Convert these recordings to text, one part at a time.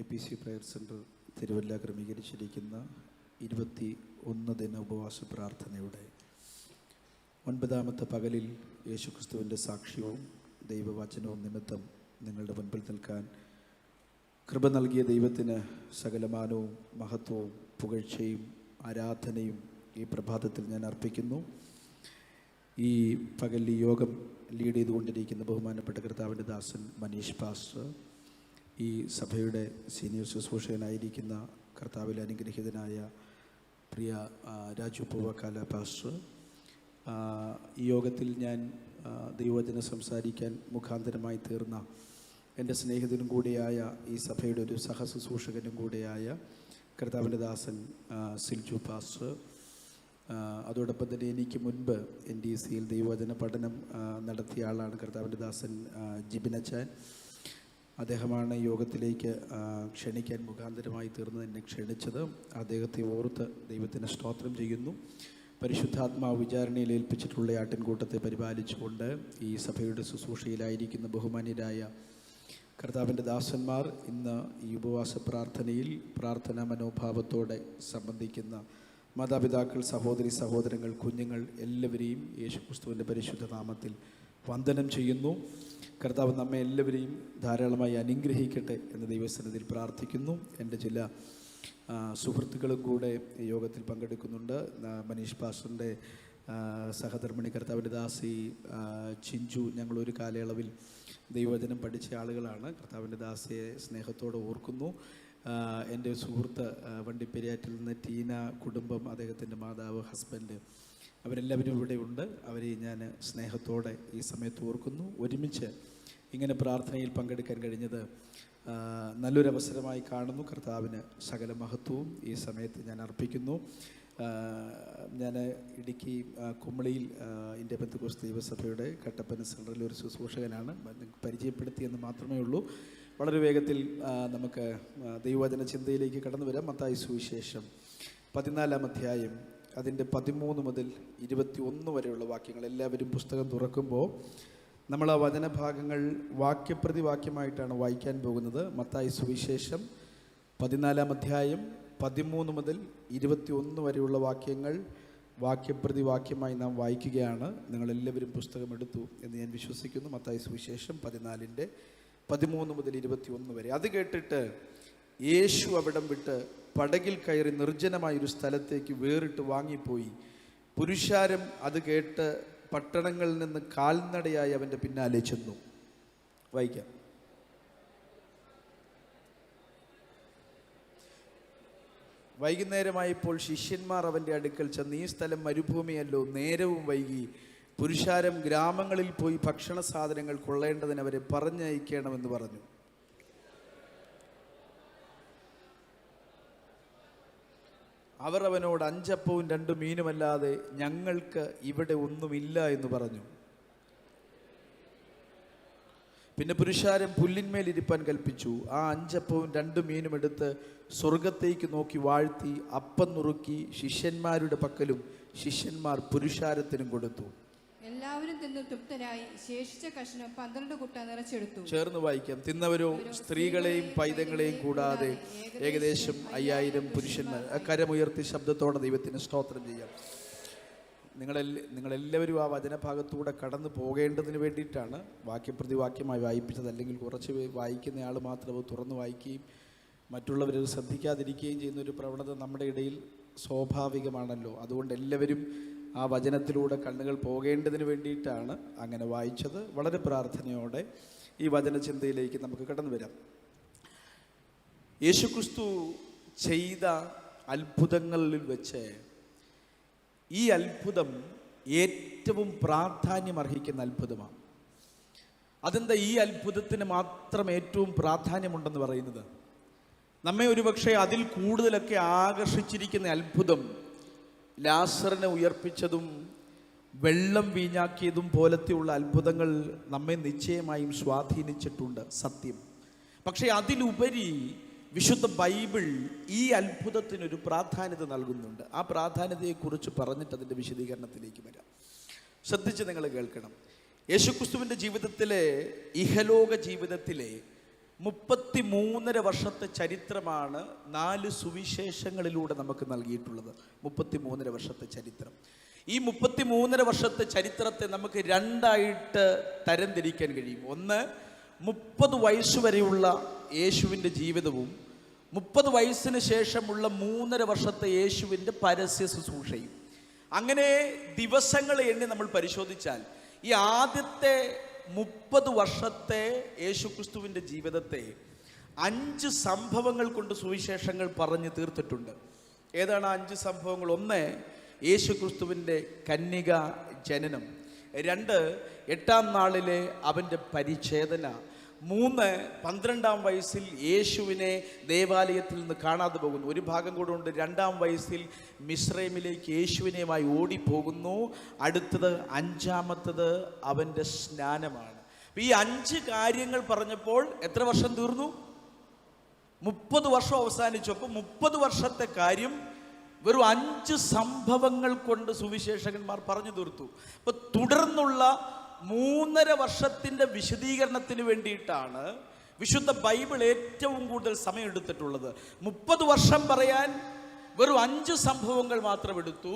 IPC prayer centre Thiruvalla ക്രമീകരിച്ചിരിക്കുന്ന 21 ദിന ഉപവാസ പ്രാർത്ഥനയുടെ 9ാമത്തെ പകലിൽ യേശുക്രിസ്തുവിൻ്റെ സാക്ഷ്യവും ദൈവവചനവും നിമിത്തം നിങ്ങളുടെ മുൻപിൽ നിൽക്കാൻ കൃപ നൽകിയ ദൈവത്തിന് സകലമാനവും മഹത്വവും പുകഴ്ചയും ആരാധനയും ഈ പ്രഭാതത്തിൽ ഞാൻ അർപ്പിക്കുന്നു. ഈ പകൽ ഈ യോഗം ലീഡ് ചെയ്തുകൊണ്ടിരിക്കുന്ന ബഹുമാനപ്പെട്ട കർത്താവിൻ്റെ ദാസൻ മനീഷ് പാസ്റ്റർ, ഈ സഭയുടെ സീനിയർ ശുശ്രൂഷകനായിരിക്കുന്ന കർത്താവിൽ അനുഗ്രഹീതനായ പ്രിയ രാജു പൂവക്കാല പാസ്റ്റർ, ഈ യോഗത്തിൽ ഞാൻ ദൈവവചനം സംസാരിക്കാൻ മുഖാന്തരമായി തീർന്ന എൻ്റെ സ്നേഹിതനും കൂടിയായ ഈ സഭയുടെ ഒരു സഹശുശ്രൂഷകനും കൂടിയായ കർത്താവിൻ്റെ ദാസൻ സിൽജു പാസ്റ്റർ, അതോടൊപ്പം തന്നെ എനിക്ക് മുൻപ് NDCയിൽ ദൈവവചന പഠനം നടത്തിയ ആളാണ് കർത്താവിൻ്റെ ദാസൻ ജിബിനച്ചാൻ. അദ്ദേഹമാണ് യോഗത്തിലേക്ക് ക്ഷണിക്കാൻ മുഖാന്തരമായി തീർന്ന് എന്നെ ക്ഷണിച്ചത്. അദ്ദേഹത്തെ ഓർത്ത് ദൈവത്തിന് സ്തോത്രം ചെയ്യുന്നു. പരിശുദ്ധാത്മാവ് വിചാരണയിൽ ഏൽപ്പിച്ചിട്ടുള്ള ആട്ടിൻകൂട്ടത്തെ പരിപാലിച്ചുകൊണ്ട് ഈ സഭയുടെ ശുശ്രൂഷയിലായിരിക്കുന്ന ബഹുമാന്യരായ കർത്താവിൻ്റെ ദാസന്മാർ ഇന്ന് ഈ ഉപവാസ പ്രാർത്ഥനയിൽ പ്രാർത്ഥനാ മനോഭാവത്തോടെ സംബന്ധിക്കുന്ന മാതാപിതാക്കൾ, സഹോദരി സഹോദരങ്ങൾ, കുഞ്ഞുങ്ങൾ എല്ലാവരെയും യേശുക്രിസ്തുവിൻ്റെ പരിശുദ്ധ നാമത്തിൽ വന്ദനം ചെയ്യുന്നു. കർത്താവ് നമ്മെ എല്ലാവരെയും ധാരാളമായി അനുഗ്രഹിക്കട്ടെ എന്ന് ദൈവസന്നിധിയിൽ പ്രാർത്ഥിക്കുന്നു. എൻ്റെ ചില സുഹൃത്തുക്കളും കൂടെ യോഗത്തിൽ പങ്കെടുക്കുന്നുണ്ട്. മനീഷ് പാസ്റ്ററിൻ്റെ സഹധർമ്മിണി കർത്താവിൻ്റെ ദാസി ചിഞ്ചു, ഞങ്ങളൊരു കാലയളവിൽ ദൈവവചനം പഠിച്ച ആളുകളാണ്. കർത്താവിൻ്റെ ദാസിയെ സ്നേഹത്തോടെ ഓർക്കുന്നു. എൻ്റെ സുഹൃത്ത് വണ്ടിപ്പെരിയാറ്റിൽ നിന്ന് ടീന, കുടുംബം, അദ്ദേഹത്തിൻ്റെ മാതാവ്, ഹസ്ബൻഡ്, അവരെല്ലാവരും ഇവിടെ ഉണ്ട്. അവരെ ഞാൻ സ്നേഹത്തോടെ ഈ സമയത്ത് ഓർക്കുന്നു. ഒരുമിച്ച് ഇങ്ങനെ പ്രാർത്ഥനയിൽ പങ്കെടുക്കാൻ കഴിഞ്ഞത് നല്ലൊരവസരമായി കാണുന്നു. കർത്താവിന് സകല മഹത്വവും ഈ സമയത്ത് ഞാൻ അർപ്പിക്കുന്നു. ഞാൻ ഇടുക്കി കുമളിയിൽ ഇന്ത്യ പെന്തക്കോസ്ത് ദൈവസഭയുടെ കട്ടപ്പന സെൻറ്ററിൽ ഒരു ശുശ്രൂഷകനാണ്. പരിചയപ്പെടുത്തിയെന്ന് മാത്രമേ ഉള്ളൂ. വളരെ വേഗത്തിൽ നമുക്ക് ദൈവവചന ചിന്തയിലേക്ക് കടന്നു വരാം. മത്തായി സുവിശേഷം 14-ാം അധ്യായം അതിൻ്റെ 13 മുതൽ 21 വരെയുള്ള വാക്യങ്ങൾ. എല്ലാവരും പുസ്തകം തുറക്കുമ്പോൾ നമ്മൾ ആ വചനഭാഗങ്ങൾ വാക്യപ്രതി വാക്യമായിട്ടാണ് വായിക്കാൻ പോകുന്നത്. മത്തായി സുവിശേഷം 14-ാം അധ്യായം 13 മുതൽ 21 വരെയുള്ള വാക്യങ്ങൾ വാക്യപ്രതി വാക്യമായി നാം വായിക്കുകയാണ്. നിങ്ങളെല്ലാവരും പുസ്തകം എടുത്തു എന്ന് ഞാൻ വിശ്വസിക്കുന്നു. മത്തായി സുവിശേഷം 14-ന്റെ 13 മുതൽ 21 വരെ. അത് കേട്ടിട്ട് യേശു അവിടം വിട്ട് പടകിൽ കയറി നിർജ്ജനമായൊരു സ്ഥലത്തേക്ക് വേറിട്ട് വാങ്ങിപ്പോയി. പുരുഷാരം അത് കേട്ട് പട്ടണങ്ങളിൽ നിന്ന് കാൽനടയായി അവൻ്റെ പിന്നാലെ ചെന്നു. വായിക്കാം. വൈകുന്നേരമായപ്പോൾ ശിഷ്യന്മാർ അവൻ്റെ അടുക്കൽ ചെന്ന്, ഈ സ്ഥലം മരുഭൂമിയല്ലോ, നേരവും വൈകി, പുരുഷാരം ഗ്രാമങ്ങളിൽ പോയി ഭക്ഷണ സാധനങ്ങൾ കൊള്ളേണ്ടതിന് അവരെ പറഞ്ഞയക്കണമെന്ന് പറഞ്ഞു. അവർ അവനോട് 5 അപ്പവും 2 മീനുമല്ലാതെ ഞങ്ങൾക്ക് ഇവിടെ ഒന്നുമില്ല എന്ന് പറഞ്ഞു. പിന്നെ പുരുഷാരം പുല്ലിന്മേലിരിപ്പാൻ കൽപ്പിച്ചു. ആ 5 അപ്പവും 2 മീനും എടുത്ത് സ്വർഗത്തേക്ക് നോക്കി വാഴ്ത്തി അപ്പം നുറുക്കി ശിഷ്യന്മാരുടെ പക്കലും ശിഷ്യന്മാർ പുരുഷാരത്തിനും കൊടുത്തു. എല്ലാവരും തിന്ന് തൃപ്തരായി ശേഷിച്ച കഷ്ണം 12 കുട്ട നിറച്ചെടുത്തു. ചേർന്ന് വായിക്കാം. തിന്നവരോ സ്ത്രീകളെയും പൈതങ്ങളെയും കൂടാതെ ഏകദേശം 5000 പുരുഷന്മാർ. കരമുയർത്തി ശബ്ദത്തോടെ ദൈവത്തിന് സ്തോത്രം ചെയ്യാം. നിങ്ങളെല്ലാവരും ആ വചനഭാഗത്തൂടെ കടന്നു പോകേണ്ടതിന് വേണ്ടിയിട്ടാണ് വാക്യപ്രതി വാക്യമായി വായിപ്പിച്ചത്. അല്ലെങ്കിൽ കുറച്ച് വായിക്കുന്ന ആൾ മാത്രം തുറന്ന് വായിക്കുകയും മറ്റുള്ളവരത് ശ്രദ്ധിക്കാതിരിക്കുകയും ചെയ്യുന്നൊരു പ്രവണത നമ്മുടെ ഇടയിൽ സ്വാഭാവികമാണല്ലോ. അതുകൊണ്ട് എല്ലാവരും ആ വചനത്തിലൂടെ കണ്ണുകൾ പോകേണ്ടതിന് വേണ്ടിയിട്ടാണ് അങ്ങനെ വായിച്ചത്. വളരെ പ്രാർത്ഥനയോടെ ഈ വചനചിന്തയിലേക്ക് നമുക്ക് കടന്നു വരാം. യേശുക്രിസ്തു ചെയ്ത അത്ഭുതങ്ങളിൽ വെച്ച് ഈ അത്ഭുതം ഏറ്റവും പ്രാധാന്യമർഹിക്കുന്ന അത്ഭുതമാണ്. അതെന്താ ഈ അത്ഭുതത്തിന് മാത്രം ഏറ്റവും പ്രാധാന്യമുണ്ടെന്ന് പറയുന്നത്? നമ്മെ ഒരുപക്ഷെ അതിൽ കൂടുതലൊക്കെ ആകർഷിച്ചിരിക്കുന്ന അത്ഭുതം ലാസറിനെ ഉയർപ്പിച്ചതും വെള്ളം വീഞ്ഞാക്കിയതും പോലത്തെയുള്ള അത്ഭുതങ്ങൾ നമ്മെ നിശ്ചയമായും സ്വാധീനിച്ചിട്ടുണ്ട്, സത്യം. പക്ഷേ അതിലുപരി വിശുദ്ധ ബൈബിൾ ഈ അത്ഭുതത്തിനൊരു പ്രാധാന്യത നൽകുന്നുണ്ട്. ആ പ്രാധാന്യതയെക്കുറിച്ച് പറഞ്ഞിട്ട് അതിൻ്റെ വിശദീകരണത്തിലേക്ക് വരാം. ശ്രദ്ധിച്ച് നിങ്ങൾ കേൾക്കണം. യേശുക്രിസ്തുവിൻ്റെ ജീവിതത്തിലെ ഇഹലോക ജീവിതത്തിലെ 33 വർഷത്തെ ചരിത്രമാണ് 4 സുവിശേഷങ്ങളിലൂടെ നമുക്ക് നൽകിയിട്ടുള്ളത്. 33 വർഷത്തെ ചരിത്രം. ഈ 33 വർഷത്തെ ചരിത്രത്തെ നമുക്ക് രണ്ടായിട്ട് തരംതിരിക്കാൻ കഴിയും. ഒന്ന്, 30 വയസ്സുവരെയുള്ള യേശുവിൻ്റെ ജീവിതവും 30 വയസ്സിന് ശേഷമുള്ള 3.5 വർഷത്തെ യേശുവിൻ്റെ പരസ്യ ശുശ്രൂഷയും. അങ്ങനെ ദിവസങ്ങൾ എണ്ണി നമ്മൾ പരിശോധിച്ചാൽ ഈ ആദ്യത്തെ 30 വർഷത്തെ യേശുക്രിസ്തുവിൻ്റെ ജീവിതത്തെ 5 സംഭവങ്ങൾ കൊണ്ട് സുവിശേഷങ്ങൾ പറഞ്ഞു തീർത്തിട്ടുണ്ട്. ഏതാണ് 5 സംഭവങ്ങൾ? ഒന്ന്, യേശുക്രിസ്തുവിൻ്റെ കന്യക ജനനം. 2, 8-ാം നാളിലെ അവൻ്റെ പരിച്ഛേദന. 3, 12-ാം വയസ്സിൽ യേശുവിനെ ദേവാലയത്തിൽ നിന്ന് കാണാതെ പോകുന്നു. ഒരു ഭാഗം കൂടെ ഉണ്ട്. 2-ാം വയസ്സിൽ മിസ്രൈമിലേക്ക് യേശുവിനെയുമായി ഓടിപ്പോകുന്നു. അടുത്തത് 5-ാമത്തത് അവൻ്റെ സ്നാനമാണ്. ഈ 5 കാര്യങ്ങൾ പറഞ്ഞപ്പോൾ എത്ര വർഷം തീർന്നു? 30 വർഷം അവസാനിച്ചു. അപ്പോൾ 30 വർഷത്തെ കാര്യം വെറും 5 സംഭവങ്ങൾ കൊണ്ട് സുവിശേഷകന്മാർ പറഞ്ഞു തീർത്തു. അപ്പോൾ തുടർന്നുള്ള 3.5 വർഷത്തിൻ്റെ വിശദീകരണത്തിന് വേണ്ടിയിട്ടാണ് വിശുദ്ധ ബൈബിൾ ഏറ്റവും കൂടുതൽ സമയം എടുത്തിട്ടുള്ളത്. 30 വർഷം പറയാൻ വെറും 5 സംഭവങ്ങൾ മാത്രം എടുത്തു.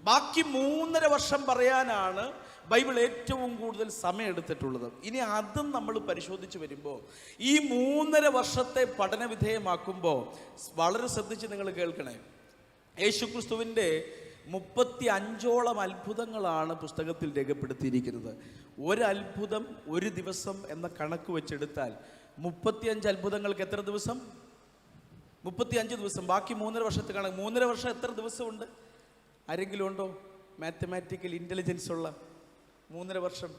ബാക്കി 3.5 വർഷം പറയാനാണ് ബൈബിൾ ഏറ്റവും കൂടുതൽ സമയം എടുത്തിട്ടുള്ളത്. ഇനി അതും നമ്മൾ പരിശോധിച്ച് വരുമ്പോൾ ഈ 3.5 വർഷത്തെ പഠനവിധേയമാക്കുമ്പോൾ വളരെ ശ്രദ്ധിച്ച് നിങ്ങൾ കേൾക്കണേ. യേശുക്രിസ്തുവിൻ്റെ 35ഓളം അത്ഭുതങ്ങളാണ് പുസ്തകത്തിൽ രേഖപ്പെടുത്തിയിരിക്കുന്നത്. ഒരത്ഭുതം ഒരു ദിവസം എന്ന കണക്ക് വെച്ചെടുത്താൽ 35 അത്ഭുതങ്ങൾക്ക് എത്ര ദിവസം? 35 ദിവസം. ബാക്കി 3.5 വർഷത്തെ കണക്ക്. 3.5 വർഷം എത്ര ദിവസമുണ്ട്? ആരെങ്കിലും ഉണ്ടോ മാത്തമാറ്റിക്കൽ ഇൻ്റലിജൻസ് ഉള്ള? 3.5 വർഷം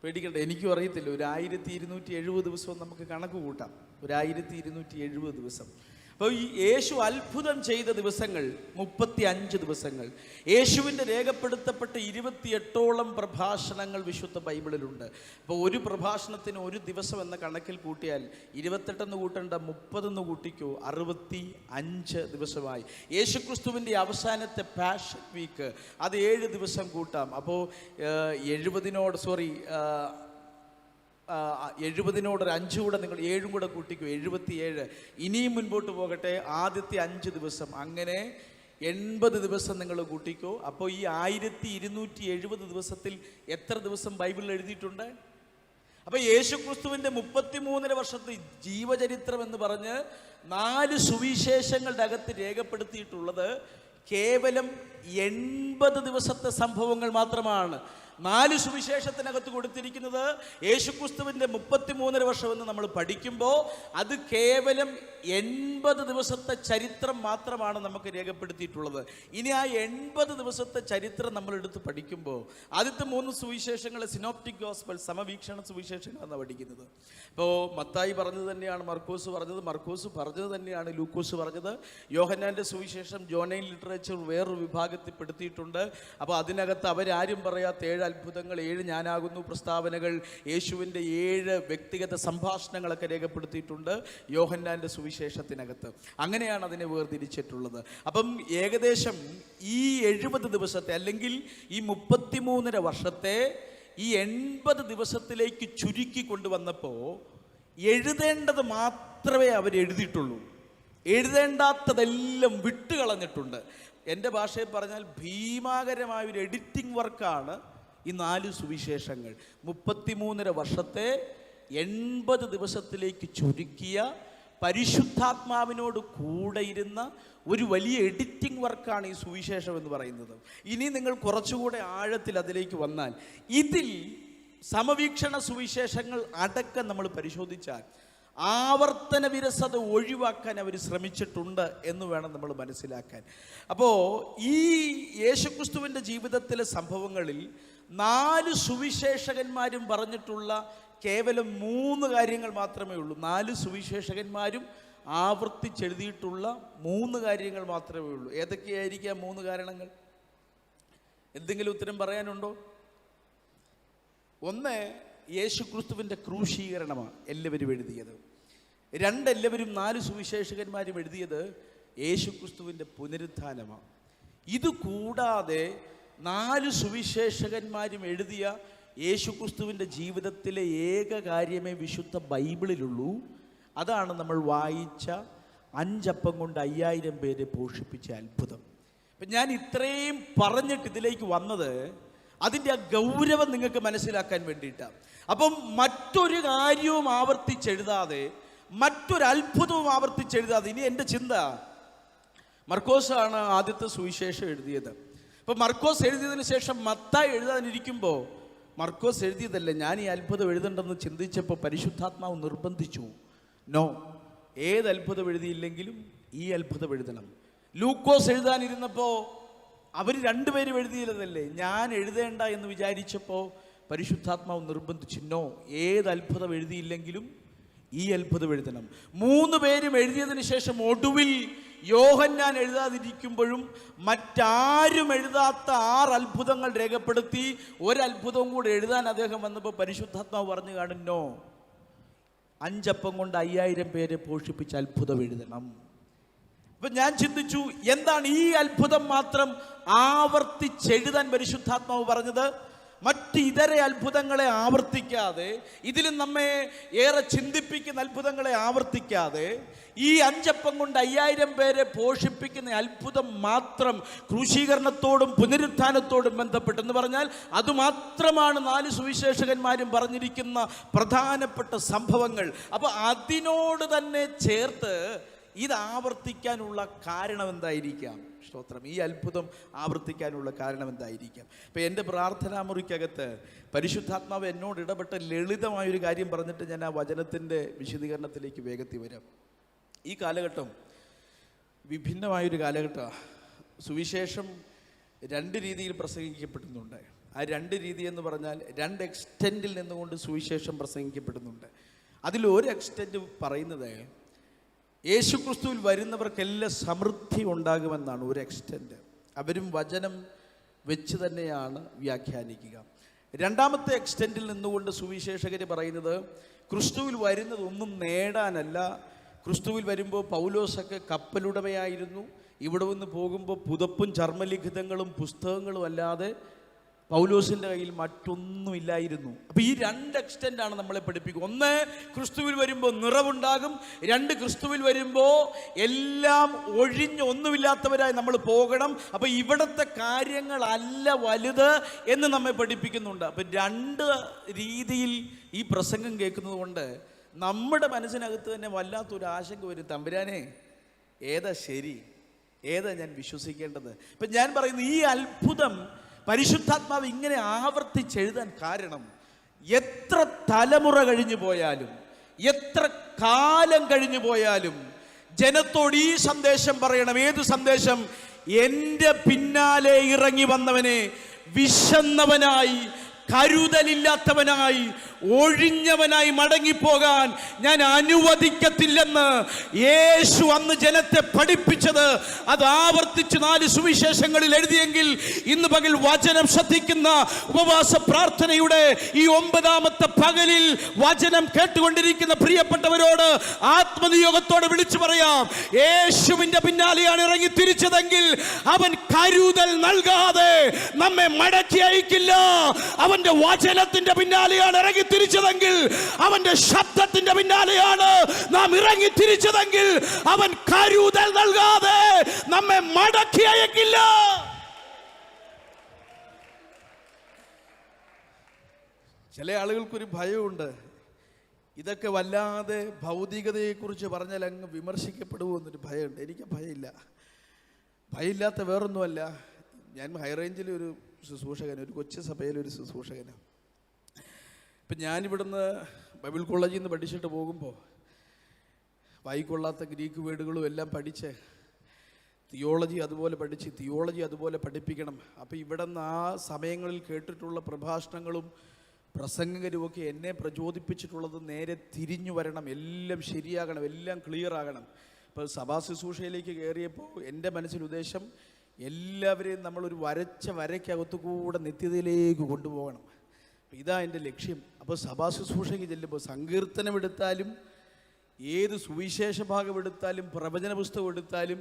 പേടിക്കണ്ട, എനിക്കും അറിയത്തില്ല. 1270 ദിവസവും നമുക്ക് കണക്ക് കൂട്ടാം. 1270 ദിവസം. അപ്പോൾ ഈ യേശു അത്ഭുതം ചെയ്ത ദിവസങ്ങൾ 35 ദിവസങ്ങൾ. യേശുവിൻ്റെ രേഖപ്പെടുത്തപ്പെട്ട 28ഓളം പ്രഭാഷണങ്ങൾ വിശുദ്ധ ബൈബിളിലുണ്ട്. അപ്പോൾ ഒരു പ്രഭാഷണത്തിന് ഒരു ദിവസം എന്ന കണക്കിൽ കൂട്ടിയാൽ 28 കൂട്ടേണ്ട 30 കൂട്ടിക്കോ, 65 ദിവസമായി. യേശുക്രിസ്തുവിൻ്റെ അവസാനത്തെ പാഷൻ വീക്ക് അത് 7 ദിവസം കൂട്ടാം. അപ്പോൾ 70-നോട് ഒരു 5 കൂടെ നിങ്ങൾ 7 കൂടെ കൂട്ടിക്കോ, 77. ഇനിയും മുൻപോട്ട് പോകട്ടെ, ആദ്യത്തെ 5 ദിവസം. അങ്ങനെ 80 ദിവസം നിങ്ങൾ കൂട്ടിക്കോ. അപ്പോൾ ഈ 1270 ദിവസത്തിൽ എത്ര ദിവസം ബൈബിളിൽ എഴുതിയിട്ടുണ്ട്? അപ്പോൾ യേശുക്രിസ്തുവിൻ്റെ 33 വർഷത്തെ ജീവചരിത്രം എന്ന് പറഞ്ഞ് 4 സുവിശേഷങ്ങളുടെ അകത്ത് രേഖപ്പെടുത്തിയിട്ടുള്ളത് കേവലം 80 ദിവസത്തെ സംഭവങ്ങൾ മാത്രമാണ്. 4 സുവിശേഷത്തിനകത്ത് കൊടുത്തിരിക്കുന്നത് യേശുക്രിസ്തുവിൻ്റെ 33 വർഷം എന്ന് നമ്മൾ പഠിക്കുമ്പോൾ അത് കേവലം 80 ദിവസത്തെ ചരിത്രം മാത്രമാണ് നമുക്ക് രേഖപ്പെടുത്തിയിട്ടുള്ളത്. ഇനി ആ 80 ദിവസത്തെ ചരിത്രം നമ്മൾ എടുത്ത് പഠിക്കുമ്പോൾ ആദ്യത്തെ 3 സുവിശേഷങ്ങൾ സിനോപ്റ്റിക് ഗോസ്പൽ, സമവീക്ഷണ സുവിശേഷങ്ങളാണ് പഠിക്കുന്നത്. ഇപ്പോൾ മത്തായി പറഞ്ഞത് തന്നെയാണ് മർക്കോസ് പറഞ്ഞത്, മർക്കോസ് പറഞ്ഞത് തന്നെയാണ് ലൂക്കോസ് പറഞ്ഞത്. യോഹന്നാൻ്റെ സുവിശേഷം ജോനൈൻ ലിറ്ററേച്ചർ വേറൊരു വിഭാഗത്തിൽ പെടുത്തിയിട്ടുണ്ട്. അപ്പോൾ അതിനകത്ത് അവരാരും പറയാത്ത 7 അത്ഭുതങ്ങൾ, 7 ഞാനാകുന്നു പ്രസ്താവനകൾ, യേശുവിൻ്റെ 7 വ്യക്തിഗത സംഭാഷണങ്ങളൊക്കെ രേഖപ്പെടുത്തിയിട്ടുണ്ട് യോഹന്നാൻ്റെ സുവിശേഷത്തിനകത്ത്. അങ്ങനെയാണ് അതിനെ വേർതിരിച്ചിട്ടുള്ളത്. അപ്പം ഏകദേശം ഈ 70 ദിവസത്തെ അല്ലെങ്കിൽ ഈ 33.5 വർഷത്തെ ഈ 80 ദിവസത്തിലേക്ക് ചുരുക്കി കൊണ്ടുവന്നപ്പോൾ എഴുതേണ്ടത് മാത്രമേ അവരെഴുതിയിട്ടുള്ളൂ. എഴുതേണ്ടാത്തതെല്ലാം വിട്ടുകളഞ്ഞിട്ടുണ്ട്. എൻ്റെ ഭാഷയിൽ പറഞ്ഞാൽ ഭീമാകരമായൊരു എഡിറ്റിംഗ് വർക്കാണ് ഈ 4 സുവിശേഷങ്ങൾ. 33.5 വർഷത്തെ 80 ദിവസത്തിലേക്ക് ചുരുക്കിയ പരിശുദ്ധാത്മാവിനോട് കൂടെ ഇരുന്ന ഒരു വലിയ എഡിറ്റിംഗ് വർക്കാണ് ഈ സുവിശേഷം എന്ന് പറയുന്നത്. ഇനി നിങ്ങൾ കുറച്ചുകൂടെ ആഴത്തിൽ അതിലേക്ക് വന്നാൽ ഇതിൽ സമവീക്ഷണ സുവിശേഷങ്ങൾ അടക്കം നമ്മൾ പരിശോധിച്ചാൽ ആവർത്തന വിരസത ഒഴിവാക്കാൻ അവർ ശ്രമിച്ചിട്ടുണ്ട് എന്ന് വേണം നമ്മൾ മനസ്സിലാക്കാൻ. അപ്പോൾ ഈ യേശുക്രിസ്തുവിൻ്റെ ജീവിതത്തിലെ സംഭവങ്ങളിൽ 4 സുവിശേഷകന്മാരും പറഞ്ഞിട്ടുള്ള കേവലം 3 കാര്യങ്ങൾ മാത്രമേ ഉള്ളൂ. 4 സുവിശേഷകന്മാരും ആവർത്തിച്ചെഴുതിയിട്ടുള്ള 3 കാര്യങ്ങൾ മാത്രമേ ഉള്ളൂ. ഏതൊക്കെയായിരിക്കാം 3 കാരണങ്ങൾ? എന്തെങ്കിലും ഉത്തരം പറയാനുണ്ടോ? ഒന്ന്, യേശുക്രിസ്തുവിൻ്റെ ക്രൂശീകരണമാണ് എല്ലാവരും എഴുതിയത്. 2, എല്ലാവരും 4 സുവിശേഷകന്മാരും എഴുതിയത് യേശുക്രിസ്തുവിൻ്റെ പുനരുത്ഥാനമാണ്. ഇത് കൂടാതെ 4 സുവിശേഷകന്മാരും എഴുതിയ യേശുക്രിസ്തുവിൻ്റെ ജീവിതത്തിലെ ഏക കാര്യമേ വിശുദ്ധ ബൈബിളിലുള്ളൂ. അതാണ് നമ്മൾ വായിച്ച 5 അപ്പം കൊണ്ട് 5000 പേരെ പോഷിപ്പിച്ച അത്ഭുതം. അപ്പം ഞാൻ ഇത്രയും പറഞ്ഞിട്ട് ഇതിലേക്ക് വന്നത് അതിൻ്റെ ആ ഗൗരവം നിങ്ങൾക്ക് മനസ്സിലാക്കാൻ വേണ്ടിയിട്ടാണ്. അപ്പം മറ്റൊരു കാര്യവും ആവർത്തിച്ചെഴുതാതെ, മറ്റൊരു അത്ഭുതവും ആവർത്തിച്ചെഴുതാതെ, ഇനി എൻ്റെ ചിന്ത, മർക്കോസാണ് ആദ്യത്തെ സുവിശേഷം എഴുതിയത്. അപ്പം മർക്കോസ് എഴുതിയതിന് ശേഷം മത്തായി എഴുതാനിരിക്കുമ്പോൾ മർക്കോസ് എഴുതിയതല്ലേ, ഞാൻ ഈ അത്ഭുതം എഴുതണ്ടെന്ന് ചിന്തിച്ചപ്പോൾ പരിശുദ്ധാത്മാവ് നിർബന്ധിച്ചു, നോ, ഏത് അത്ഭുതം എഴുതിയില്ലെങ്കിലും ഈ അത്ഭുതം എഴുതണം. ലൂക്കോസ് എഴുതാനിരുന്നപ്പോൾ അവർ രണ്ടുപേരും എഴുതിയതല്ലേ, ഞാൻ എഴുതേണ്ട എന്ന് വിചാരിച്ചപ്പോൾ പരിശുദ്ധാത്മാവ് നിർബന്ധിച്ചു, നോ, ഏത് അത്ഭുതം എഴുതിയില്ലെങ്കിലും ഈ അത്ഭുതം എഴുതണം. 3 പേരും എഴുതിയതിന് ശേഷം ഒടുവിൽ യോഹന്നാൻ എഴുതാതിരിക്കുമ്പോഴും മറ്റാരും എഴുതാത്ത 6 അത്ഭുതങ്ങൾ രേഖപ്പെടുത്തി. ഒരത്ഭുതവും കൂടെ എഴുതാൻ അദ്ദേഹം വന്നപ്പോൾ പരിശുദ്ധാത്മാവ് പറഞ്ഞു കാണും, നോ, 5 അപ്പം കൊണ്ട് 5000 പേരെ പോഷിപ്പിച്ച അത്ഭുതം എഴുതണം. അപ്പൊ ഞാൻ ചിന്തിച്ചു, എന്താണ് ഈ അത്ഭുതം മാത്രം ആവർത്തിച്ചെഴുതാൻ പരിശുദ്ധാത്മാവ് പറഞ്ഞത്? മറ്റ് ഇതര അത്ഭുതങ്ങളെ ആവർത്തിക്കാതെ, ഇതിലും നമ്മെ ഏറെ ചിന്തിപ്പിക്കുന്ന അത്ഭുതങ്ങളെ ആവർത്തിക്കാതെ, ഈ 5 അപ്പം കൊണ്ട് 5000 പേരെ പോഷിപ്പിക്കുന്ന അത്ഭുതം മാത്രം ക്രൂശീകരണത്തോടും പുനരുത്ഥാനത്തോടും ബന്ധപ്പെട്ടെന്ന് പറഞ്ഞാൽ അതുമാത്രമാണ് 4 സുവിശേഷകന്മാരും പറഞ്ഞിരിക്കുന്ന പ്രധാനപ്പെട്ട സംഭവങ്ങൾ. അപ്പോൾ അതിനോട് തന്നെ ചേർത്ത് ഇത് ആവർത്തിക്കാനുള്ള കാരണം എന്തായിരിക്കാം? സ്തോത്രം. ഈ അത്ഭുതം ആവർത്തിക്കാനുള്ള കാരണം എന്തായിരിക്കാം? ഇപ്പം എൻ്റെ പ്രാർത്ഥനാ മുറിക്കകത്ത് പരിശുദ്ധാത്മാവ് എന്നോട് ഇടപെട്ട ലളിതമായൊരു കാര്യം പറഞ്ഞിട്ട് ഞാൻ ആ വചനത്തിൻ്റെ വിശദീകരണത്തിലേക്ക് വേഗത്തിൽ വരാം. ഈ കാലഘട്ടം വിഭിന്നമായൊരു കാലഘട്ടമാണ്. സുവിശേഷം 2 രീതിയിൽ പ്രസംഗിക്കപ്പെടുന്നുണ്ട്. ആ 2 രീതി എന്ന് പറഞ്ഞാൽ 2 എക്സ്റ്റെൻറ്റിൽ നിന്നുകൊണ്ട് സുവിശേഷം പ്രസംഗിക്കപ്പെടുന്നുണ്ട്. അതിലൊരു എക്സ്റ്റെൻറ്റ് പറയുന്നത് യേശുക്രിസ്തുവിൽ വരുന്നവർക്കെല്ലാം സമൃദ്ധി ഉണ്ടാകുമെന്നാണ് ഒരു എക്സ്റ്റെൻറ്റ്. അവരും വചനം വെച്ച് തന്നെയാണ് വ്യാഖ്യാനിക്കുക. 2ാമത്തെ എക്സ്റ്റെൻറ്റിൽ നിന്നുകൊണ്ട് സുവിശേഷകർ പറയുന്നത് ക്രിസ്തുവിൽ വരുന്നത് ഒന്നും നേടാനല്ല. ക്രിസ്തുവിൽ വരുമ്പോൾ പൗലോസൊക്കെ കപ്പലുടമയായിരുന്നു. ഇവിടെ നിന്ന് പോകുമ്പോൾ പുതപ്പും ചർമ്മലിഖിതങ്ങളും പുസ്തകങ്ങളും അല്ലാതെ പൗലോസിൻ്റെ കയ്യിൽ മറ്റൊന്നുമില്ലായിരുന്നു. അപ്പോൾ ഈ 2 എക്സ്റ്റെൻ്റാണ് നമ്മളെ പഠിപ്പിക്കുക. 1, ക്രിസ്തുവിൽ വരുമ്പോൾ നിറവുണ്ടാകും. 2, ക്രിസ്തുവിൽ വരുമ്പോൾ എല്ലാം ഒഴിഞ്ഞ് ഒന്നുമില്ലാത്തവരായി നമ്മൾ പോകണം. അപ്പോൾ ഇവിടുത്തെ കാര്യങ്ങളല്ല വലുത് എന്ന് നമ്മെ പഠിപ്പിക്കുന്നുണ്ട്. അപ്പോൾ 2 രീതിയിൽ ഈ പ്രസംഗം കേൾക്കുന്നത് കൊണ്ട് നമ്മുടെ മനസ്സിനകത്ത് തന്നെ വല്ലാത്തൊരു ആശങ്ക വരും. തമ്പുരാനെ, ഏതാ ശരി, ഏതാ ഞാൻ വിശ്വസിക്കേണ്ടത്? ഇപ്പം ഞാൻ പറയുന്നു, ഈ അത്ഭുതം പരിശുദ്ധാത്മാവ് ഇങ്ങനെ ആവർത്തിച്ചെഴുതാൻ കാരണം, എത്ര തലമുറ കഴിഞ്ഞു പോയാലും, എത്ര കാലം കഴിഞ്ഞു പോയാലും ജനത്തോട് ഈ സന്ദേശം പറയണം. ഏത് സന്ദേശം? എൻ്റെ പിന്നാലെ ഇറങ്ങി വന്നവനെ വിശന്നവനായി, കരുതലില്ലാത്തവനായി, ഒഴിഞ്ഞവനായി മടങ്ങിപ്പോകാൻ ഞാൻ അനുവദിക്കത്തില്ലെന്ന് യേശു അന്ന് ജനത്തെ പഠിപ്പിച്ചത് അത് ആവർത്തിച്ച് 4 സുവിശേഷങ്ങളിൽ എഴുതിയെങ്കിൽ ഇന്ന് പകൽ വചനം ശ്രദ്ധിക്കുന്ന ഉപവാസ പ്രാർത്ഥനയുടെ ഈ 9ാമത്തെ പകലിൽ വചനം കേട്ടുകൊണ്ടിരിക്കുന്ന പ്രിയപ്പെട്ടവരോട് ആത്മനിയോഗത്തോടെ വിളിച്ചു പറയാം, യേശുവിന്റെ പിന്നാലെയാണ് ഇറങ്ങി തിരിച്ചതെങ്കിൽ അവൻ കരുതൽ നൽകാതെ നമ്മെ മടക്കി അയക്കില്ല. അവന്റെ വചനത്തിന്റെ പിന്നാലെയാണ് ഇറങ്ങി തിരിച്ചതെങ്കിൽ, അവന്റെ ശബ്ദത്തിന്റെ പിന്നാലെയാണ് നാം ഇറങ്ങി തിരിച്ചതെങ്കിൽ അവൻ കരുതൽ നൽകാതെ നമ്മെ മടക്കി അയക്കില്ല. ചില ആളുകൾക്കൊരു ഭയമുണ്ട്, ഇതൊക്കെ വല്ലാതെ ഭൗതികതയെക്കുറിച്ച് പറഞ്ഞാൽ അങ്ങ് വിമർശിക്കപ്പെടുമോന്നൊരു ഭയമുണ്ട്. എനിക്ക് ഭയമില്ല. ഭയമില്ലാത്ത വേറൊന്നുമല്ല, ഞാൻ ഹൈറേഞ്ചിലെ ഒരു ശുശ്രൂഷകൻ, ഒരു കൊച്ചു സഭയിലൊരു ശുശ്രൂഷകനാണ്. ഇപ്പം ഞാനിവിടുന്ന് ബൈബിൾ കോളേജിൽ നിന്ന് പഠിച്ചിട്ട് പോകുമ്പോൾ വായിക്കൊള്ളാത്ത ഗ്രീക്ക് വേർഡുകളും എല്ലാം പഠിച്ച് തിയോളജി അതുപോലെ പഠിച്ച് തിയോളജി അതുപോലെ പഠിപ്പിക്കണം. അപ്പോൾ ഇവിടെ നിന്ന് ആ സമയങ്ങളിൽ കേട്ടിട്ടുള്ള പ്രഭാഷണങ്ങളും പ്രസംഗകരുമൊക്കെ എന്നെ പ്രചോദിപ്പിച്ചിട്ടുള്ളത് നേരെ തിരിഞ്ഞു വരണം, എല്ലാം ശരിയാകണം, എല്ലാം ക്ലിയർ ആകണം. ഇപ്പോൾ സഭാ ശുശ്രൂഷയിലേക്ക് കയറിയപ്പോൾ എൻ്റെ മനസ്സിൽ ഉദ്ദേശം എല്ലാവരെയും നമ്മളൊരു വരച്ച വരയ്ക്കകത്തു കൂടെ നിത്യതയിലേക്ക് കൊണ്ടുപോകണം. ഇതാ എൻ്റെ ലക്ഷ്യം. അപ്പോൾ സഭാ ശുശ്രൂഷയ്ക്ക് ചെല്ലുമ്പോൾ സങ്കീർത്തനം എടുത്താലും, ഏത് സുവിശേഷ ഭാഗം എടുത്താലും, പ്രവചന പുസ്തകം എടുത്താലും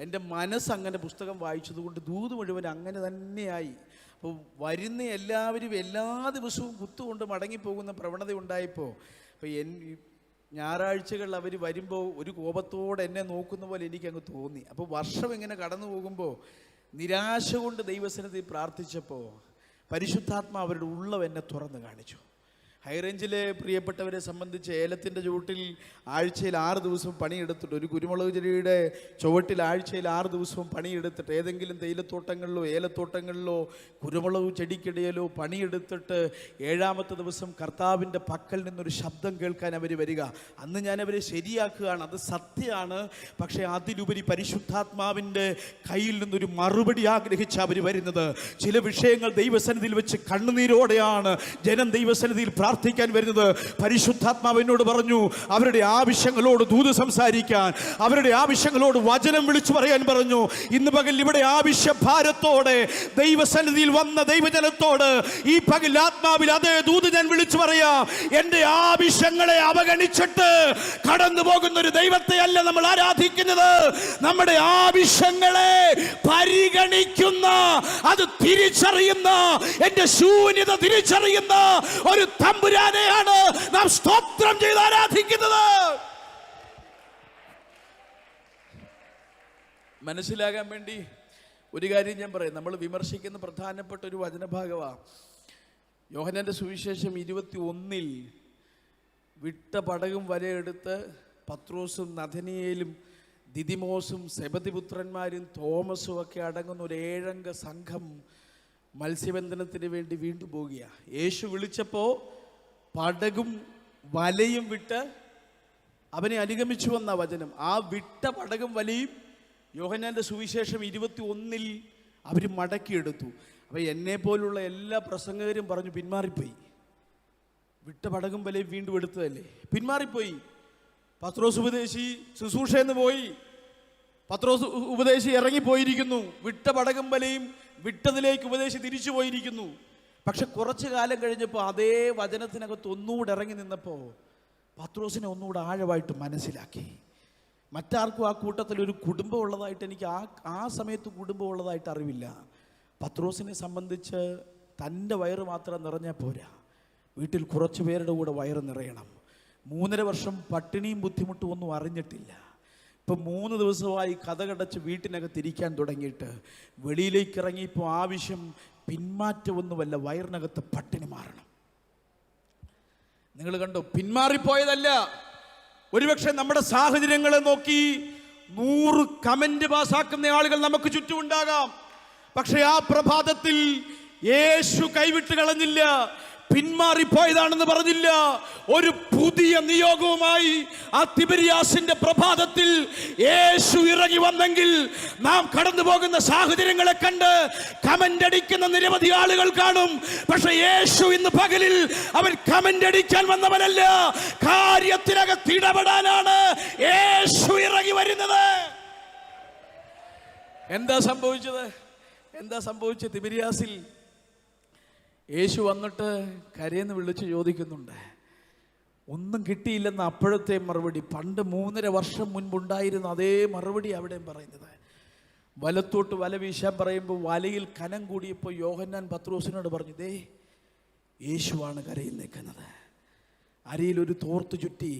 എൻ്റെ മനസ്സ് അങ്ങനെ പുസ്തകം വായിച്ചതുകൊണ്ട് ദൂത് മുഴുവൻ അങ്ങനെ തന്നെയായി. അപ്പോൾ വരുന്ന എല്ലാവരും എല്ലാ ദിവസവും കുത്തുകൊണ്ട് മടങ്ങിപ്പോകുന്ന പ്രവണത ഉണ്ടായപ്പോൾ അപ്പോൾ ഞായറാഴ്ചകളിൽ അവർ വരുമ്പോൾ ഒരു കോപത്തോടെ എന്നെ നോക്കുന്ന പോലെ എനിക്കങ്ങ് തോന്നി. അപ്പോൾ വർഷം ഇങ്ങനെ കടന്നു പോകുമ്പോൾ നിരാശ കൊണ്ട് ദൈവസന്നിധിയിൽ പ്രാർത്ഥിച്ചപ്പോൾ പരിശുദ്ധാത്മാ അവരുടെ ഉള്ളം എന്നെ തുറന്ന് കാണിച്ചു. ഹൈറേഞ്ചിലെ പ്രിയപ്പെട്ടവരെ സംബന്ധിച്ച് ഏലത്തിൻ്റെ ചുവട്ടിൽ ആഴ്ചയിൽ 6 ദിവസവും പണിയെടുത്തിട്ട്, ഒരു കുരുമുളക് ചെടിയുടെ ചുവട്ടിൽ ആഴ്ചയിൽ 6 ദിവസവും പണിയെടുത്തിട്ട് ഏതെങ്കിലും തേയിലത്തോട്ടങ്ങളിലോ ഏലത്തോട്ടങ്ങളിലോ കുരുമുളക് ചെടിക്കിടയിലോ പണിയെടുത്തിട്ട് 7ാമത്തെ ദിവസം കർത്താവിൻ്റെ പക്കൽ നിന്നൊരു ശബ്ദം കേൾക്കാൻ അവർ വരിക. അന്ന് ഞാൻ അവരെ ശരിയാക്കുകയാണ്, അത് സത്യമാണ്. പക്ഷേ അതിലുപരി പരിശുദ്ധാത്മാവിൻ്റെ കയ്യിൽ നിന്നൊരു മറുപടി ആഗ്രഹിച്ച് അവർ വരുന്നത്. ചില വിഷയങ്ങൾ ദൈവസന്നിധിയിൽ വെച്ച് കണ്ണുനീരോടെയാണ് ജനം ദൈവസന്നിധിയിൽ പ്രാർത്ഥിക്കാൻ വരുന്നത്. പരിശുദ്ധാത്മാവ് എന്നോട് പറഞ്ഞു, അവരുടെ ആവശ്യങ്ങളോട് ദൂത് സംസാരിക്കാൻ, അവരുടെ ആവശ്യങ്ങളോട് വചനം വിളിച്ചു പറയാൻ പറഞ്ഞു. ഇന്ന് പകൽ ഇവിടെ ആവശ്യഭാരത്തോടെ ദൈവസന്നിധിയിൽ വന്ന ദൈവജനത്തോട് ഈ പകൽ ആത്മാവിൽ അതേ ദൂത് ഞാൻ വിളിച്ചു പറയാം. എൻ്റെ ആവശ്യങ്ങളെ അവഗണിച്ചിട്ട് കടന്നു പോകുന്ന ഒരു ദൈവത്തെ അല്ല നമ്മൾ ആരാധിക്കുന്നത്. നമ്മുടെ ആവശ്യങ്ങളെ പരിഗണിക്കുന്ന, അത് തിരിച്ചറിയുന്ന, എൻ്റെ ശൂന്യത തിരിച്ചറിയുന്ന ഒരു തമ്പുരാനെയാണ് നാം സ്തോത്രം ചെയ്ത് ആരാധിക്കുന്നത്. മനസ്സിലാകാൻ വേണ്ടി ഒരു കാര്യം ഞാൻ പറയാം. നമ്മൾ വിമർശിക്കുന്ന പ്രധാനപ്പെട്ട ഒരു വചനഭാഗമാണ് യോഹന്നാന്റെ സുവിശേഷം 21 വിട്ട പടകും വലയെടുത്ത് പത്രോസും നഥനിയേലും ദിദിമോസും സെബദിപുത്രന്മാരും തോമസും ഒക്കെ അടങ്ങുന്ന ഒരു 7 അംഗ സംഘം മത്സ്യബന്ധനത്തിന് വേണ്ടി വീണ്ടും പോകുകയാണ്. യേശു വിളിച്ചപ്പോൾ പടകും വലയും വിട്ട് അവനെ അനുഗമിച്ചു വന്ന വചനം. ആ വിട്ട പടകും വലയും യോഹന്നാന്റെ സുവിശേഷം 21 അവർ മടക്കിയെടുത്തു. അപ്പോൾ എന്നെ പോലുള്ള എല്ലാ പ്രസംഗകരും പറഞ്ഞു പിന്മാറിപ്പോയി. വിട്ട പടകും വലയും വീണ്ടും എടുത്തതല്ലേ, പിന്മാറിപ്പോയി. പത്രോസ് ഉപദേശി ശുശ്രൂഷയെന്ന് പോയി, പത്രോസ് ഉപദേശി ഇറങ്ങിപ്പോയിരിക്കുന്നു. വിട്ട പടകും വലയും വിട്ടതിലേക്ക് ഉപദേശി തിരിച്ചു പോയിരിക്കുന്നു. പക്ഷെ കുറച്ചു കാലം കഴിഞ്ഞപ്പോൾ അതേ വചനത്തിനകത്ത് ഒന്നുകൂടെ ഇറങ്ങി നിന്നപ്പോൾ പത്രോസിനെ ഒന്നുകൂടെ ആഴമായിട്ട് മനസ്സിലാക്കി. മറ്റാർക്കും ആ കൂട്ടത്തിൽ ഒരു കുടുംബം ഉള്ളതായിട്ട് എനിക്ക് ആ സമയത്ത് കുടുംബം ഉള്ളതായിട്ട് അറിവില്ല. പത്രോസിനെ സംബന്ധിച്ച് തൻ്റെ വയറ് മാത്രം നിറഞ്ഞാൽ പോരാ, വീട്ടിൽ കുറച്ച് പേരുടെ കൂടെ വയറ് നിറയണം. 3.5 വർഷം പട്ടിണിയും ബുദ്ധിമുട്ടും ഒന്നും അറിഞ്ഞിട്ടില്ല. ഇപ്പം 3 ദിവസമായി കഥകടച്ച് വീട്ടിനകത്തിരിക്കാൻ തുടങ്ങിയിട്ട് വെളിയിലേക്ക് ഇറങ്ങിയപ്പോൾ ആവശ്യം പിന്മാറ്റമൊന്നുമല്ല, വയറിനകത്ത് പട്ടിണി മാറണം. നിങ്ങൾ കണ്ടോ, പിന്മാറിപ്പോയതല്ല. ഒരുപക്ഷെ നമ്മുടെ സാഹചര്യങ്ങളെ നോക്കി 100 കമന്റ് പാസ്സാക്കുന്ന ആളുകൾ നമുക്ക് ചുറ്റുമുണ്ടാകാം. പക്ഷെ ആ പ്രഭാതത്തിൽ യേശു കൈവിട്ട് കളഞ്ഞില്ല, പിന്മാറിപ്പോയതാണെന്ന് പറഞ്ഞില്ല. ഒരു പുതിയ നിയോഗവുമായി ആ തിബരിയാസിന്റെ പ്രഭാതത്തിൽ യേശു ഇറങ്ങി വന്നെങ്കിൽ നാം കടന്നു പോകുന്ന സാഹചര്യങ്ങളെ കണ്ട് കമന്റ് അടിക്കുന്ന നിരവധി ആളുകൾ കാണും. പക്ഷെ യേശു ഇന്ന് പകലിൽ അവൻ കമന്റ് അടിക്കാൻ വന്നവനല്ല, കാര്യത്തിനകത്ത് ഇടപെടാനാണ് യേശു ഇറങ്ങി വരുന്നത്. എന്താ സംഭവിച്ചത്? തിബരിയാസിൽ യേശു വന്നിട്ട് കരയെന്ന് വിളിച്ച് ചോദിക്കുന്നുണ്ട്. ഒന്നും കിട്ടിയില്ലെന്ന് അപ്പോഴത്തെ മറുപടി. പണ്ട് 3.5 വർഷം മുൻപുണ്ടായിരുന്ന അതേ മറുപടി അവിടെയും പറയുന്നത്. വലത്തോട്ട് വല വീശാൻ പറയുമ്പോൾ വലയിൽ കനം കൂടിയപ്പോൾ യോഹന്നാൻ പത്രോസിനോട് പറഞ്ഞു, ദേ യേശുവാണ് കരയിൽ നിൽക്കുന്നത്. അരയിൽ ഒരു തോർത്ത് ചുറ്റി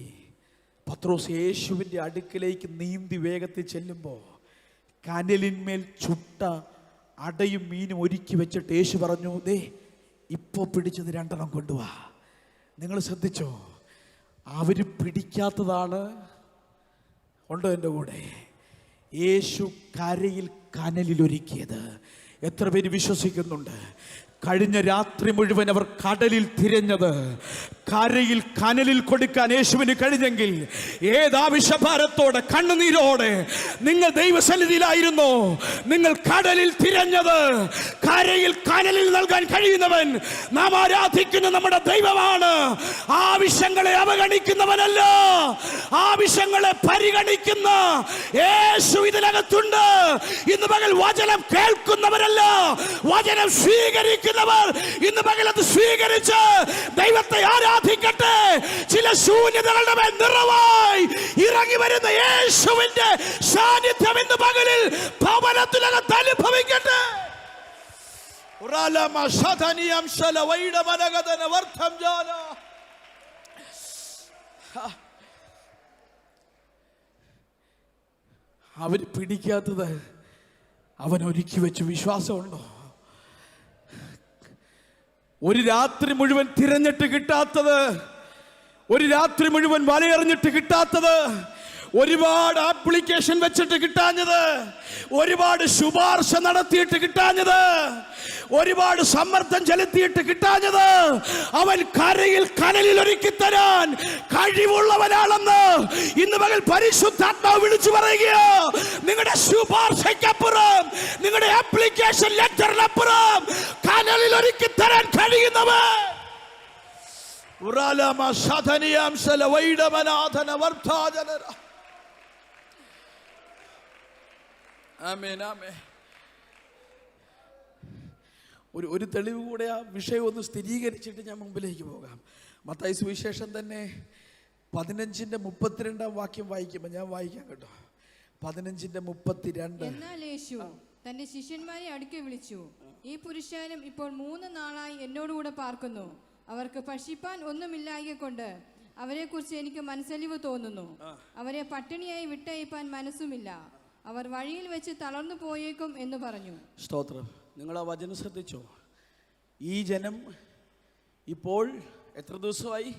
പത്രോസ് യേശുവിൻ്റെ അടുക്കിലേക്ക് നീന്തി വേഗത്തിൽ ചെല്ലുമ്പോൾ കനലിന്മേൽ ചുട്ട അടയും മീനും ഒരുക്കി വെച്ചിട്ട് യേശു പറഞ്ഞു, ദേ ഇപ്പോൾ പിടിച്ചത് 2 എണ്ണം കൊണ്ടുവാ. നിങ്ങൾ ശ്രദ്ധിച്ചോ? അവർ പിടിക്കാത്തതാണ്. ഉണ്ടോ എൻ്റെ കൂടെ? യേശു കരയിൽ കനലിലൊരുക്കിയത് എത്ര പേര് വിശ്വസിക്കുന്നുണ്ട്? കഴിഞ്ഞ രാത്രി മുഴുവൻ അവർ കടലിൽ തിരഞ്ഞത് കരയിൽ കനലിൽ കൊടുക്കാൻ യേശുവിന് കഴിഞ്ഞെങ്കിൽ ഏതാവശ്യഭാരത്തോടെ കണ്ണുനീരോടെ നിങ്ങൾ ദൈവസന്നിധിയിലായിരുന്നു, നിങ്ങൾ കടലിൽ തിരഞ്ഞത് കരയിൽ കനലിൽ നൽകാൻ കഴിയുന്നവൻ നാം ആരാധിക്കുന്ന നമ്മുടെ ദൈവമാണ്. ആവശ്യങ്ങളെ അവഗണിക്കുന്നവനല്ല, ആവശ്യങ്ങളെ പരിഗണിക്കുന്ന യേശു ഇതിനകത്തുണ്ട്. ഇന്ന് പകൽ വചനം കേൾക്കുന്നവരല്ല, വചനം സ്വീകരിക്കുന്നവർ ഇന്ന് പകൽ അത് സ്വീകരിച്ച് ദൈവത്തെ ആരാധിക്കട്ടെ. ചില ശൂന്യതകളുടെ മേൽ നിറവായി ഇറങ്ങി വരുന്ന യേശുവിന്റെ സാന്നിധ്യം ഇന്ന് പകലിൽ ഭവനത്തിനകത്ത് അനുഭവിക്കട്ടെ. അവർ പിടിക്കാത്തത് അവൻ ഒരുക്കി വെച്ച് വിശ്വാസമുണ്ടോ? ഒരു രാത്രി മുഴുവൻ തിരഞ്ഞിട്ട് കിട്ടാത്തത്, ഒരു രാത്രി മുഴുവൻ വലയെറിഞ്ഞിട്ട് കിട്ടാത്തത്, ഒരുപാട് ആപ്ലിക്കേഷൻ വെച്ചിട്ട് കിട്ടാഞ്ഞത്, ഒരുപാട് ശുപാർശ നടത്തിയിട്ട് കിട്ടാഞ്ഞത്, ഒരുപാട് സമ്മർദ്ദം ചെലുത്തിയിട്ട് കിട്ടാഞ്ഞത്, അവൻ കരയിൽ കനലിൽ ഒരുക്കി തരാൻ കഴിവുള്ളവനാണെന്ന് ഇന്ന് പകൽ പരിശുദ്ധാത്മാവ് വിളിച്ചു പറയുകയോ. നിങ്ങളുടെ ശുപാർശയ്ക്കപ്പുറം, നിങ്ങളുടെ ആപ്ലിക്കേഷൻ ലെറ്ററിനപ്പുറം കനലിൽ ഒരുക്കി തരാൻ കഴിയുന്നവൻ. ഒരു തെളിവ് കൂടെ ആ വിഷയം ഒന്ന് സ്ഥിരീകരിച്ചിട്ട് ഞാൻ മുമ്പിലേക്ക് പോകാം. മത്തായി സുവിശേഷം തന്നെ 15:32 വാക്യം വായിക്കുമ്പോൾ, ഞാൻ വായിക്കാം കേട്ടോ. 15:32. എന്നാൽ യേശു തന്റെ ശിഷ്യന്മാരെ അടുക്കെ വിളിച്ചു, ഈ പുരുഷാരം ഇപ്പോൾ 3 നാളായി എന്നോടുകൂടെ പാർക്കുന്നു. അവർക്ക് ഭക്ഷിപ്പാൻ ഒന്നുമില്ലായ്ക കൊണ്ട് അവരെ കുറിച്ച് എനിക്ക് മനസ്സലിവ് തോന്നുന്നു. അവരെ പട്ടിണിയായി വിട്ടയപ്പാൻ മനസ്സുമില്ല. അവർ വഴിയിൽ വെച്ച് തളർന്നു പോയേക്കും എന്ന് പറഞ്ഞു. സ്തോത്രം. നിങ്ങൾ ആ വചനം ശ്രദ്ധിച്ചോ? ഈ ജനം ഇപ്പോൾ എത്ര ദിവസമായി?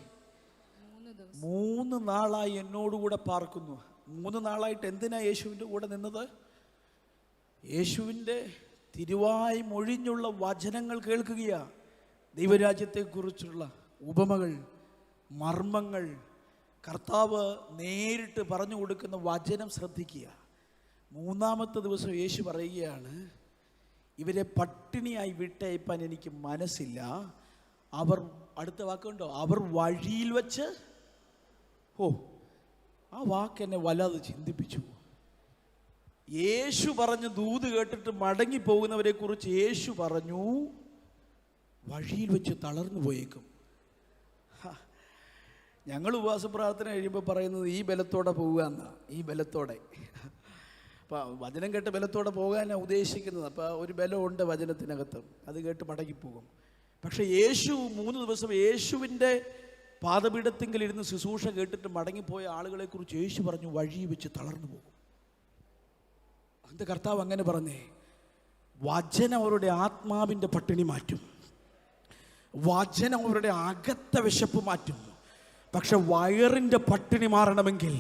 3 നാളായി എന്നോടുകൂടെ പാർക്കുന്നു. 3 നാളായിട്ട് എന്തിനാ യേശുവിൻ്റെ കൂടെ നിന്നത്? യേശുവിൻ്റെ തിരുവായി മൊഴിഞ്ഞുള്ള വചനങ്ങൾ കേൾക്കുകയാ. ദൈവരാജ്യത്തെക്കുറിച്ചുള്ള ഉപമകൾ, മർമ്മങ്ങൾ, കർത്താവ് നേരിട്ട് പറഞ്ഞു കൊടുക്കുന്ന വചനം ശ്രദ്ധിക്കുക. 3-ാമത്തെ ദിവസം യേശു പറയുകയാണ്, ഇവരെ പട്ടിണിയായി വിട്ടയപ്പാൻ എനിക്ക് മനസ്സില്ല. അവർ, അടുത്ത വാക്കുണ്ടോ, അവർ വഴിയിൽ വച്ച്. ആ വാക്ക് എന്നെ വല്ലാതെ ചിന്തിപ്പിച്ചു. യേശു പറഞ്ഞു ദൂത് കേട്ടിട്ട് മടങ്ങിപ്പോകുന്നവരെ കുറിച്ച് യേശു പറഞ്ഞു വഴിയിൽ വെച്ച് തളർന്നു പോയേക്കും. ഞങ്ങൾ ഉപവാസ പ്രാർത്ഥന കഴിയുമ്പോൾ പറയുന്നത് ഈ ബലത്തോടെ പോകുക എന്നാ. ഈ ബലത്തോടെ, അപ്പം വചനം കേട്ട് ബലത്തോടെ പോകാനാണ് ഉദ്ദേശിക്കുന്നത്. അപ്പോൾ ഒരു ബലമുണ്ട് വചനത്തിനകത്ത്, അത് കേട്ട് മടങ്ങിപ്പോകും. പക്ഷേ യേശു 3 ദിവസം യേശുവിൻ്റെ പാദപീഠത്തിങ്കിൽ ഇരുന്ന് ശുശ്രൂഷ കേട്ടിട്ട് മടങ്ങിപ്പോയ ആളുകളെക്കുറിച്ച് യേശു പറഞ്ഞു വഴി വെച്ച് തളർന്നു പോകും. അതിൻ്റെ കർത്താവ് അങ്ങനെ പറഞ്ഞേ, വചനം അവരുടെ ആത്മാവിൻ്റെ പട്ടിണി മാറ്റും, വചനം അവരുടെ അകത്തെ വിശപ്പ് മാറ്റും. പക്ഷെ വയറിൻ്റെ പട്ടിണി മാറണമെങ്കിൽ,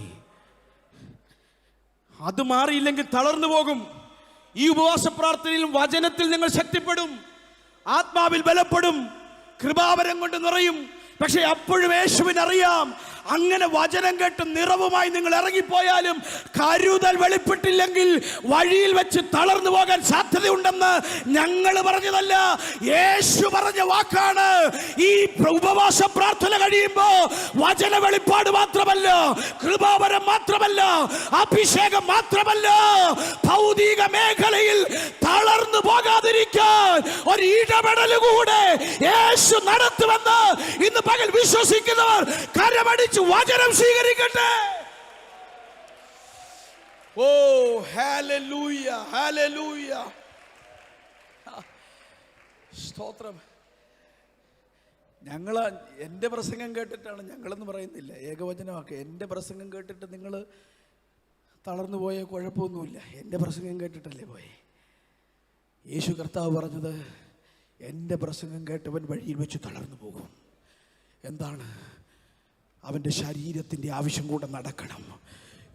അത് മാറിയില്ലെങ്കിൽ തളർന്നു പോകും. ഈ ഉപവാസ പ്രാർത്ഥനയിലും വചനത്തിൽ നിങ്ങൾ ശക്തിപ്പെടും, ആത്മാവിൽ ബലപ്പെടും, കൃപാവരം കൊണ്ട് നിറയും. പക്ഷെ അപ്പോഴും യേശുവിനറിയാം, അങ്ങനെ വചനം കേട്ട് നിറവുമായി നിങ്ങൾ ഇറങ്ങിപ്പോയാലും കരുതൽ വെളിപ്പെട്ടില്ലെങ്കിൽ വഴിയിൽ വെച്ച് തളർന്നു പോകാൻ സാധ്യതയുണ്ടെന്ന് ഞങ്ങൾ പറഞ്ഞതല്ല, യേശു പറഞ്ഞ വാക്കാണ്. ഈ ഉപവാസ പ്രാർത്ഥന കഴിയുമ്പോ വചന വെളിപ്പാട് മാത്രമല്ല, കൃപാവരം മാത്രമല്ല, അഭിഷേകം മാത്രമല്ല, ഭൗതിക മേഖലയിൽ തളർന്നു പോകാതിരിക്കാൻ ഒരു ഇടപെടൽ കൂടെ യേശു നടത്തുമെന്ന് ഇന്ന് പകൽ വിശ്വസിക്കുന്നവർ കരമടിച്ച് വചനം സ്വീകരിക്കട്ടെ. ഓ ഹല്ലേലൂയ, ഹല്ലേലൂയ, സ്തോത്രം. എൻ്റെ പ്രസംഗം കേട്ടിട്ടാണ്, ഞങ്ങളെന്ന് പറയുന്നില്ല, ഏകവചനമാക്കുക. എൻ്റെ പ്രസംഗം കേട്ടിട്ട് നിങ്ങൾ തളർന്നു പോയ കുഴപ്പമൊന്നുമില്ല. എൻ്റെ പ്രസംഗം കേട്ടിട്ടല്ലേ പോയെ. യേശു കർത്താവ് പറഞ്ഞത്, എൻ്റെ പ്രസംഗം കേട്ടവൻ വഴിയിൽ വെച്ച് തളർന്നു പോകും. എന്താണ്? അവൻ്റെ ശരീരത്തിൻ്റെ ആവശ്യം കൂടെ നടക്കണം.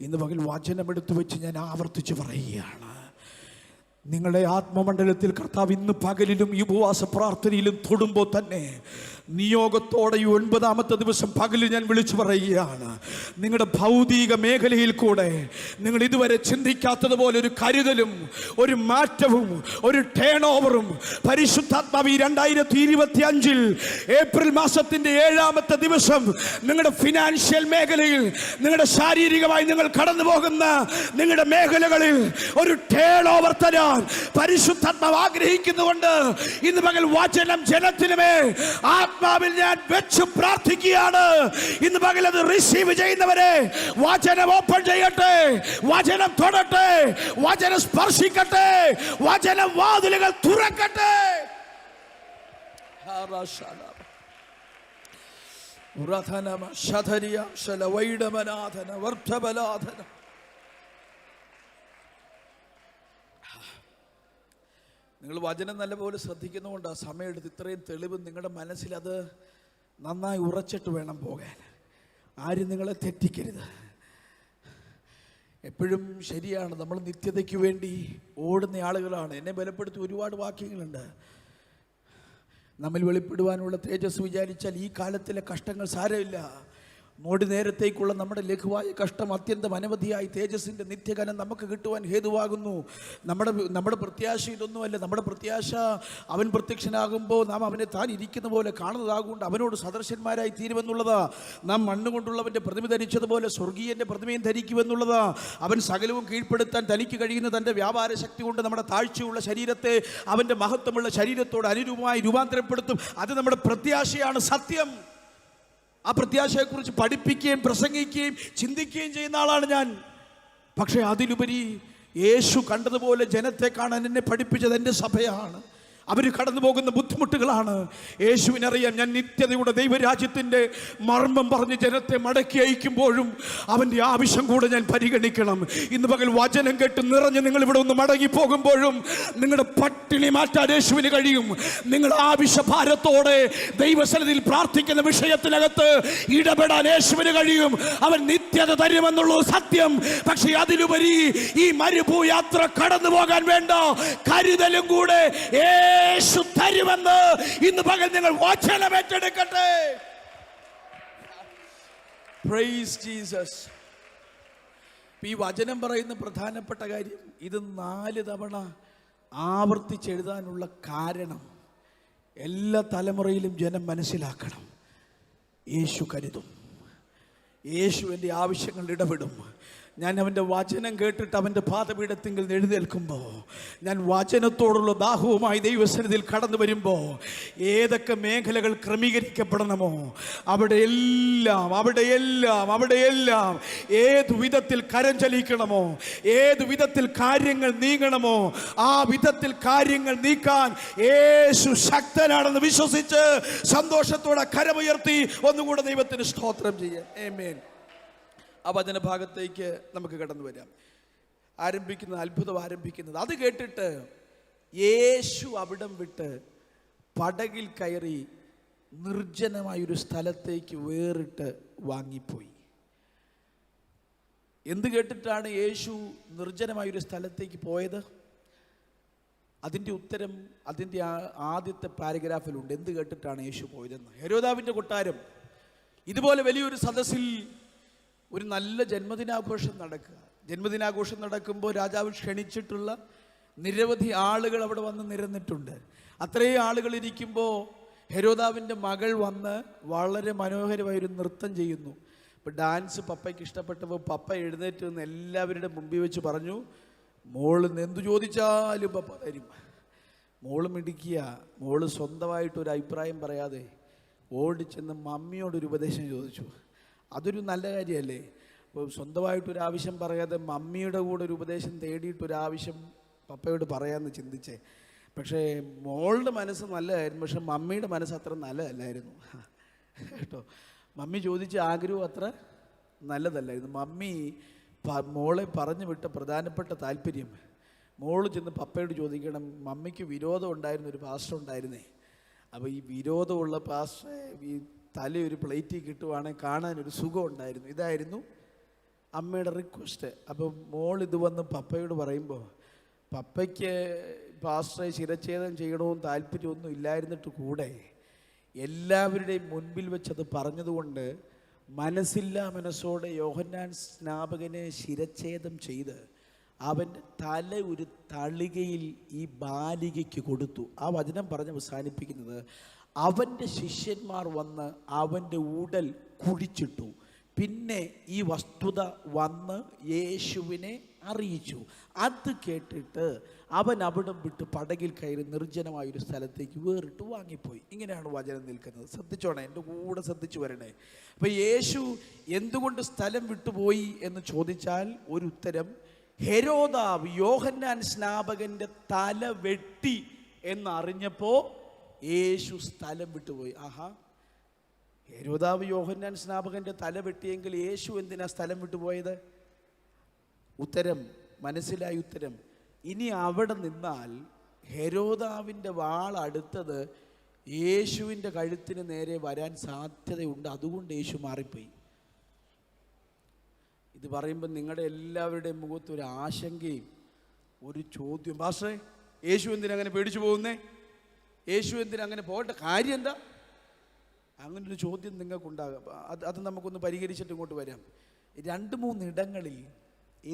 ഇന്ന് പകൽ വചനമെടുത്തു വെച്ച് ഞാൻ ആവർത്തിച്ച് പറയുകയാണ്, നിങ്ങളുടെ ആത്മമണ്ഡലത്തിൽ കർത്താവ് ഇന്ന് പകലിലും ഈ ഉപവാസ പ്രാർത്ഥനയിലും തൊടുമ്പോൾ തന്നെ നിയോഗത്തോടെ ഈ 9-ാമത്തെ ദിവസം പകലിൽ ഞാൻ വിളിച്ചു പറയുകയാണ്, നിങ്ങളുടെ ഭൗതിക മേഖലയിൽ കൂടെ നിങ്ങൾ ഇതുവരെ ചിന്തിക്കാത്തതുപോലെ ഒരു കരുതലും ഒരു മാറ്റവും ഒരു ടേൺ ഓവറും പരിശുദ്ധാത്മാവ് ഈ 2025 ഏപ്രിൽ മാസത്തിൻ്റെ 7-ാമത്തെ ദിവസം നിങ്ങളുടെ ഫിനാൻഷ്യൽ മേഖലയിൽ, നിങ്ങളുടെ ശാരീരികമായി നിങ്ങൾ കടന്നു പോകുന്ന നിങ്ങളുടെ മേഖലകളിൽ ഒരു ടേൺ ഓവർ തരാൻ പരിശുദ്ധാത്മാവ് ആഗ്രഹിക്കുന്നുകൊണ്ട് ഇന്ന് പകൽ വചനം ജനത്തിനുമേ ആത്മാവിൽ ഞാൻ വെച്ച് പ്രാർത്ഥിക്കുകയാണ്. ഇന്ന് പകൽ അത് റിസീവ് ചെയ്യുന്നവരെ വചനം ഓപ്പൺ ചെയ്യട്ടെ, വചനം തൊടട്ടെ, വചനം സ്പർശിക്കട്ടെ, വചനം വാതിലുകൾ തുറക്കട്ടെ. നിങ്ങൾ വചനം നല്ലപോലെ ശ്രദ്ധിക്കുന്നതുകൊണ്ട് ആ സമയമെടുത്ത് ഇത്രയും തെളിവ് നിങ്ങളുടെ മനസ്സിൽ അത് നന്നായി ഉറച്ചിട്ട് വേണം പോകാൻ. ആരും നിങ്ങളെ തെറ്റിക്കരുത്. എപ്പോഴും ശരിയാണ്, നമ്മൾ നിത്യതയ്ക്ക് വേണ്ടി ഓടുന്ന ആളുകളാണ്. എന്നെ ബലപ്പെടുത്തി ഒരുപാട് വാക്യങ്ങളുണ്ട്. നമ്മിൽ വെളിപ്പെടുവാനുള്ള തേജസ് വിചാരിച്ചാൽ ഈ കാലത്തിലെ കഷ്ടങ്ങൾ സാരമില്ല. മോടി നേരത്തേക്കുള്ള നമ്മുടെ ലഘുവായ കഷ്ടം അത്യന്തം അനവധിയായി തേജസ്സിൻ്റെ നിത്യകനം നമുക്ക് കിട്ടുവാൻ ഹേതുവാകുന്നു. നമ്മുടെ പ്രത്യാശ ഇതൊന്നുമല്ല. നമ്മുടെ പ്രത്യാശ അവൻ പ്രത്യക്ഷനാകുമ്പോൾ നാം അവനെ താൻ ഇരിക്കുന്ന പോലെ കാണുന്നതാകൊണ്ട് അവനോട് സദൃശന്മാരായി തീരുമെന്നുള്ളതാ. നാം മണ്ണുകൊണ്ടുള്ളവൻ്റെ പ്രതിമ ധരിച്ചതുപോലെ സ്വർഗീയൻ്റെ പ്രതിമയും ധരിക്കുമെന്നുള്ളതാ. അവൻ സകലവും കീഴ്പ്പെടുത്താൻ തനിക്ക് കഴിയുന്ന തൻ്റെ വ്യാപാര ശക്തി കൊണ്ട് നമ്മുടെ താഴ്ചയുള്ള ശരീരത്തെ അവൻ്റെ മഹത്വമുള്ള ശരീരത്തോട് അനുരൂപമായി രൂപാന്തരപ്പെടുത്തും. അത് നമ്മുടെ പ്രത്യാശയാണ്, സത്യം. ആ പ്രത്യാശയെക്കുറിച്ച് പഠിപ്പിക്കുകയും പ്രസംഗിക്കുകയും ചിന്തിക്കുകയും ചെയ്യുന്ന ആളാണ് ഞാൻ. പക്ഷേ അതിലുപരി യേശു കണ്ടതുപോലെ ജനത്തെ കാണാൻ എന്നെ പഠിപ്പിച്ചത് എൻ്റെ സഭയാണ്. അവർ കടന്നു പോകുന്ന ബുദ്ധിമുട്ടുകളാണ്. യേശുവിനറിയാം ഞാൻ നിത്യതയുടെ ദൈവരാജ്യത്തിൻ്റെ മർമ്മം പറഞ്ഞ് ജനത്തെ മടക്കി അയക്കുമ്പോഴും അവൻ്റെ ആവശ്യം കൂടെ ഞാൻ പരിഗണിക്കണം. ഇന്ന് പകൽ വചനം കേട്ട് നിറഞ്ഞ് നിങ്ങൾ ഇവിടെ ഒന്ന് മടങ്ങി പോകുമ്പോഴും നിങ്ങളുടെ പട്ടിണി മാറ്റാൻ യേശുവിന് കഴിയും. നിങ്ങൾ ആവശ്യഭാരത്തോടെ ദൈവസന്നിധിയിൽ പ്രാർത്ഥിക്കുന്ന വിഷയത്തിനകത്ത് ഇടപെടാൻ യേശുവിന് കഴിയും. അവൻ നിത്യത തരുമെന്നുള്ളൂ സത്യം. പക്ഷേ അതിലുപരി ഈ മരുഭൂയാത്ര കടന്നു പോകാൻ വേണ്ട കരുതലും കൂടെ യേശു തരുമെന്ന് ഇന്ന് പകൽ നിങ്ങൾ വചനം ഏറ്റെടുക്കട്ടെ. Price Jesus. ഈ വചനം പറയുന്ന പ്രധാനപ്പെട്ട കാര്യം, ഇത് 4 തവണ ആവർത്തിച്ചെഴുതാനുള്ള കാരണം എല്ലാ തലമുറയിലും ജനം മനസ്സിലാക്കണം. യേശു കരുതും, യേശു എൻ്റെ ആവശ്യങ്ങൾ ഇടപെടും. ഞാൻ അവൻ്റെ വചനം കേട്ടിട്ട് അവൻ്റെ പാദപീഠത്തിങ്കിൽ എഴുന്നേൽക്കുമ്പോൾ, ഞാൻ വചനത്തോടുള്ള ദാഹവുമായി ദൈവസന്നിധിയിൽ കടന്നു വരുമ്പോൾ, ഏതൊക്കെ മേഖലകൾ ക്രമീകരിക്കപ്പെടണമോ അവിടെയെല്ലാം ഏതു വിധത്തിൽ കരം ചലിക്കണമോ, ഏതു വിധത്തിൽ കാര്യങ്ങൾ നീങ്ങണമോ ആ വിധത്തിൽ കാര്യങ്ങൾ നീക്കാൻ യേശു ശക്തനാണെന്ന് വിശ്വസിച്ച് സന്തോഷത്തോടെ കരമുയർത്തി ഒന്നുകൂടെ ദൈവത്തിന് സ്തോത്രം ചെയ്യാം. ആമേൻ. ആ വചനഭാഗത്തേക്ക് നമുക്ക് കടന്നു വരാം. അത്ഭുതം ആരംഭിക്കുന്നത് അത് കേട്ടിട്ട് യേശു അവിടം വിട്ട് പടകിൽ കയറി നിർജ്ജനമായൊരു സ്ഥലത്തേക്ക് വേറിട്ട് വാങ്ങിപ്പോയി. എന്ത് കേട്ടിട്ടാണ് യേശു നിർജ്ജനമായൊരു സ്ഥലത്തേക്ക് പോയത്? അതിൻ്റെ ഉത്തരം അതിൻ്റെ ആദ്യത്തെ പാരഗ്രാഫിലുണ്ട്. എന്ത് കേട്ടിട്ടാണ് യേശു പോയതെന്ന്. ഹെരോദാവിൻ്റെ കൊട്ടാരം, ഇതുപോലെ വലിയൊരു സദസ്സിൽ ഒരു നല്ല ജന്മദിനാഘോഷം നടക്കുക. ജന്മദിനാഘോഷം നടക്കുമ്പോൾ രാജാവ് ക്ഷണിച്ചിട്ടുള്ള നിരവധി ആളുകൾ അവിടെ വന്ന് നിരന്നിട്ടുണ്ട്. അത്രയും ആളുകൾ ഇരിക്കുമ്പോൾ ഹെരോദാവിൻ്റെ മകൾ വന്ന് വളരെ മനോഹരമായൊരു നൃത്തം ചെയ്യുന്നു. അപ്പോൾ ഡാൻസ് പപ്പയ്ക്ക് ഇഷ്ടപ്പെട്ടപ്പോൾ പപ്പ എഴുന്നേറ്റ് നിന്ന് എല്ലാവരുടെ മുമ്പിൽ വെച്ച് പറഞ്ഞു, മോള് എന്തു ചോദിച്ചാലും പപ്പ തരും. മോള് മിടിക്കുക. മോള് സ്വന്തമായിട്ടൊരു അഭിപ്രായം പറയാതെ ഓടിച്ചെന്ന് മമ്മിയോടൊരു ഉപദേശം ചോദിച്ചു. അതൊരു നല്ല കാര്യമല്ലേ? അപ്പോൾ സ്വന്തമായിട്ടൊരാവശ്യം പറയാതെ മമ്മിയുടെ കൂടെ ഒരു ഉപദേശം തേടിയിട്ടൊരാവശ്യം പപ്പയോട് പറയാമെന്ന് ചിന്തിച്ചേ. പക്ഷേ മോളുടെ മനസ്സ് നല്ലതായിരുന്നു, പക്ഷെ മമ്മിയുടെ മനസ്സ് അത്ര നല്ലതല്ലായിരുന്നു കേട്ടോ. മമ്മി ചോദിച്ച ആഗ്രഹം അത്ര നല്ലതല്ലായിരുന്നു. മമ്മി മോളെ പറഞ്ഞു വിട്ട പ്രധാനപ്പെട്ട താല്പര്യം, മോള് ചെന്ന് പപ്പയോട് ചോദിക്കണം, മമ്മിക്ക് വിരോധം ഉണ്ടായിരുന്ന ഒരു പാസ്റ്റർ ഉണ്ടായിരുന്നേ. അപ്പോൾ ഈ വിരോധമുള്ള പാസ്റ്ററെ ഈ തലയൊരു പ്ലേറ്റിൽ കിട്ടുവാണെങ്കിൽ കാണാനൊരു സുഖം ഉണ്ടായിരുന്നു. ഇതായിരുന്നു അമ്മയുടെ റിക്വസ്റ്റ്. അപ്പോൾ മോൾ ഇത് വന്ന് പപ്പയോട് പറയുമ്പോൾ, പപ്പയ്ക്ക് പാസ്റ്ററെ ശിരച്ഛേദം ചെയ്യണമെന്ന് താല്പര്യമൊന്നും ഇല്ലായിരുന്നിട്ട് കൂടെ എല്ലാവരുടെയും മുൻപിൽ വെച്ചത് പറഞ്ഞതുകൊണ്ട് മനസ്സില്ലാ മനസ്സോടെ യോഹന്നാൻ സ്നാപകനെ ശിരച്ഛേദം ചെയ്ത് അവൻ്റെ തല ഒരു തളികയിൽ ഈ ബാലികയ്ക്ക് കൊടുത്തു. ആ വചനം പറഞ്ഞ് അവസാനിപ്പിക്കുന്നത്, അവൻ്റെ ശിഷ്യന്മാർ വന്ന് അവൻ്റെ ഉടൽ കുഴിച്ചിട്ടു. പിന്നെ ഈ വസ്തുത വന്ന് യേശുവിനെ അറിയിച്ചു. അത് കേട്ടിട്ട് അവൻ അവിടം വിട്ട് പടകിൽ കയറി നിർജ്ജനമായൊരു സ്ഥലത്തേക്ക് വേറിട്ട് വാങ്ങിപ്പോയി. ഇങ്ങനെയാണ് വചനം നിൽക്കുന്നത്. ശ്രദ്ധിച്ചോണേ, എൻ്റെ കൂടെ ശ്രദ്ധിച്ചു വരണേ. അപ്പം യേശു എന്തുകൊണ്ട് സ്ഥലം വിട്ടുപോയി എന്ന് ചോദിച്ചാൽ ഒരു ഉത്തരം, ഹെരോദാവ് യോഹന്നാൻ സ്നാപകൻ്റെ തല വെട്ടി എന്നറിഞ്ഞപ്പോൾ യേശു സ്ഥലം വിട്ടുപോയി. ആഹാ, ഹെരോദാവ് യോഹന്നാൻ സ്നാപകന്റെ തല വെട്ടിയെങ്കിൽ യേശു എന്തിനാ സ്ഥലം വിട്ടുപോയത്? ഉത്തരം മനസ്സിലായി. ഉത്തരം, ഇനി അവിടെ നിന്നാൽ ഹെരോദാവിൻ്റെ വാൾ അടുത്തത് യേശുവിൻ്റെ കഴുത്തിന് നേരെ വരാൻ സാധ്യതയുണ്ട്. അതുകൊണ്ട് യേശു മാറിപ്പോയി. ഇത് പറയുമ്പോൾ നിങ്ങളുടെ എല്ലാവരുടെയും മുഖത്ത് ഒരു ആശങ്കയും ഒരു ചോദ്യം, പാസ്റ്ററേ യേശു എന്തിനങ്ങനെ പേടിച്ചു പോകുന്നേ? യേശു എന്തിനങ്ങനെ പോകേണ്ട കാര്യം എന്താ? അങ്ങനൊരു ചോദ്യം നിങ്ങൾക്കുണ്ടാകാം. അത് നമുക്കൊന്ന് പരിഹരിച്ചിട്ട് ഇങ്ങോട്ട് വരാം. 2-3 ഇടങ്ങളിൽ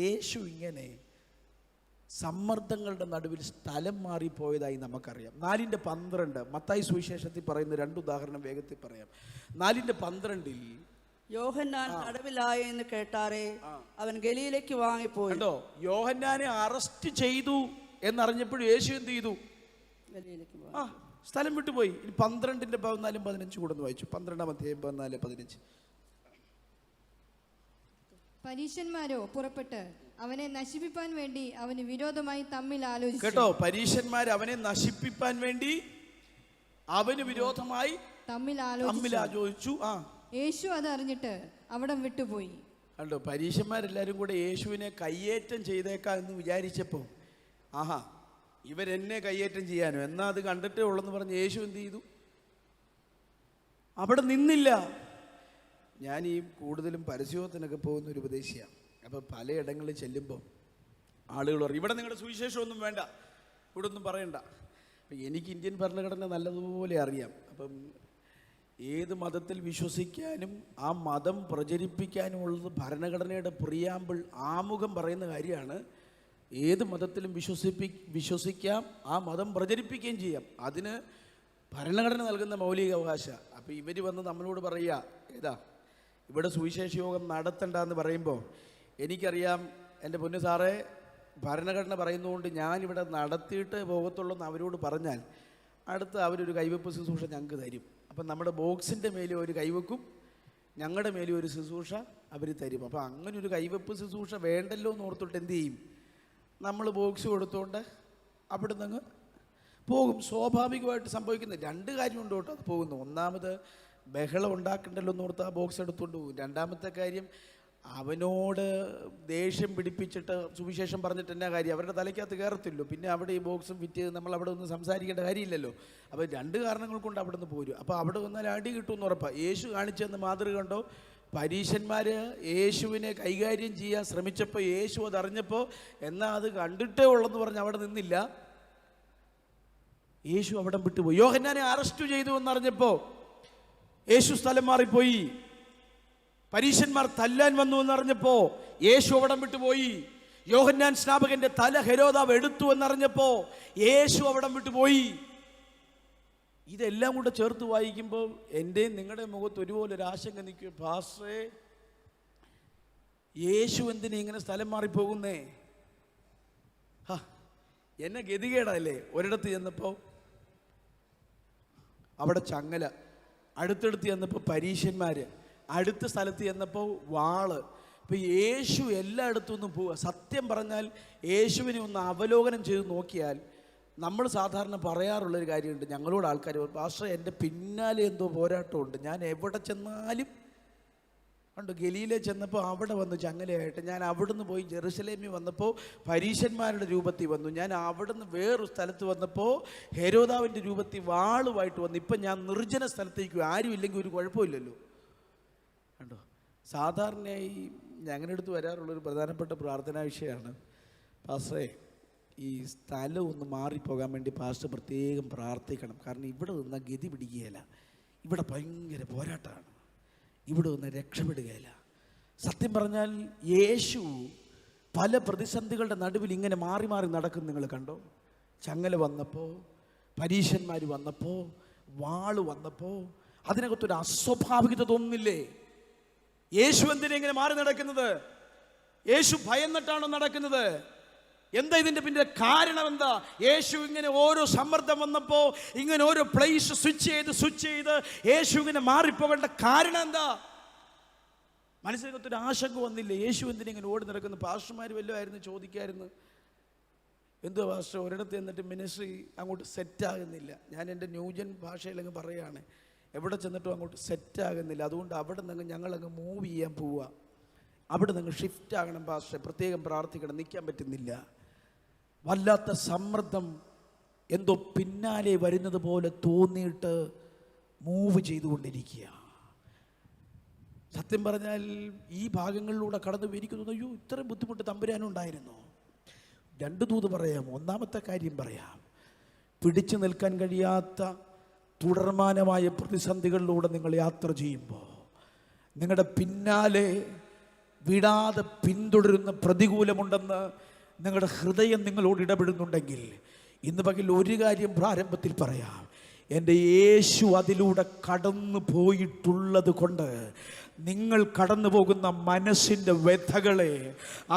യേശു ഇങ്ങനെ സമ്മർദ്ദങ്ങളുടെ നടുവിൽ സ്ഥലം മാറിപ്പോയതായി നമുക്കറിയാം. 4:12 മത്തായി സുവിശേഷത്തിൽ പറയുന്ന 2 ഉദാഹരണം വേഗത്തിൽ പറയാം. 4:12 യോഹന്നാൻ തടവിലായി എന്ന് കേട്ടാറേ അവൻ ഗലീലയ്ക്ക് വാങ്ങിപ്പോയി. കണ്ടോ, യോഹന്നാനെ അറസ്റ്റ് ചെയ്തു എന്നറിഞ്ഞപ്പോൾ യേശു എന്ത് ചെയ്തു? ഗലീലയ്ക്ക് സ്ഥലം വിട്ടുപോയി. ഇനി 12:14-15 കൂടെ ഒന്ന് വായിച്ചു. 12-14-15. പരീശന്മാരോ പുറപ്പെട്ട് അവനെ നശിപ്പിപ്പാൻ വേണ്ടി അവന് വിരോധമായി തമ്മിൽ ആലോചിച്ചു. കേട്ടോ, പരീശന്മാർ അവനെ നശിപ്പിക്കാൻ വേണ്ടി അവന് വിരോധമായി തമ്മിൽ ആലോചിച്ചു. യേശു അത് അറിഞ്ഞിട്ട് അവിടം വിട്ടുപോയി. കണ്ടോ, പരീശന്മാരെല്ലാരും കൂടെ യേശുവിനെ കയ്യേറ്റം ചെയ്തേക്കാം എന്ന് വിചാരിച്ചപ്പോൾ, ആഹാ ഇവരെന്നെ കയ്യേറ്റം ചെയ്യാനോ, എന്നാ അത് കണ്ടിട്ടേ ഉള്ളെന്ന് പറഞ്ഞ് യേശു എന്ത് ചെയ്തു? അവിടെ നിന്നില്ല. ഞാൻ ഈ കൂടുതലും പരസ്യത്തിനൊക്കെ പോകുന്ന ഒരു ഉപദേശിയാണ്. അപ്പം പലയിടങ്ങളിൽ ചെല്ലുമ്പോൾ ആളുകൾ പറയും, ഇവിടെ നിങ്ങളുടെ സുവിശേഷമൊന്നും വേണ്ട, ഇവിടെ ഒന്നും പറയണ്ട. അപ്പം എനിക്ക് ഇന്ത്യൻ ഭരണഘടന നല്ലതുപോലെ അറിയാം. അപ്പം ഏത് മതത്തിൽ വിശ്വസിക്കാനും ആ മതം പ്രചരിപ്പിക്കാനുമുള്ളത് ഭരണഘടനയുടെ പ്രിയാമ്പിൾ ആമുഖം പറയുന്ന കാര്യമാണ്. ഏത് മതത്തിലും വിശ്വസിക്കാം, ആ മതം പ്രചരിപ്പിക്കുകയും ചെയ്യാം. അതിന് ഭരണഘടന നൽകുന്ന മൗലിക അവകാശം. അപ്പോൾ ഇവർ വന്ന് നമ്മളോട് പറയുക, ഏതാ ഇവിടെ സുവിശേഷ യോഗം നടത്തണ്ടെന്ന് പറയുമ്പോൾ എനിക്കറിയാം, എൻ്റെ പൊന്നു സാറേ ഭരണഘടന പറയുന്നതുകൊണ്ട് ഞാനിവിടെ നടത്തിയിട്ട് പോകത്തുള്ളൂ എന്ന് അവരോട് പറഞ്ഞാൽ അടുത്ത് അവരൊരു കൈവെപ്പ് ശുശ്രൂഷ ഞങ്ങൾക്ക് തരും. അപ്പം നമ്മുടെ ബോക്സിൻ്റെ മേലെ ഒരു കൈവെക്കും, ഞങ്ങളുടെ മേലെ ഒരു ശുശ്രൂഷ അവർ തരും. അപ്പോൾ അങ്ങനെ ഒരു കൈവെപ്പ് ശുശ്രൂഷ വേണ്ടല്ലോ എന്ന് ഓർത്തിട്ട് എന്ത് ചെയ്യും? നമ്മൾ ബോക്സ് കൊടുത്തുകൊണ്ട് അവിടെ നിന്ന് പോകും. സ്വാഭാവികമായിട്ട് സംഭവിക്കുന്ന 2 കാര്യമുണ്ട് കേട്ടോ അത് പോകുന്നു. ഒന്നാമത് ബഹളം ഉണ്ടാക്കണ്ടല്ലോ എന്ന് ഓർത്ത് ആ ബോക്സ് എടുത്തുകൊണ്ട് പോകും. രണ്ടാമത്തെ കാര്യം, അവനോട് ദേഷ്യം പിടിപ്പിച്ചിട്ട് സുവിശേഷം പറഞ്ഞിട്ട് എന്നാ കാര്യം? അവരുടെ തലയ്ക്കകത്ത് കയറത്തില്ലോ. പിന്നെ അവിടെ ഈ ബോക്സും ഫിറ്റ് നമ്മൾ അവിടെ ഒന്നും സംസാരിക്കേണ്ട കാര്യമില്ലല്ലോ. അപ്പോൾ 2 കാരണങ്ങൾ കൊണ്ട് അവിടെ നിന്ന് പോരും. അപ്പോൾ അവിടെ വന്നാൽ അടി കിട്ടുമെന്ന് ഉറപ്പാണ്. യേശു കാണിച്ചെന്ന് മാതൃക കണ്ടോ? പരീശന്മാർ യേശുവിനെ കൈകാര്യം ചെയ്യാൻ ശ്രമിച്ചപ്പോൾ യേശു അതറിഞ്ഞപ്പോൾ എന്നാ അത് കണ്ടിട്ടേ ഉള്ളെന്ന് പറഞ്ഞ് അവിടെ നിന്നില്ല. യേശു അവിടെ വിട്ടുപോയി. യോഹന്നാനെ അറസ്റ്റ് ചെയ്തു എന്നറിഞ്ഞപ്പോൾ യേശു സ്ഥലം മാറിപ്പോയി. പരീശന്മാർ തല്ലാൻ വന്നു എന്നറിഞ്ഞപ്പോൾ യേശു അവിടം വിട്ടുപോയി. യോഹന്നാൻ സ്നാപകന്റെ തല ഹെരോദാവ് എടുത്തു എന്നറിഞ്ഞപ്പോൾ യേശു അവിടം വിട്ടുപോയി. ഇതെല്ലാം കൂടെ ചേർത്ത് വായിക്കുമ്പോൾ എൻ്റെയും നിങ്ങളുടെ മുഖത്ത് ഒരുപോലെ ഒരു ആശങ്ക നിൽക്കും. പാസ്റ്ററേ യേശു എന്തിനാ ഇങ്ങനെ സ്ഥലം മാറിപ്പോകുന്നേ? എന്നെ ഗതികേടല്ലേ. ഒരിടത്ത് ചെന്നപ്പോൾ അവിടെ ചങ്ങല, അടുത്തടുത്ത് ചെന്നപ്പോൾ പരീശന്മാർ, അടുത്ത സ്ഥലത്ത് ചെന്നപ്പോൾ വാള്. ഇപ്പം യേശു എല്ലായിടത്തും ഒന്നും പോവുക. സത്യം പറഞ്ഞാൽ യേശുവിനെ ഒന്ന് അവലോകനം ചെയ്ത് നോക്കിയാൽ നമ്മൾ സാധാരണ പറയാറുള്ളൊരു കാര്യമുണ്ട്. ഞങ്ങളോട് ആൾക്കാർ, പാസ്റ്റർ എൻ്റെ പിന്നാലെ എന്തോ പോരാട്ടമുണ്ട്, ഞാൻ എവിടെ ചെന്നാലും ഉണ്ട്. ഗലീലെ ചെന്നപ്പോൾ അവിടെ വന്നു ചങ്ങലയായിട്ട്. ഞാൻ അവിടുന്ന് പോയി ജെറുസലേമിൽ വന്നപ്പോൾ പരീശന്മാരുടെ രൂപത്തിൽ വന്നു. ഞാൻ അവിടുന്ന് വേറൊരു സ്ഥലത്ത് വന്നപ്പോൾ ഹെരോദാവിൻ്റെ രൂപത്തിൽ വാളുമായിട്ട് വന്നു. ഇപ്പം ഞാൻ നിർജ്ജന സ്ഥലത്തേക്ക്, ആരും ഇല്ലെങ്കിൽ ഒരു കുഴപ്പമില്ലല്ലോ. കണ്ടോ, സാധാരണയായി ഞങ്ങളുടെ അടുത്ത് വരാറുള്ളൊരു പ്രധാനപ്പെട്ട പ്രാർത്ഥനാ വിഷയമാണ്, പാസ്റ്ററേ ഈ സ്ഥലം ഒന്ന് മാറിപ്പോകാൻ വേണ്ടി പാസ്റ്റർ പ്രത്യേകം പ്രാർത്ഥിക്കണം. കാരണം ഇവിടെ നിന്ന ഗതി പിടിക്കുകയില്ല, ഇവിടെ ഭയങ്കര പോരാട്ടമാണ്, ഇവിടെ നിന്ന് രക്ഷപ്പെടുകയില്ല. സത്യം പറഞ്ഞാൽ യേശു പല പ്രതിസന്ധികളുടെ നടുവിൽ ഇങ്ങനെ മാറി മാറി നടക്കും. നിങ്ങൾ കണ്ടോ? ചങ്ങല വന്നപ്പോൾ, പരീശന്മാർ വന്നപ്പോൾ, വാള് വന്നപ്പോൾ അതിനകത്തൊരു അസ്വാഭാവികത തോന്നുന്നില്ലേ? യേശു എന്തിനാ ഇങ്ങനെ മാറി നടക്കുന്നത്? യേശു ഭയന്നിട്ടാണോ നടക്കുന്നത്? എന്താ ഇതിൻ്റെ പിന്നെ കാരണം? എന്താ യേശു ഇങ്ങനെ ഓരോ സമ്മർദ്ദം വന്നപ്പോൾ ഇങ്ങനെ ഓരോ പ്ലേസ് സ്വിച്ച് ചെയ്ത് യേശു ഇങ്ങനെ മാറിപ്പോകേണ്ട കാരണം എന്താ? മനസ്സിനകത്തൊരു ആശങ്ക വന്നില്ലേ? യേശു എന്തിനാ ഇങ്ങനെ ഓടി നടക്കുന്നു? പാസ്റ്റർമാർ വല്ലതും ആയിരുന്നു ചോദിക്കായിരുന്നു. എന്തോ ഭാഷ ഒരിടത്ത് എന്നിട്ട് മിനിസ്ട്രി അങ്ങോട്ട് സെറ്റാകുന്നില്ല. ഞാൻ എൻ്റെ ന്യൂജൻ ഭാഷയിലങ്ങ് പറയുകയാണ്, എവിടെ ചെന്നിട്ടും അങ്ങോട്ട് സെറ്റാകുന്നില്ല. അതുകൊണ്ട് അവിടെ നിന്ന് ഞങ്ങളങ്ങ് മൂവ് ചെയ്യാൻ പോവുക. അവിടെ നിന്ന് ഷിഫ്റ്റ് ആകണം ഭാഷ, പ്രത്യേകം പ്രാർത്ഥിക്കണം, നിൽക്കാൻ പറ്റുന്നില്ല. വല്ലാത്ത സമ്മർദ്ദം എന്തോ പിന്നാലെ വരുന്നത് പോലെ തോന്നിയിട്ട് മൂവ് ചെയ്തുകൊണ്ടിരിക്കുക. സത്യം പറഞ്ഞാൽ ഈ ഭാഗങ്ങളിലൂടെ കടന്നു പോയിരിക്കുന്നു. അയ്യോ, ഇത്രയും ബുദ്ധിമുട്ട് തമ്പുരാനുണ്ടായിരുന്നു. 2 ദൂത് പറയാം. ഒന്നാമത്തെ കാര്യം പറയാം, പിടിച്ചു നിൽക്കാൻ കഴിയാത്ത തുടർമാനമായ പ്രതിസന്ധികളിലൂടെ നിങ്ങൾ യാത്ര ചെയ്യുമ്പോൾ നിങ്ങളുടെ പിന്നാലെ വിടാതെ പിന്തുടരുന്ന പ്രതികൂലമുണ്ടെന്ന് നിങ്ങളുടെ ഹൃദയം നിങ്ങളോട് ഇടപെടുന്നുണ്ടെങ്കിൽ ഇന്ന് പകൽ ഒരു കാര്യം പ്രാരംഭത്തിൽ പറയാം, എൻ്റെ യേശു അതിലൂടെ കടന്നു പോയിട്ടുള്ളത് കൊണ്ട് നിങ്ങൾ കടന്നു പോകുന്ന മനസ്സിൻ്റെ വ്യഥകളെ,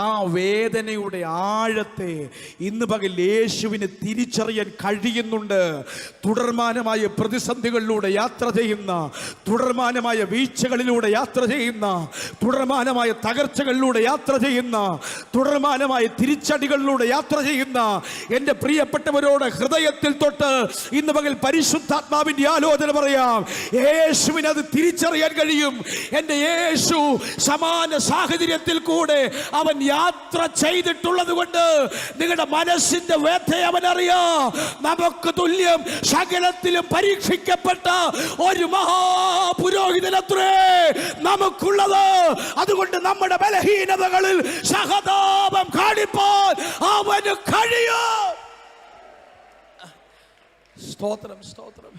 ആ വേദനയുടെ ആഴത്തെ ഇന്ന് പകൽ യേശുവിന് തിരിച്ചറിയാൻ കഴിയുന്നുണ്ട്. തുടർമാനമായ പ്രതിസന്ധികളിലൂടെ യാത്ര ചെയ്യുന്ന, തുടർമാനമായ വീഴ്ചകളിലൂടെ യാത്ര ചെയ്യുന്ന, തുടർമാനമായ തകർച്ചകളിലൂടെ യാത്ര ചെയ്യുന്ന, തുടർമാനമായ തിരിച്ചടികളിലൂടെ യാത്ര ചെയ്യുന്ന എൻ്റെ പ്രിയപ്പെട്ടവരോട് ഹൃദയത്തിൽ തൊട്ട് ഇന്ന് പകൽ പരിശുദ്ധാത്മാവിൻ്റെ ആലോചന പറയാം. യേശുവിന് അത് തിരിച്ചറിയാൻ കഴിയും. എൻ്റെ യേശു സമാന സാഹചര്യത്തിൽ കൂടെ അവൻ യാത്ര ചെയ്തിട്ടുള്ളത് കൊണ്ട് നിങ്ങളുടെ മനസ്സിന്റെ വ്യഥ അവൻ അറിയാം. നമുക്ക് തുല്യം സകലത്തിലും പരീക്ഷിക്കപ്പെട്ട ഒരു മഹാപുരോഹിതനത്രേ നമുക്കുള്ളത്. അതുകൊണ്ട് നമ്മുടെ ബലഹീനതകളിൽ സഹതാപം കാണിപ്പാൻ അവന് കഴിയും. സ്തോത്രം, സ്തോത്രം.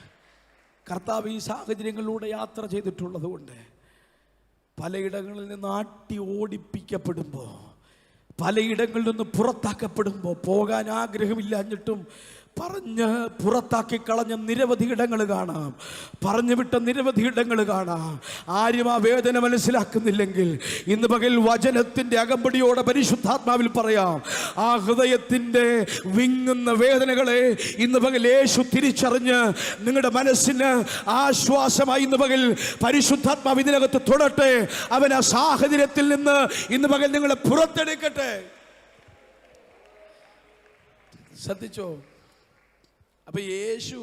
കർത്താവ് ഈ സാഹചര്യങ്ങളിലൂടെ യാത്ര ചെയ്തിട്ടുള്ളത് കൊണ്ട് പലയിടങ്ങളിൽ നിന്ന് ആട്ടി ഓടിപ്പിക്കപ്പെടുമ്പോൾ, പലയിടങ്ങളിൽ നിന്ന് പുറത്താക്കപ്പെടുമ്പോൾ, പോകാൻ ആഗ്രഹമില്ലാഞ്ഞിട്ടും പറഞ്ഞ് പുറത്താക്കി കളഞ്ഞ നിരവധി ഇടങ്ങൾ കാണാം, പറഞ്ഞു വിട്ട നിരവധി ഇടങ്ങൾ കാണാം. ആരും ആ വേദന മനസ്സിലാക്കുന്നില്ലെങ്കിൽ ഇന്ന് പകൽ വചനത്തിൻ്റെ അകമ്പടിയോടെ പരിശുദ്ധാത്മാവിൽ പറയാം, ആ ഹൃദയത്തിൻ്റെ വിങ്ങുന്ന വേദനകളെ ഇന്ന് പകൽ യേശു തിരിച്ചറിഞ്ഞ് നിങ്ങളുടെ മനസ്സിന് ആശ്വാസമായി ഇന്ന് പകൽ പരിശുദ്ധാത്മാവ് ഇതിനകത്ത് തൊടട്ടെ. അവൻ ആ സാഹചര്യത്തിൽ നിന്ന് ഇന്ന് പകൽ നിങ്ങളെ പുറത്തെടുക്കട്ടെ. ശ്രദ്ധിച്ചോ? അപ്പോൾ യേശു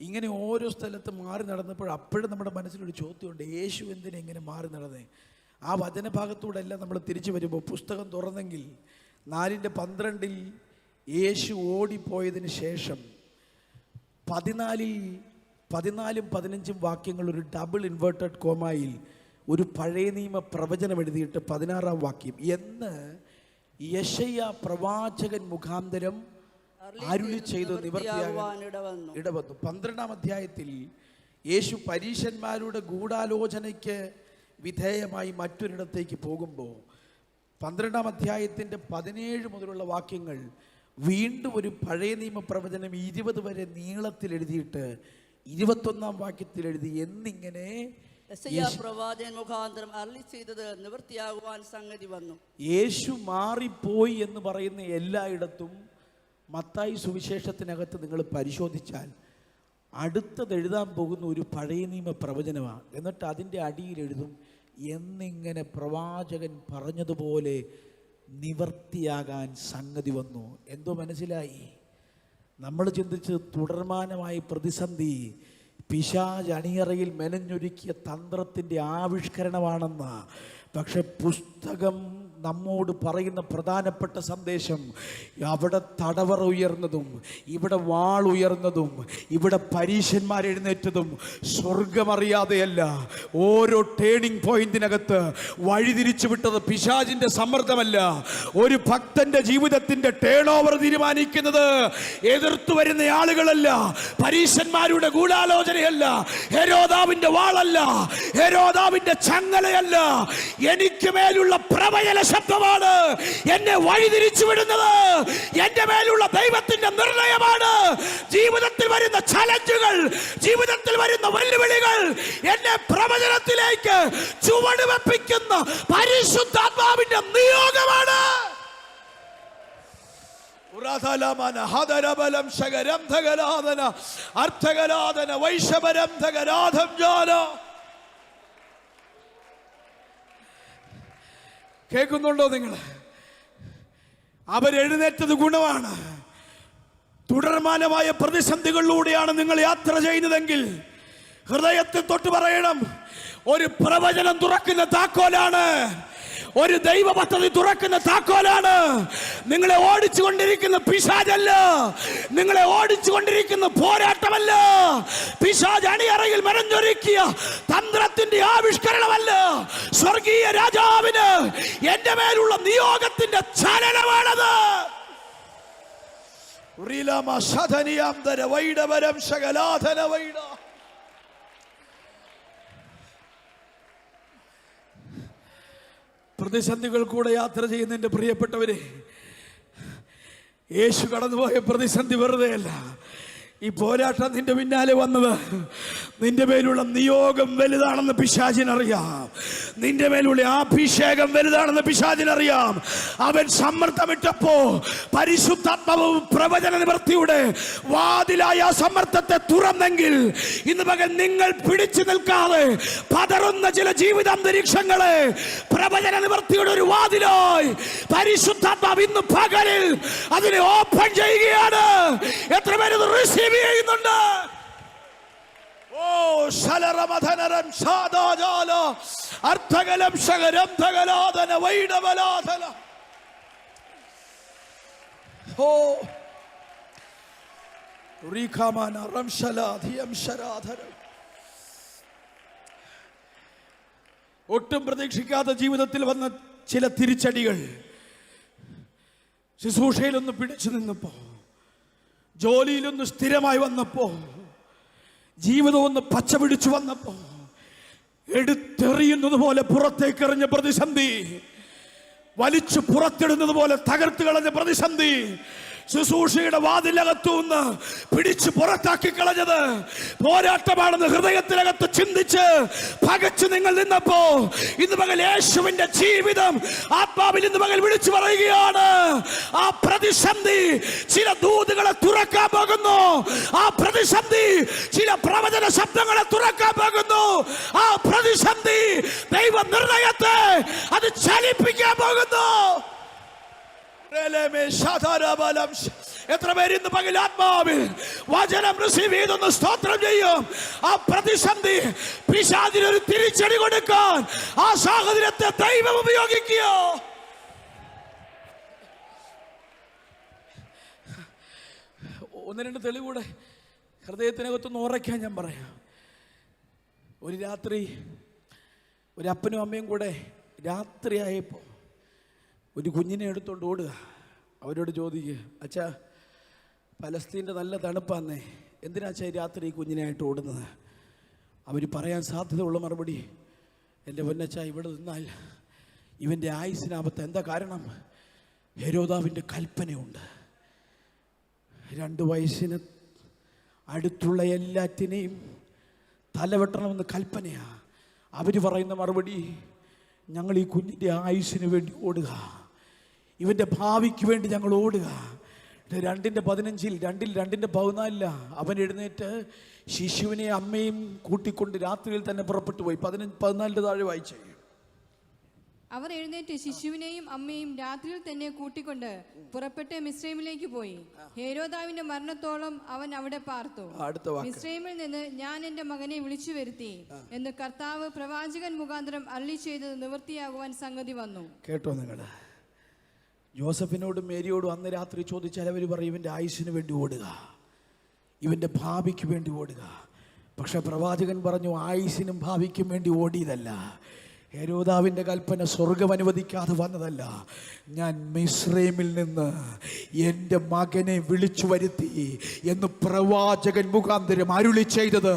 ഇങ്ങനെ ഓരോ സ്ഥലത്ത് മാറി നടന്നപ്പോൾ അപ്പോഴും നമ്മുടെ മനസ്സിലൊരു ചോദ്യമുണ്ട്, യേശു എന്തിനാ ഇങ്ങനെ മാറി നടന്നേ? ആ വചനഭാഗത്തൂടെ എല്ലാം നമ്മൾ തിരിച്ചു വരുമ്പോൾ പുസ്തകം തുറന്നെങ്കിൽ 4:12 യേശു ഓടിപ്പോയതിന് ശേഷം 14 15 വാക്യങ്ങൾ ഒരു ഡബിൾ ഇൻവേർട്ടഡ് കോമായിൽ ഒരു പഴയ നിയമ പ്രവചനം എഴുതിയിട്ട് 16 വാക്യം എന്ന് യെശയ്യാ പ്രവാചകൻ മുഖാന്തരം അരുളി ചെയ്തു നിവർത്തിയാകാൻ ഇടവന്നു. 12-ാം അധ്യായത്തിൽ യേശു പരീശന്മാരുടെ ഗൂഢാലോചനയ്ക്ക് വിധേയമായി മറ്റൊരിടത്തേക്ക് പോകുമ്പോൾ 12-ാം അധ്യായത്തിൻ്റെ 17 മുതലുള്ള വാക്യങ്ങൾ വീണ്ടും ഒരു പഴയ നിയമ പ്രവചനം 20 വരെ നീളത്തിൽ എഴുതിയിട്ട് 21-ാം വാക്യത്തിൽ എഴുതി എന്നിങ്ങനെ പ്രവാചകൻ മുഖാന്തരം അരുളി ചെയ്തത് നിവൃത്തിയാകുവാൻ സംഗതി വന്നു. യേശു മാറിപ്പോയി എന്ന് പറയുന്ന എല്ലായിടത്തും മത്തായി സുവിശേഷത്തിനകത്ത് നിങ്ങൾ പരിശോധിച്ചാൽ അടുത്തത് എഴുതാൻ പോകുന്ന ഒരു പഴയ നിയമ പ്രവചനമാണ്. എന്നിട്ട് അതിൻ്റെ അടിയിൽ എഴുതും എന്നിങ്ങനെ പ്രവാചകൻ പറഞ്ഞതുപോലെ നിവർത്തിയാകാൻ സംഗതി വന്നു. എന്തോ മനസ്സിലായി? നമ്മൾ ചിന്തിച്ച് തുടർമാനമായ പ്രതിസന്ധി പിശാച് അണിയറയിൽ മെനഞ്ഞൊരുക്കിയ തന്ത്രത്തിൻ്റെ ആവിഷ്കരണമാണെന്ന്. പക്ഷെ പുസ്തകം നമ്മോട് പറയുന്ന പ്രധാനപ്പെട്ട സന്ദേശം, അവിടെ തടവറ ഉയർന്നതും ഇവിടെ വാൾ ഉയർന്നതും ഇവിടെ പരീശന്മാർ എഴുന്നേറ്റതും സ്വർഗമറിയാതെയല്ല. ഓരോ ടേണിംഗ് പോയിന്റിനകത്ത് വഴിതിരിച്ചു വിട്ടത് പിശാചിന്റെ സമ്മർദ്ദമല്ല. ഒരു ഭക്തന്റെ ജീവിതത്തിന്റെ ടേൺ ഓവർ തീരുമാനിക്കുന്നത് എതിർത്തു വരുന്ന ആളുകളല്ല, പരീശന്മാരുടെ ഗൂഢാലോചനയല്ല, ഹെരോദാവിന്റെ വാളല്ല, ഹെരോദാവിന്റെ ചങ്ങലയല്ല. എനിക്ക് മേലുള്ള പ്രവചന ശബ്ദമാണ് എന്നെ വഴിതിരിച്ചു വിടുന്നത്. എന്റെ മേലുള്ള ദൈവത്തിന്റെ നിർണയമാണ്. ജീവിതത്തിൽ വരുന്ന ചലഞ്ചുകൾ, ജീവിതത്തിൽ വരുന്ന വെല്ലുവിളികൾ എന്നെ പ്രവചനത്തിലേക്ക് ചുവടുവെപ്പിക്കുന്ന പരിശുദ്ധാത്മാവിന്റെ നിയോഗമാണ്. കേൾക്കുന്നുണ്ടോ നിങ്ങൾ? അവരെഴുന്നേറ്റത് ഗുണമാണ്. തുടർമാനമായ പ്രതിസന്ധികളിലൂടെയാണ് നിങ്ങൾ യാത്ര ചെയ്യുന്നതെങ്കിൽ ഹൃദയത്തിൽ തൊട്ട് പറയണം, ഒരു പ്രവചനം തുറക്കുന്ന താക്കോലാണ്, ഒരു ദൈവ പദ്ധതി തുറക്കുന്ന താക്കോലാണ്. നിങ്ങളെ ഓടിച്ചുകൊണ്ടിരിക്കുന്ന പിശാചല്ല, നിങ്ങളെ ഓടിച്ചുകൊണ്ടിരിക്കുന്ന പോരാട്ടമല്ല, പിശാച് അണിയറയിൽ മെനഞ്ഞൊരുക്കിയ തന്ത്രത്തിന്റെ ആവിഷ്കരണമല്ല. സ്വർഗീയ രാജാവിന് എന്റെ മേലുള്ള നിയോഗത്തിന്റെ ചലനമാണത്. പ്രതിസന്ധികൾ കൂടെ യാത്ര ചെയ്യുന്ന എൻ്റെ പ്രിയപ്പെട്ടവരെ, യേശു കടന്നുപോയ പ്രതിസന്ധി വെറുതെയല്ല. ഈ പോരാട്ടം നിന്റെ പിന്നാലെ വന്നത് നിന്റെ മേലുള്ള നിയോഗം വലുതാണെന്ന് പിശാചിനറിയാം. നിന്റെ മേലുള്ള അഭിഷേകം വലുതാണെന്ന് പിശാചിനറിയാം. അവൻ സമ്മർദ്ദമിട്ടപ്പോ പരിശുദ്ധാത്മാവും പ്രവചന നിവൃത്തിയുടെ വാതിലായ ആ സമ്മർദ്ദത്തെ തുറന്നെങ്കിൽ ഇന്ന് പകൽ നിങ്ങൾ പിടിച്ചു നിൽക്കാതെ പതറുന്ന ചില ജീവിതാന്തരീക്ഷങ്ങളെ പ്രവചന നിവൃത്തിയുടെ ഒരു വാതിലായി പരിശുദ്ധാത്മാവ് ഇന്ന് പകലിൽ അതിനെ ഓപ്പൺ ചെയ്യുകയാണ്. എത്ര പേര് റിസീവ് ചെയ്യുന്നുണ്ട്? ഓ ശലരമധനരം സാദാജാല അർത്ഥകലം ശകരം തകലാദന വൈഡവലാദല. ഓ റീഖാമാന റംശലാധിയം ശരാധരം. ഒട്ടും പ്രതീക്ഷിക്കാത്ത ജീവിതത്തിൽ വന്ന ചില തിരിച്ചടികൾ ശുശ്രൂഷയിലൊന്ന് പിടിച്ചു നിന്നപ്പോ, ജോലിയിലൊന്ന് സ്ഥിരമായി വന്നപ്പോ, ജീവിതം ഒന്ന് പച്ച പിടിച്ചു വന്നപ്പോ, എടുത്തെറിയുന്നത് പോലെ പുറത്തേക്കെറിഞ്ഞ പ്രതിസന്ധി, വലിച്ചു പുറത്തിടുന്നത് പോലെ തകർത്ത് കളഞ്ഞ പ്രതിസന്ധി, ശുശ്രൂഷയുടെ വാതിലകത്തുനിന്ന് പിടിച്ചു പുറത്താക്കി കളഞ്ഞത് പോരാട്ടമാണെന്ന് ഹൃദയത്തിനകത്ത് ചിന്തിച്ച് പകച്ചു നിങ്ങൾ നിന്നപ്പോ ഇന്ന് പകൽ യേശുവിന്റെ ജീവിതം ആത്മാവിൽ ഇന്ന് പകൽ വിളിച്ചു പറയുകയാണ്. ആ പ്രതിസന്ധി ചില ദൂതുകളെ തുറക്കാൻ പോകുന്നു. ആ പ്രതിസന്ധി ചില പ്രവചന ശബ്ദങ്ങളെ തുറക്കാൻ പോകുന്നു. ആ പ്രതിസന്ധി ദൈവ നിർണയത്തെ അത് ചലിപ്പിക്കാൻ പോകുന്നു. എത്ര പേര് ഇന്ന് പകൽ ആത്മാവിൽ വചനം റിസീവ് ചെയ്തൊന്ന് സ്തോത്രം ചെയ്യും? ആ പ്രതിസന്ധി പിശാചിനൊരു തിരിച്ചടി കൊടുക്കാൻ ആ സാഹചര്യത്തെ ദൈവം ഉപയോഗിക്കുക. ഒന്ന് രണ്ട് തെളിവൂടെ ഹൃദയത്തിനകത്തൊന്ന് ഉറയ്ക്കാൻ ഞാൻ പറയാം. ഒരു രാത്രി ഒരു അപ്പനും അമ്മയും കൂടെ രാത്രിയായപ്പോൾ ഒരു കുഞ്ഞിനെ എടുത്തുകൊണ്ട് ഓടുക. അവരോട് ചോദിക്കുക, അച്ഛാ പലസ്തീൻ്റെ നല്ല തണുപ്പാന്നേ, എന്തിനാച്ചാ രാത്രി ഈ കുഞ്ഞിനായിട്ട് ഓടുന്നത്? അവർ പറയാൻ സാധ്യതയുള്ള മറുപടി, എൻ്റെ പൊന്നച്ചാ ഇവിടെ നിന്നാൽ ഇവൻ്റെ ആയുസ്സിനാപത്ത്. എന്താ കാരണം? ഹെരോദാവിൻ്റെ കൽപ്പനയുണ്ട്. 2 വയസ്സിന് അടുത്തുള്ള എല്ലാറ്റിനെയും തലവെട്ടണമെന്ന് കൽപ്പനയാ. അവർ പറയുന്ന മറുപടി, ഞങ്ങൾ ഈ കുഞ്ഞിൻ്റെ ആയുസ്സിന് വേണ്ടി ഓടുക, ഇവൻ്റെ ഭാവിക്ക് വേണ്ടി ഞങ്ങൾ ഓടുക. 2:15 2:14 അവൻ എഴുന്നേറ്റ് ശിശുവിനെ അമ്മയും കൂട്ടിക്കൊണ്ട് രാത്രിയിൽ തന്നെ പുറപ്പെട്ടു പോയി. 14 താഴെ വായിച്ചേ. അവർ എഴുന്നേറ്റ് ശിശുവിനെയും അമ്മയും രാത്രിയിൽ തന്നെ കൂട്ടിക്കൊണ്ട് പുറപ്പെട്ട് മിസ്രൈമിലേക്ക് പോയി. ഹേരോദാവിന്റെ മരണത്തോളം അവൻ അവിടെ പാർത്തു. മിസ്രൈമിൽ നിന്ന് ഞാൻ എന്റെ മകനെ വിളിച്ചു വരുത്തി എന്ന് കർത്താവ് പ്രവാചകൻ മുഖാന്തരം അരുളി ചെയ്തത് നിവൃത്തിയാകുവാൻ സംഗതി വന്നു. കേട്ടോ നിങ്ങള്? ജോസഫിനോടും മേരിയോടും അന്ന് രാത്രി ചോദിച്ചാൽ അവർ പറയും, ഇവൻ്റെ ആയുസ്സിന് വേണ്ടി ഓടുക, ഇവൻ്റെ ഭാവിക്ക് വേണ്ടി ഓടുക. പക്ഷെ പ്രവാചകൻ പറഞ്ഞു, ആയുസ്സിനും ഭാവിക്കും വേണ്ടി ഓടിയതല്ല. ഹെരോദാവിൻ്റെ കൽപ്പന സ്വർഗം അനുവദിക്കാതെ വന്നതല്ല. ഞാൻ മിസ്രൈമിൽ നിന്ന് എൻ്റെ മകനെ വിളിച്ചു വരുത്തി എന്ന് പ്രവാചകൻ മുഖാന്തരം അരുളി ചെയ്തത്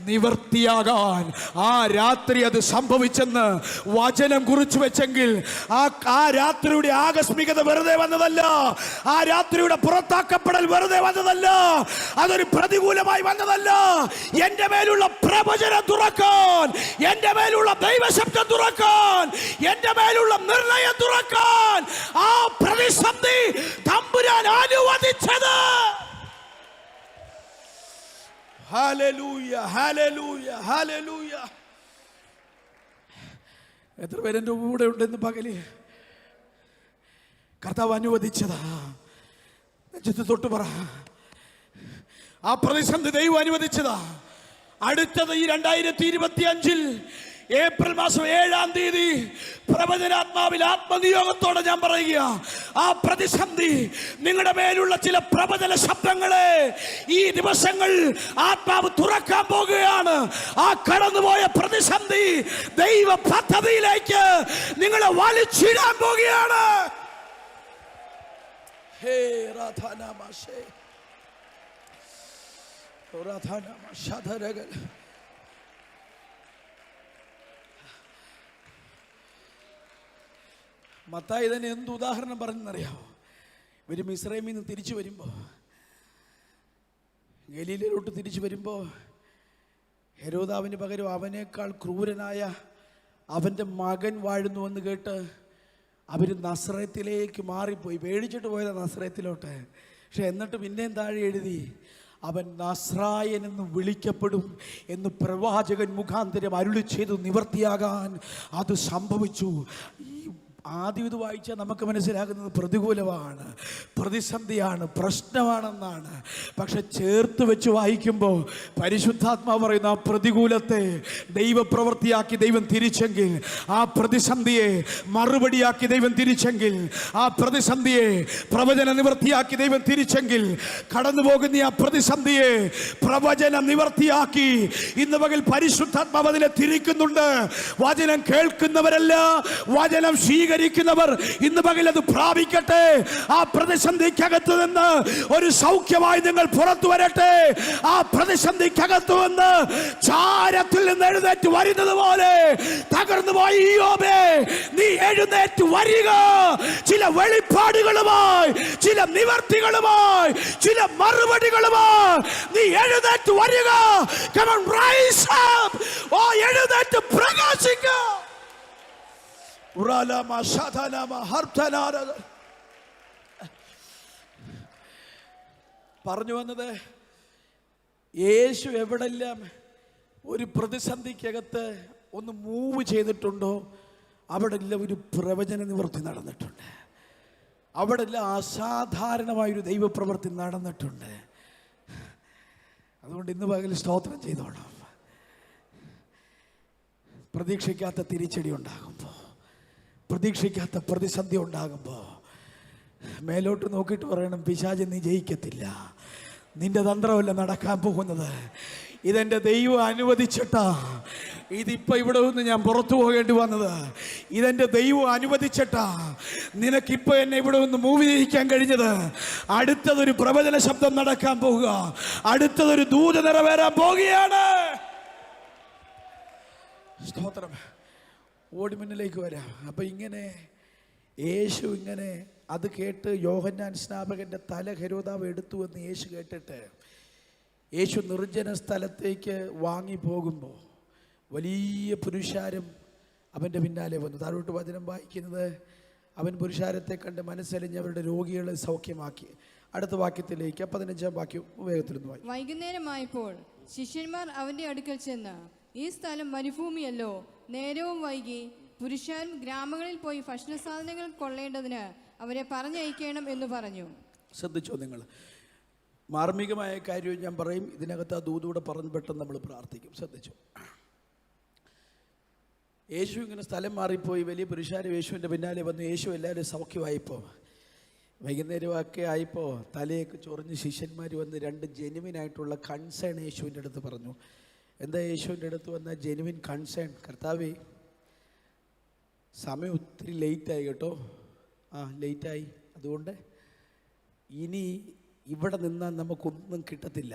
നിവർത്തിയാകാൻ ആ രാത്രി അത് സംഭവിച്ചെന്ന് വചനം കുറിച്ചു വെച്ചെങ്കിൽ ആ രാത്രിയുടെ ആകസ്മികത വെറുതെ വന്നതല്ല. ആ രാത്രിയുടെ പുറത്താക്കപ്പെടൽ വെറുതെ വന്നതല്ല. അതൊരു പ്രതികൂലമായി വന്നതല്ല. എൻ്റെ മേലുള്ള പ്രവചനം തുറക്കാൻ, എൻ്റെ മേലുള്ള ദൈവശബ്ദം തുറക്കാൻ, എൻ്റെ മേലുള്ള നിർണയം തുറക്കാൻ ആ പ്രതിസന്ധി തമ്പുരാൻ അനുവദിച്ചത്. Hallelujah, hallelujah, hallelujah. എത്ര പേരെൻ്റെ കൂടെ ഉണ്ടെന്ന് പകല്? കർത്താവ് അനുവദിച്ചതാ. നെഞ്ചത്ത് തൊട്ട് പറ, ആ പ്രതിസന്ധി ദൈവം അനുവദിച്ചതാ. അടുത്തത് ഈ 2025 ഏപ്രിൽ മാസം 7-ാം തീയതി പ്രവചനാത്മാവിൽ ആത്മനിയോഗത്തോടെ ഞാൻ പറയുക, ആ പ്രതിസന്ധി, നിങ്ങളുടെ മേലുള്ള ചില പ്രവചന ശബ്ദങ്ങളെ ഈ ദിവസങ്ങൾ ആത്മാവ് തുറക്കാൻ പോകുകയാണ്. ആ കടന്നുപോയ പ്രതിസന്ധി ദൈവ പദ്ധതിയിലേക്ക് നിങ്ങളെ വലിച്ചിടാൻ പോകുകയാണ്. ഹേ രാധാനാമാശേ രാധാനാമാശധരഗൽ. മത്തായി തന്നെ എന്ത് ഉദാഹരണം പറഞ്ഞെന്നറിയാമോ? ഇവർ മിസ്രൈമിൽ നിന്ന് തിരിച്ചു വരുമ്പോൾ, ഗലീലയിലോട്ട് തിരിച്ചു വരുമ്പോൾ, ഹെരോദാവിന് പകരം അവനേക്കാൾ ക്രൂരനായ അവൻ്റെ മകൻ വാഴുന്നുവെന്ന് കേട്ട് അവർ നസ്രയത്തിലേക്ക് മാറിപ്പോയി. പേടിച്ചിട്ട് പോയതാ നസ്രയത്തിലോട്ട്. പക്ഷെ എന്നിട്ട് പിന്നെയും താഴെ എഴുതി, അവൻ നസ്രായൻ എന്ന് വിളിക്കപ്പെടും എന്ന് പ്രവാചകൻ മുഖാന്തരം അരുളി ചെയ്തു നിവർത്തിയാകാൻ അത് സംഭവിച്ചു. ആദ്യം ഇത് വായിച്ചാൽ നമുക്ക് മനസ്സിലാകുന്നത് പ്രതികൂലമാണ്, പ്രതിസന്ധിയാണ്, പ്രശ്നമാണെന്നാണ്. പക്ഷെ ചേർത്ത് വെച്ച് വായിക്കുമ്പോൾ പരിശുദ്ധാത്മാവ് പറയുന്ന ആ പ്രതികൂലത്തെ ദൈവപ്രവൃത്തിയാക്കി ദൈവം തിരിച്ചെങ്കിൽ, ആ പ്രതിസന്ധിയെ മറുപടിയാക്കി ദൈവം തിരിച്ചെങ്കിൽ, ആ പ്രതിസന്ധിയെ പ്രവചന നിവൃത്തിയാക്കി ദൈവം തിരിച്ചെങ്കിൽ, കടന്നു പോകുന്ന ആ പ്രതിസന്ധിയെ പ്രവചന നിവൃത്തിയാക്കി ഇന്ന് പകൽ പരിശുദ്ധാത്മാവ് അതിനെ തിരിക്കുന്നുണ്ട്. വചനം കേൾക്കുന്നവരല്ല, വചനം സ്വീകരിക്കുന്നവർ ഇന്ന് പകൽ അത് പ്രാപിക്കട്ടെ. ആ പ്രതിസന്ധിക്കകത്ത് നിന്ന് ഒരു സൗഖ്യമായി നിങ്ങൾ പുറത്തു വരട്ടെ. ആ പ്രതിസന്ധിക്കകത്ത് നിന്ന് ചാരത്തിൽ നിന്ന് എഴുന്നേറ്റ് വരുന്നത് പോലെ തകർന്നു പോയി യോബേ, നീ എഴുന്നേറ്റ് വരിക. ചില വെളിപ്പാടുകളുമായി, ചില നിവർത്തികളുമായി, ചില മറുപടികളുമായി നീ എഴുന്നേറ്റ് വരിക. Come on, rise up. ഓ എഴുന്നേറ്റ് പ്രകാശിക്കുക. പറഞ്ഞു വന്നത്, യേശു എവിടെല്ലാം ഒരു പ്രതിസന്ധിക്കകത്ത് ഒന്ന് മൂവ് ചെയ്തിട്ടുണ്ടോ അവിടെല്ലാം ഒരു പ്രവചന നിവൃത്തി നടന്നിട്ടുണ്ട്. അവിടെല്ലാം അസാധാരണമായൊരു ദൈവപ്രവൃത്തി നടന്നിട്ടുണ്ട്. അതുകൊണ്ട് ഇന്ന് പകൽ സ്തോത്രം ചെയ്തോളാം. പ്രതീക്ഷിക്കാത്ത തിരിച്ചടി ഉണ്ടാകുമ്പോൾ, പ്രതീക്ഷിക്കാത്ത പ്രതിസന്ധി ഉണ്ടാകുമ്പോൾ മേലോട്ട് നോക്കിയിട്ട് പറയണം, പിശാച് നീ ജയിക്കത്തില്ല, നിന്റെ തന്ത്രമല്ല നടക്കാൻ പോകുന്നത്, ഇതെൻ്റെ ദൈവം അനുവദിച്ചിട്ടാ. ഇതിപ്പോൾ ഇവിടെ നിന്ന് ഞാൻ പുറത്തു പോകേണ്ടി വന്നത്, ഇതെൻ്റെ ദൈവം അനുവദിച്ചിട്ടാ. നിനക്കിപ്പോൾ എന്നെ ഇവിടെ നിന്ന് മൂവ് ചെയ്യിക്കാൻ കഴിഞ്ഞത്. അടുത്തതൊരു പ്രവചന ശബ്ദം നടക്കാൻ പോകുക, അടുത്തതൊരു ദൂത നിറവേറാൻ പോകുകയാണ്. സ്തോത്രം. ഓടിമുന്നിലേക്ക് വരാം. അപ്പം ഇങ്ങനെ യേശു ഇങ്ങനെ അത് കേട്ട് യോഹന്നാൻ സ്നാപകൻ്റെ തല ഹെരോദാവ് എടുത്തു എന്ന് യേശു കേട്ടിട്ട് യേശു നിർജ്ജന സ്ഥലത്തേക്ക് വാങ്ങി പോകുമ്പോൾ വലിയ പുരുഷാരം അവൻ്റെ പിന്നാലെ വന്നു. താഴോട്ട് വചനം വായിക്കുന്നത്, അവൻ പുരുഷാരത്തെ കണ്ട് മനസ്സലിഞ്ഞ് അവരുടെ രോഗികളെ സൗഖ്യമാക്കി. അടുത്ത വാക്യത്തിലേക്ക് 15-ാം വാക്യം വേഗത്തിലൊന്ന് വായിക്കും. വൈകുന്നേരമായപ്പോൾ ശിഷ്യന്മാർ അവൻ്റെ അടുക്കൽ ചെന്ന്, ഈ സ്ഥലം മരുഭൂമിയല്ലോ, നേരവും വൈകി, പുരുഷാരും ഗ്രാമങ്ങളിൽ പോയി ഭക്ഷണ സാധനങ്ങൾ കൊള്ളേണ്ടതിന് അവരെ പറഞ്ഞയക്കണം എന്ന് പറഞ്ഞു. ശ്രദ്ധിച്ചോ നിങ്ങൾ? മാർമികമായ കാര്യവും ഞാൻ പറയും, ഇതിനകത്ത് ആ ദൂതൂടെ പറഞ്ഞ് പെട്ടെന്ന് നമ്മൾ പ്രാർത്ഥിക്കും. ശ്രദ്ധിച്ചു. യേശു ഇങ്ങനെ സ്ഥലം മാറിപ്പോയി, വലിയ പുരുഷാരം യേശുവിൻ്റെ പിന്നാലെ വന്നു. യേശു എല്ലാവരും സൗഖ്യമായിപ്പോൾ വൈകുന്നേരമൊക്കെ ആയിപ്പോൾ തലയൊക്കെ ചൊറിഞ്ഞ് ശിഷ്യന്മാർ വന്ന് 2 ജെനുവിനായിട്ടുള്ള കൺസേൺ യേശുവിൻ്റെ അടുത്ത് പറഞ്ഞു. എന്താ യേശുവിൻ്റെ അടുത്ത് വന്ന ജെനുവിൻ കൺസേൺ? കർത്താവേ, സമയം ഒത്തിരി ലേറ്റായി കേട്ടോ, ലേറ്റായി, അതുകൊണ്ട് ഇനി ഇവിടെ നിന്നാൽ നമുക്കൊന്നും കിട്ടത്തില്ല.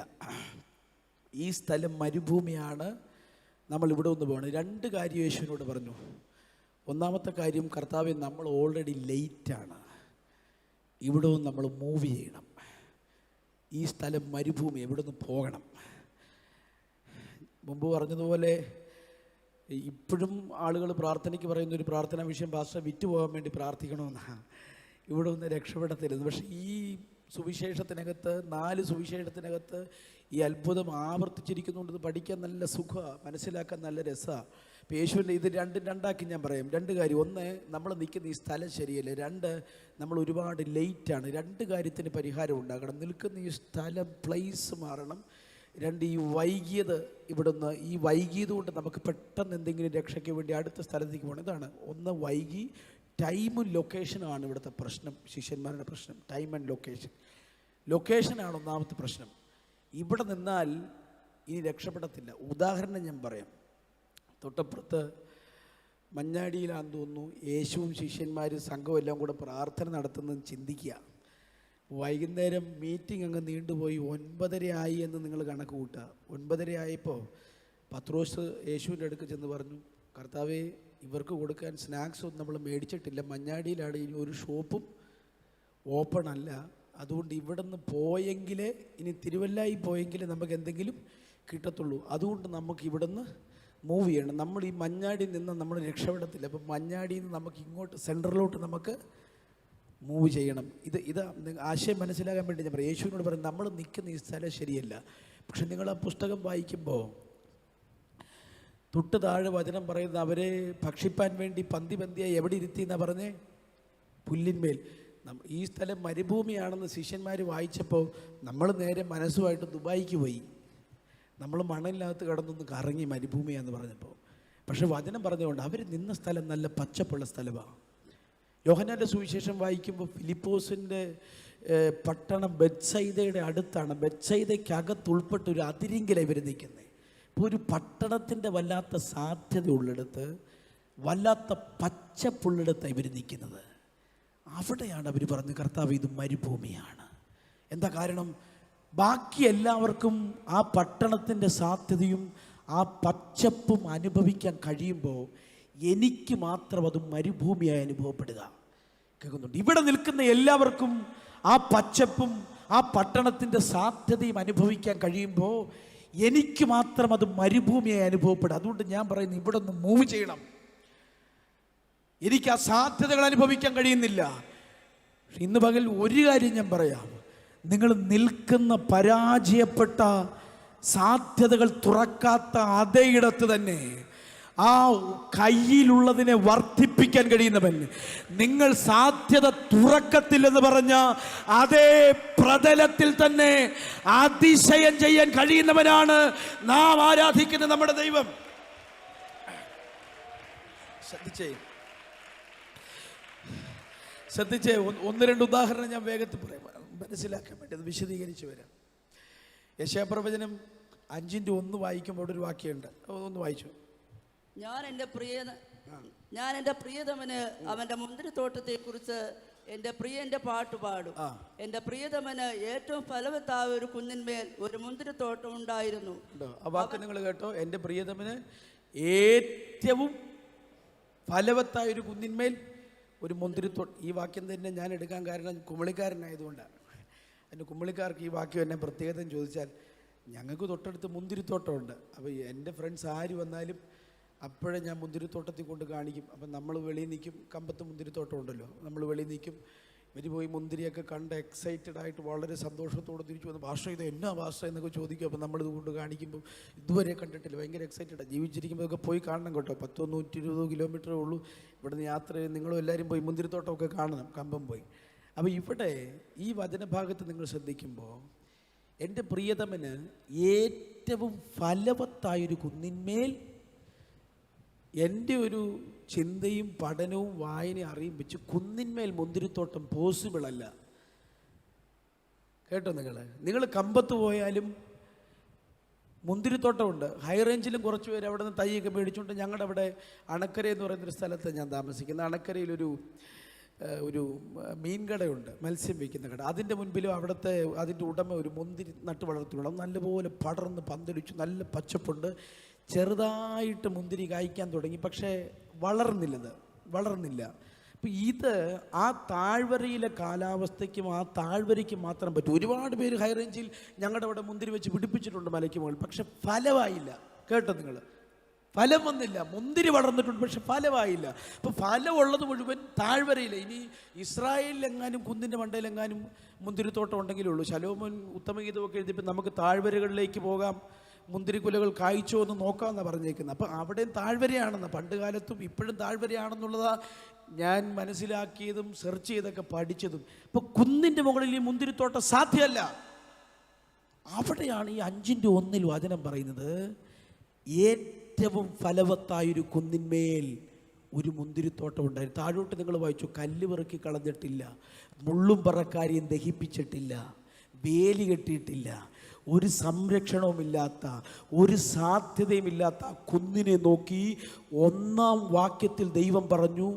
ഈ സ്ഥലം മരുഭൂമിയാണ്, നമ്മൾ ഇവിടെ ഒന്ന് പോകണം. 2 കാര്യം യേശുവിനോട് പറഞ്ഞു. ഒന്നാമത്തെ കാര്യം, കർത്താവേ, നമ്മൾ ഓൾറെഡി ലേറ്റാണ്, ഇവിടെ നിന്ന് നമ്മൾ മൂവ് ചെയ്യണം. ഈ സ്ഥലം മരുഭൂമി, ഇവിടെ നിന്ന് പോകണം. മുമ്പ് പറഞ്ഞതുപോലെ ഇപ്പോഴും ആളുകൾ പ്രാർത്ഥനയ്ക്ക് പറയുന്ന ഒരു പ്രാർത്ഥനാ വിഷയം, പാസ്റ്റർ വിറ്റ് പോകാൻ വേണ്ടി പ്രാർത്ഥിക്കണമെന്നാണ്. ഇവിടെ ഒന്ന് രക്ഷപ്പെടത്തില്ലെന്ന്. പക്ഷേ ഈ സുവിശേഷത്തിനകത്ത് 4 സുവിശേഷത്തിനകത്ത് ഈ അത്ഭുതം ആവർത്തിച്ചിരിക്കുന്നുണ്ട്. ഇത് പഠിക്കാൻ നല്ല സുഖമാണ്, മനസ്സിലാക്കാൻ നല്ല രസമാണ്. ഇപ്പോൾ യേശുവിൻ്റെ ഇത് രണ്ടാക്കി ഞാൻ പറയാം. 2 കാര്യം. 1, നമ്മൾ നിൽക്കുന്ന ഈ സ്ഥലം ശരിയല്ല. 2, നമ്മൾ ഒരുപാട് ലേറ്റാണ്. 2 കാര്യത്തിന് പരിഹാരം ഉണ്ടാകണം. നിൽക്കുന്ന ഈ സ്ഥലം, പ്ലേസ് മാറണം. 2, ഈ വൈകിയത് ഇവിടുന്ന്, ഈ വൈകിയത് കൊണ്ട് നമുക്ക് പെട്ടെന്ന് എന്തെങ്കിലും രക്ഷയ്ക്ക് വേണ്ടി അടുത്ത സ്ഥലത്തേക്ക് പോകണം. ഇതാണ് 1, വൈകി. ടൈമും ലൊക്കേഷനുമാണ് ഇവിടുത്തെ പ്രശ്നം, ശിഷ്യന്മാരുടെ പ്രശ്നം. ടൈം ആൻഡ് ലൊക്കേഷനാണ് ഒന്നാമത്തെ പ്രശ്നം. ഇവിടെ നിന്നാൽ ഇനി രക്ഷപ്പെടത്തില്ല. ഉദാഹരണം ഞാൻ പറയാം. തൊട്ടപ്പുറത്ത് മഞ്ഞാടിയിലാണെന്ന് തോന്നുന്നു യേശുവും ശിഷ്യന്മാരും സംഘവും എല്ലാം കൂടെ പ്രാർത്ഥന നടത്തുന്നത് ചിന്തിക്കുക. വൈകുന്നേരം മീറ്റിംഗ് അങ്ങ് നീണ്ടുപോയി 9:30 ആയി എന്ന് നിങ്ങൾ കണക്ക് കൂട്ടുക. 9:30 ആയപ്പോൾ പത്രോസ് യേശുവിൻ്റെ അടുക്ക് ചെന്ന് പറഞ്ഞു, കർത്താവേ, ഇവർക്ക് കൊടുക്കാൻ സ്നാക്സ് ഒന്നും നമ്മൾ മേടിച്ചിട്ടില്ല. മഞ്ഞാടിയിലാണ്, ഇനി ഒരു ഷോപ്പും ഓപ്പൺ അല്ല. അതുകൊണ്ട് ഇവിടെ നിന്ന് പോയെങ്കിലേ, ഇനി തിരുവല്ലായി പോയെങ്കിലേ നമുക്ക് എന്തെങ്കിലും കിട്ടത്തുള്ളൂ. അതുകൊണ്ട് നമുക്ക് ഇവിടെ നിന്ന് മൂവ് ചെയ്യണം. നമ്മൾ ഈ മഞ്ഞാടിയിൽ നിന്ന് നമ്മൾ രക്ഷപ്പെടത്തില്ല. അപ്പം മഞ്ഞാടിയിൽ നിന്ന് നമുക്ക് ഇങ്ങോട്ട് സെൻട്രലിലോട്ട് നമുക്ക് മൂവ് ചെയ്യണം. ഇത് ആശയം മനസ്സിലാകാൻ വേണ്ടി ഞാൻ പറയാം. യേശുവിനോട് പറയും, നമ്മൾ നിൽക്കുന്ന ഈ സ്ഥലം ശരിയല്ല. പക്ഷെ നിങ്ങൾ ആ പുസ്തകം വായിക്കുമ്പോൾ തൊട്ട് താഴെ വചനം പറയുന്നത്, അവരെ ഭക്ഷിപ്പാൻ വേണ്ടി പന്തിയായി എവിടെ ഇരുത്തി എന്നാണ് പറഞ്ഞേ? പുല്ലിന്മേൽ. ഈ സ്ഥലം മരുഭൂമിയാണെന്ന് ശിഷ്യന്മാർ വായിച്ചപ്പോൾ നമ്മൾ നേരെ മനസ്സുമായിട്ട് ദുബായിക്ക് പോയി. നമ്മൾ മണലിനകത്ത് കിടന്നൊന്ന് കറങ്ങി മരുഭൂമിയാന്ന് പറഞ്ഞപ്പോൾ. പക്ഷെ വചനം പറഞ്ഞുകൊണ്ട് അവർ നിന്ന സ്ഥലം നല്ല പച്ചപ്പുള്ള സ്ഥലമാണ്. യോഹന്നാൻ്റെ സുവിശേഷം വായിക്കുമ്പോൾ ഫിലിപ്പോസിൻ്റെ പട്ടണം ബെത്സൈദയുടെ അടുത്താണ്. ബെത്സൈദയ്ക്കകത്ത് ഉൾപ്പെട്ട് ഒരു അതിരിങ്കിലാണ് ഇവർ നിൽക്കുന്നത്. ഇപ്പോൾ ഒരു പട്ടണത്തിൻ്റെ വല്ലാത്ത സാധ്യതയുള്ളിടത്ത്, വല്ലാത്ത പച്ചപ്പുള്ളിടത്താണ് ഇവർ നിൽക്കുന്നത്. അവിടെയാണ് അവർ പറഞ്ഞു, കർത്താവ്, ഇത് മരുഭൂമിയാണ്. എന്താ കാരണം? ബാക്കി എല്ലാവർക്കും ആ പട്ടണത്തിൻ്റെ സാധ്യതയും ആ പച്ചപ്പും അനുഭവിക്കാൻ കഴിയുമ്പോൾ എനിക്ക് മാത്രം അത് മരുഭൂമിയായി അനുഭവപ്പെടുക. കേൾക്കുന്നുണ്ട്? ഇവിടെ നിൽക്കുന്ന എല്ലാവർക്കും ആ പച്ചപ്പും ആ പട്ടണത്തിൻ്റെ സാധ്യതയും അനുഭവിക്കാൻ കഴിയുമ്പോൾ എനിക്ക് മാത്രം അത് മരുഭൂമിയായി അനുഭവപ്പെടുക. അതുകൊണ്ട് ഞാൻ പറയുന്നു, ഇവിടെ ഒന്ന് മൂവ് ചെയ്യണം. എനിക്ക് ആ സാധ്യതകൾ അനുഭവിക്കാൻ കഴിയുന്നില്ല. ഇന്ന് പകൽ ഒരു കാര്യം ഞാൻ പറയാം. നിങ്ങൾ നിൽക്കുന്ന പരാജയപ്പെട്ട സാധ്യതകൾ തുറക്കാത്ത അതേയിടത്ത് തന്നെ ആ കയ്യിലുള്ളതിനെ വർദ്ധിപ്പിക്കാൻ കഴിയുന്നവൻ, നിങ്ങൾ സാധ്യത തുറക്കത്തില്ലെന്ന് പറഞ്ഞ അതേ പ്രതലത്തിൽ തന്നെ അതിശയം ചെയ്യാൻ കഴിയുന്നവനാണ് നാം ആരാധിക്കുന്ന നമ്മുടെ ദൈവം. ശ്രദ്ധിച്ചേ 1-2 ഉദാഹരണം ഞാൻ വേഗത്തിൽ പറയാം, മനസ്സിലാക്കാൻ വേണ്ടി അത് വിശദീകരിച്ച് വരാം. യെശയ്യാപ്രവചനം 5:1 വായിക്കുമ്പോൾ ഒരു വാക്യമുണ്ട്, ഒന്ന് വായിച്ചു. ഞാൻ എൻ്റെ പ്രിയതമന് അവൻ്റെ മുന്തിരിത്തോട്ടത്തെ കുറിച്ച് എൻ്റെ പ്രിയന്റെ പാട്ട് പാടും. എൻ്റെ പ്രിയതമന് ഏറ്റവും ഫലവത്തായ ഒരു കുന്നിന്മേൽ ഒരു മുന്തിരിത്തോട്ടം ഉണ്ടായിരുന്നു. ആ വാക്ക് നിങ്ങൾ കേട്ടോ? എൻ്റെ പ്രിയതമന് ഏറ്റവും ഫലവത്തായ ഒരു കുന്നിന്മേൽ ഒരു മുന്തിരിത്തോട്ടം. ഈ വാക്യം തന്നെ ഞാൻ എടുക്കാൻ കാരണം കുമളിക്കാരനായതുകൊണ്ടാണ്. എൻ്റെ കുമളിക്കാർക്ക് ഈ വാക്യം എന്നെ പ്രത്യേകത ചോദിച്ചാൽ, ഞങ്ങൾക്ക് തൊട്ടടുത്ത് മുന്തിരിത്തോട്ടമുണ്ട്. അപ്പോൾ എൻ്റെ ഫ്രണ്ട്സ് ആര് വന്നാലും അപ്പോഴേ ഞാൻ മുന്തിരിത്തോട്ടത്തിൽ കൊണ്ട് കാണിക്കും. അപ്പം നമ്മൾ വെളിയിൽ നിൽക്കും, കമ്പത്ത് മുന്തിരിത്തോട്ടം ഉണ്ടല്ലോ, നമ്മൾ വെളിയിൽ നിൽക്കും. ഇവർ പോയി മുന്തിരിയൊക്കെ കണ്ട് എക്സൈറ്റഡ് ആയിട്ട് വളരെ സന്തോഷത്തോടെ തിരിച്ചു വന്ന്, ഭാഷ ഇത് എന്നാ ഭാഷ എന്നൊക്കെ ചോദിക്കും. അപ്പം നമ്മളിത് കൊണ്ട് കാണിക്കുമ്പോൾ ഇതുവരെ കണ്ടിട്ടില്ല, ഭയങ്കര എക്സൈറ്റഡാണ്. ജീവിച്ചിരിക്കുമ്പോഴൊക്കെ പോയി കാണണം കേട്ടോ. 120 കിലോമീറ്ററേ ഉള്ളൂ ഇവിടുന്ന് യാത്ര ചെയ്ത്. നിങ്ങളും എല്ലാവരും പോയി മുന്തിരിത്തോട്ടമൊക്കെ കാണണം, കമ്പം പോയി. അപ്പോൾ ഇവിടെ ഈ വചനഭാഗത്ത് നിങ്ങൾ ശ്രദ്ധിക്കുമ്പോൾ, എൻ്റെ പ്രിയതമന് ഏറ്റവും ഫലവത്തായൊരു കുന്നിന്മേൽ, എൻ്റെ ഒരു ചിന്തയും പഠനവും വായനയും അറിയും വെച്ച് കുന്നിന്മേൽ മുന്തിരിത്തോട്ടം പോസിബിൾ അല്ല. കേട്ടോ? നിങ്ങൾ കമ്പത്ത് പോയാലും മുന്തിരിത്തോട്ടമുണ്ട്. ഹൈ റേഞ്ചിലും കുറച്ച് പേര് അവിടെ നിന്ന് തൈയൊക്കെ മേടിച്ചുകൊണ്ട്, ഞങ്ങളുടെ അവിടെ അണക്കര എന്ന് പറയുന്നൊരു സ്ഥലത്ത് ഞാൻ താമസിക്കുന്നത്. അണക്കരയിലൊരു മീൻ കടയുണ്ട്, മത്സ്യം വയ്ക്കുന്ന കട. അതിൻ്റെ മുൻപിലും അതിൻ്റെ ഉടമ ഒരു മുന്തിരി നട്ട് വളർത്തിയുള്ള നല്ലപോലെ പടർന്ന് പന്തലിച്ചു, നല്ല പച്ചപ്പുണ്ട്. ചെറുതായിട്ട് മുന്തിരി കായ്ക്കാൻ തുടങ്ങി, പക്ഷേ വളർന്നില്ല. അപ്പം ഇത് ആ താഴ്വരയിലെ കാലാവസ്ഥയ്ക്കും ആ താഴ്വരയ്ക്കും മാത്രം പറ്റും. ഒരുപാട് പേര് ഹൈ റേഞ്ചിൽ ഞങ്ങളുടെ അവിടെ മുന്തിരി വെച്ച് പിടിപ്പിച്ചിട്ടുണ്ട് മലയ്ക്ക് മുകളിൽ, പക്ഷെ ഫലമായില്ല. കേട്ടോ? നിങ്ങൾ ഫലം വന്നില്ല. മുന്തിരി വളർന്നിട്ടുണ്ട്, പക്ഷെ ഫലമായില്ല. അപ്പോൾ ഫലമുള്ളത് മുഴുവൻ താഴ്വരയില്ല. ഇനി ഇസ്രായേലിലെങ്ങാനും കുന്നിൻ്റെ മണ്ടയിലെങ്ങാനും മുന്തിരിത്തോട്ടം ഉണ്ടെങ്കിലേ ഉള്ളൂ. ശലോമോൻ ഉത്തമഗീതമൊക്കെ എഴുതിയപ്പോൾ നമുക്ക് താഴ്വരകളിലേക്ക് പോകാം, മുന്തിരിക്കുലകൾ കായ്ച്ചോ എന്ന് നോക്കാമെന്നാണ് പറഞ്ഞേക്കുന്നത്. അപ്പോൾ അവിടെയും താഴ്വരയാണെന്ന്, പണ്ട് കാലത്തും ഇപ്പോഴും താഴ്വരയാണെന്നുള്ളതാണ് ഞാൻ മനസ്സിലാക്കിയതും സെർച്ച് ചെയ്തൊക്കെ പഠിച്ചതും. ഇപ്പോൾ കുന്നിൻ്റെ മുകളിൽ ഈ മുന്തിരിത്തോട്ടം സാധ്യമല്ല. അവിടെയാണ് ഈ 5:1 വചനം പറയുന്നത്, ഏറ്റവും ഫലവത്തായൊരു കുന്നിന്മേൽ ഒരു മുന്തിരിത്തോട്ടം ഉണ്ടായിരുന്നു. താഴോട്ട് നിങ്ങൾ വായിച്ചു, കല്ല് പെറുക്കി കളഞ്ഞിട്ടില്ല, മുള്ളും പറക്കാരെയും ദഹിപ്പിച്ചിട്ടില്ല, വേലി കെട്ടിയിട്ടില്ല, ഒരു സംരക്ഷണവുമില്ലാത്ത, ഒരു സാധ്യതയുമില്ലാത്ത കുന്നിനെ നോക്കി 1-ാം വാക്യത്തിൽ ദൈവം പറഞ്ഞു,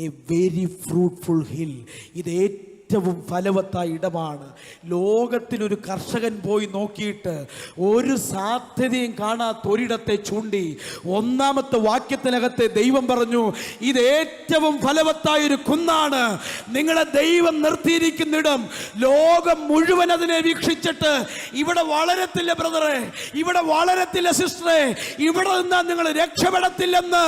എ വെരി ഫ്രൂട്ട്ഫുൾ ഹിൽ. ഇത് ഏറ്റവും ഫലവത്തായ ഇടമാണ്. ലോകത്തിലൊരു കർഷകൻ പോയി നോക്കിയിട്ട് ഒരു സാധ്യതയും കാണാത്ത ഒരിടത്തെ ചൂണ്ടി 1-ാമത്തെ വാക്യത്തിനകത്തെ ദൈവം പറഞ്ഞു, ഇത് ഏറ്റവും ഫലവത്തായൊരു കുന്നാണ്. നിങ്ങളെ ദൈവം നിർത്തിയിരിക്കുന്നിടം ലോകം മുഴുവൻ അതിനെ വീക്ഷിച്ചിട്ട് ഇവിടെ വളരത്തില്ല ബ്രദറെ, ഇവിടെ വളരത്തില്ല സിസ്റ്ററെ, ഇവിടെ നിന്നാൽ നിങ്ങൾ രക്ഷപ്പെടത്തില്ലെന്ന്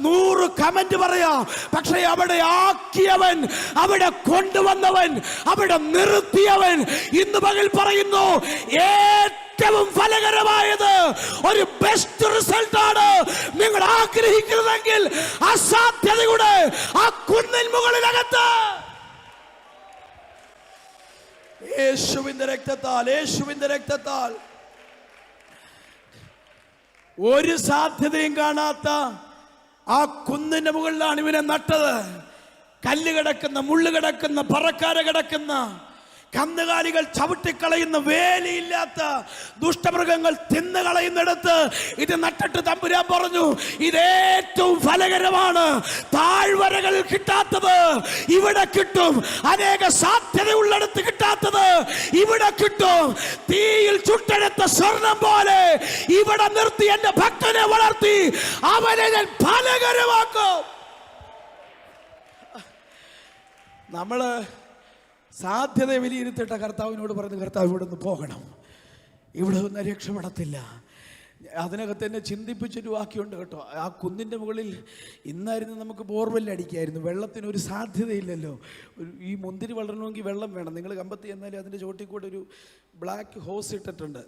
100 കമന്റ് പറയാം. പക്ഷേ അവിടെ ആക്കിയവൻ, അവിടെ കൊണ്ടുവന്നവൻ, അവിടെ നിർത്തിയവൻ ഇന്ന് പകൽ പറയുന്നു, ഏറ്റവും ഫലകരമായത് ഒരു ബെസ്റ്റ് റിസൾട്ട് ആണ്. നിങ്ങൾ ആഗ്രഹിക്കുന്നതെങ്കിൽ അസാധ്യതയുടെ ആ കുന്നിൻ മുകളിലകത്ത് യേശുവിന്റെ രക്തത്താൽ, യേശുവിന്റെ രക്തത്താൽ ഒരു സാധ്യതയും കാണാത്ത ആ കുന്നിന്റെ മുകളിലാണ് ഇവനെ നട്ടത്. കല്ല് കിടക്കുന്ന, മുള്ളു കിടക്കുന്ന, പറക്കാര കിടക്കുന്ന, കന്നുകാലികൾ ചവിട്ടിക്കളയുന്ന, വേലിയില്ലാത്ത, ദുഷ്ടമൃഗങ്ങൾ തിന്നുകളയുന്നിടത്ത് ഇത് നട്ടിട്ട് തമ്പുരാൻ പറഞ്ഞു, ഇതേറ്റവും ഫലകരമാണ്. താഴ്വരകളിൽ കിട്ടാത്തത് ഇവിടെ കിട്ടും, അനേക സാധ്യതയുള്ളിടത്ത് കിട്ടാത്തത് ഇവിടെ കിട്ടും. തീയിൽ ചുട്ടെടുത്ത സ്വർണം പോലെ ഇവിടെ നിർത്തി എന്റെ ഭക്തനെ വളർത്തി അവനെ ഞാൻ ഫലകരമാക്കും. നമ്മൾ സാധ്യത വിലയിരുത്തിട്ട കർത്താവിനോട് പറഞ്ഞ്, കർത്താവ് ഇവിടെ നിന്ന് പോകണം, ഇവിടെ നിന്ന് രക്ഷപ്പെടത്തില്ല. അതിനകത്ത് എന്നെ ചിന്തിപ്പിച്ചൊരു വാക്യമുണ്ട് കേട്ടോ. ആ കുന്നിൻ്റെ മുകളിൽ ഇന്നായിരുന്നു നമുക്ക് ബോർവെൽ അടിക്കായിരുന്നു, വെള്ളത്തിനൊരു സാധ്യതയില്ലല്ലോ. ഈ മുന്തിരി വളരണമെങ്കിൽ വെള്ളം വേണം. നിങ്ങൾ കമ്പത്തി ചെന്നാൽ അതിൻ്റെ ചോട്ടിൽ കൂടെ ഒരു ബ്ലാക്ക് ഹോസ് ഇട്ടിട്ടുണ്ട്.